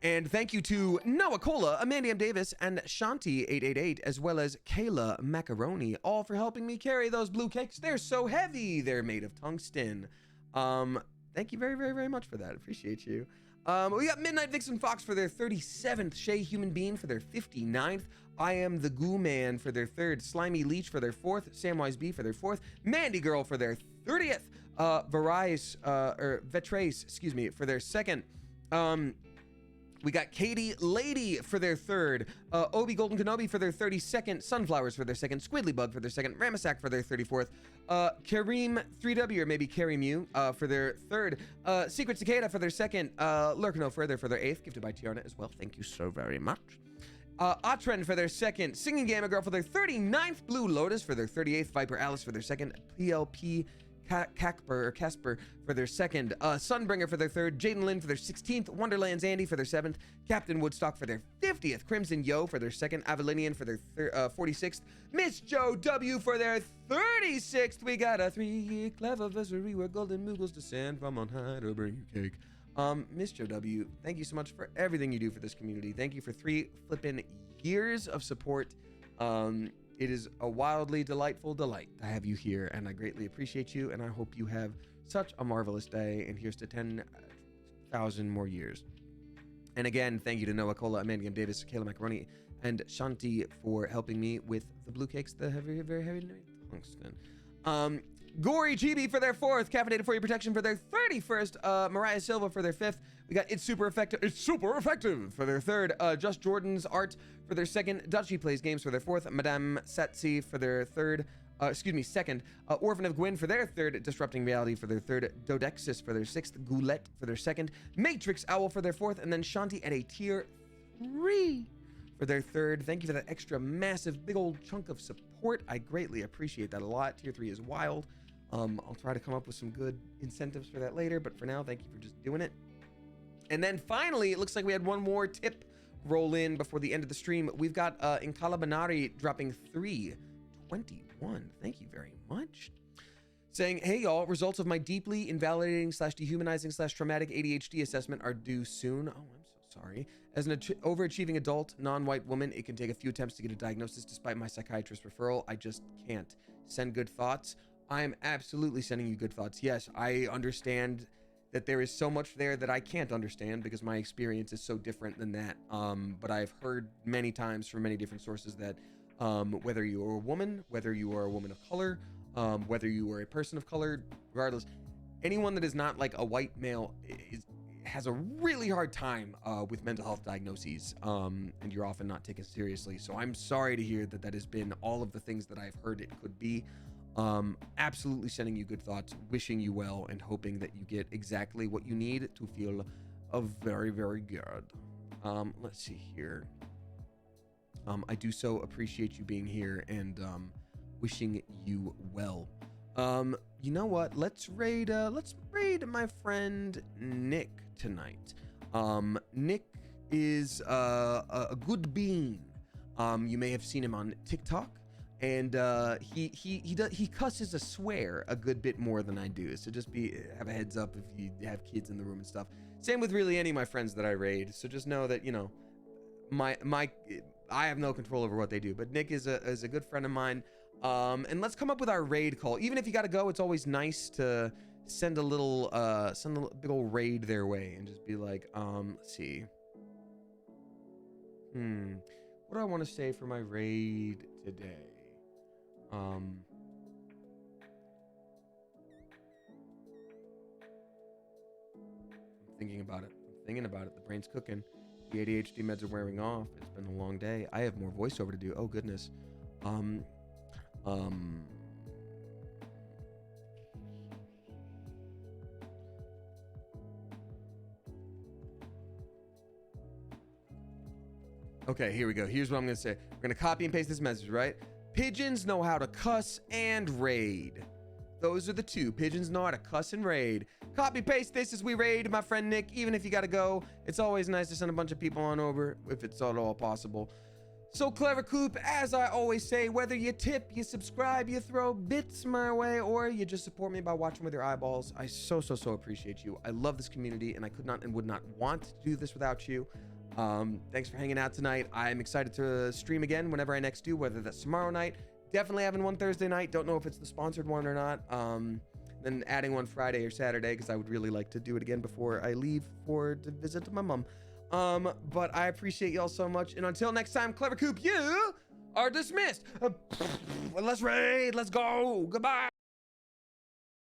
And thank you to Noah Cola, Amanda M. Davis, and Shanti888, as well as Kayla Macaroni, all for helping me carry those blue cakes. They're so heavy. They're made of tungsten. Thank you very, very, very much for that. Appreciate you. We got Midnight Vixen Fox for their 37th, Shay Human Being for their 59th, I Am the Goo Man for their 3rd, Slimy Leech for their 4th, Samwise B for their 4th, Mandy Girl for their 30th, Vetrace, excuse me, for their 2nd. We got Katie Lady for their 3rd, Obi Golden Kenobi for their 32nd, Sunflowers for their 2nd, Squidly Bug for their 2nd, Ramasak for their 34th, Kareem 3W, or maybe Carry Mew for their 3rd, Secret Cicada for their 2nd, Lurk No Further for their 8th, gifted by Tiana as well. Thank you so very much. Atrend for their 2nd, Singing Gamma Girl for their 39th, Blue Lotus for their 38th, Viper Alice for their 2nd, PLP Casper for their 2nd, Sunbringer for their 3rd, Jaden Lynn for their 16th, Wonderlands Andy for their 7th, Captain Woodstock for their 50th, Crimson Yo for their 2nd, Avalinian for their 46th, Miss Joe W for their 36th. We got a 3-year clever anniversary where golden moogles descend from on high to bring you cake. Miss Joe W, thank you so much for everything you do for this community. Thank you for 3 flippin' years of support. It is a wildly delightful delight to have you here, and I greatly appreciate you, and I hope you have such a marvelous day, and here's to 10,000 more years. And again, thank you to Noah Cola, Amanda M. Davis, Kayla Macaroni, and Shanti for helping me with the blue cakes, the heavy, very heavy tungsten. Gory GB for their 4th, Caffeinated for Your Protection for their 31st, Mariah Silva for their 5th. We got It's Super Effective for their 3rd, Just Jordan's Art for their 2nd, Dutchy Plays Games for their 4th, Madame Satsi for their 3rd, 2nd, Orphan of Gwyn for their 3rd, Disrupting Reality for their 3rd, Dodexis for their 6th, Goulette for their 2nd, Matrix Owl for their 4th, and then Shanti at a tier 3 for their 3rd. Thank you for that extra massive big old chunk of support. I greatly appreciate that a lot. Tier 3 is wild. I'll try to come up with some good incentives for that later, but for now, thank you for just doing it. And then finally, it looks like we had one more tip roll in before the end of the stream. We've got Incalabanari dropping 321. Thank you very much. Saying, hey y'all, results of my deeply invalidating / dehumanizing / traumatic ADHD assessment are due soon. Oh, I'm so sorry. As an overachieving adult, non-white woman, it can take a few attempts to get a diagnosis despite my psychiatrist referral. I just can't. Send good thoughts. I am absolutely sending you good thoughts. Yes, I understand that there is so much there that I can't understand because my experience is so different than that. But I've heard many times from many different sources that whether you are a woman, whether you are a woman of color, whether you are a person of color, regardless, anyone that is not like a white male has a really hard time with mental health diagnoses, and you're often not taken seriously. So I'm sorry to hear that that has been all of the things that I've heard it could be. Absolutely sending you good thoughts, wishing you well, and hoping that you get exactly what you need to feel very, very good. Let's see here. I do so appreciate you being here and wishing you well. You know what? Let's raid my friend Nick tonight. Nick is a good bean. You may have seen him on TikTok. And he cusses a swear a good bit more than I do. So just have a heads up if you have kids in the room and stuff. Same with really any of my friends that I raid. So just know that, you know, I have no control over what they do. But Nick is a good friend of mine. And let's come up with our raid call. Even if you gotta go, it's always nice to send a big old raid their way and just be like, let's see. What do I want to say for my raid today? I'm thinking about it. The brain's cooking. The ADHD meds are wearing off. It's been a long day. I have more voiceover to do. Oh goodness. Okay, here we go. Here's what I'm gonna say. We're gonna copy and paste this message, right? Pigeons know how to cuss and raid. Those are the two. Pigeons know how to cuss and raid. Copy paste this as we raid my friend Nick. Even if you gotta go, it's always nice to send a bunch of people on over if it's at all possible. So Clever Coop, as I always say, whether you tip, you subscribe, you throw bits my way, or you just support me by watching with your eyeballs, I so appreciate you. I love this community, and I could not and would not want to do this without you. Thanks for hanging out tonight. I'm excited to stream again whenever I next do, whether that's tomorrow night. Definitely having one Thursday night. Don't know if it's the sponsored one or not. then adding one Friday or Saturday, because I would really like to do it again before I leave to visit my mom. But I appreciate y'all so much. And until next time, Clever Coop, you are dismissed. Let's raid. Let's go. Goodbye.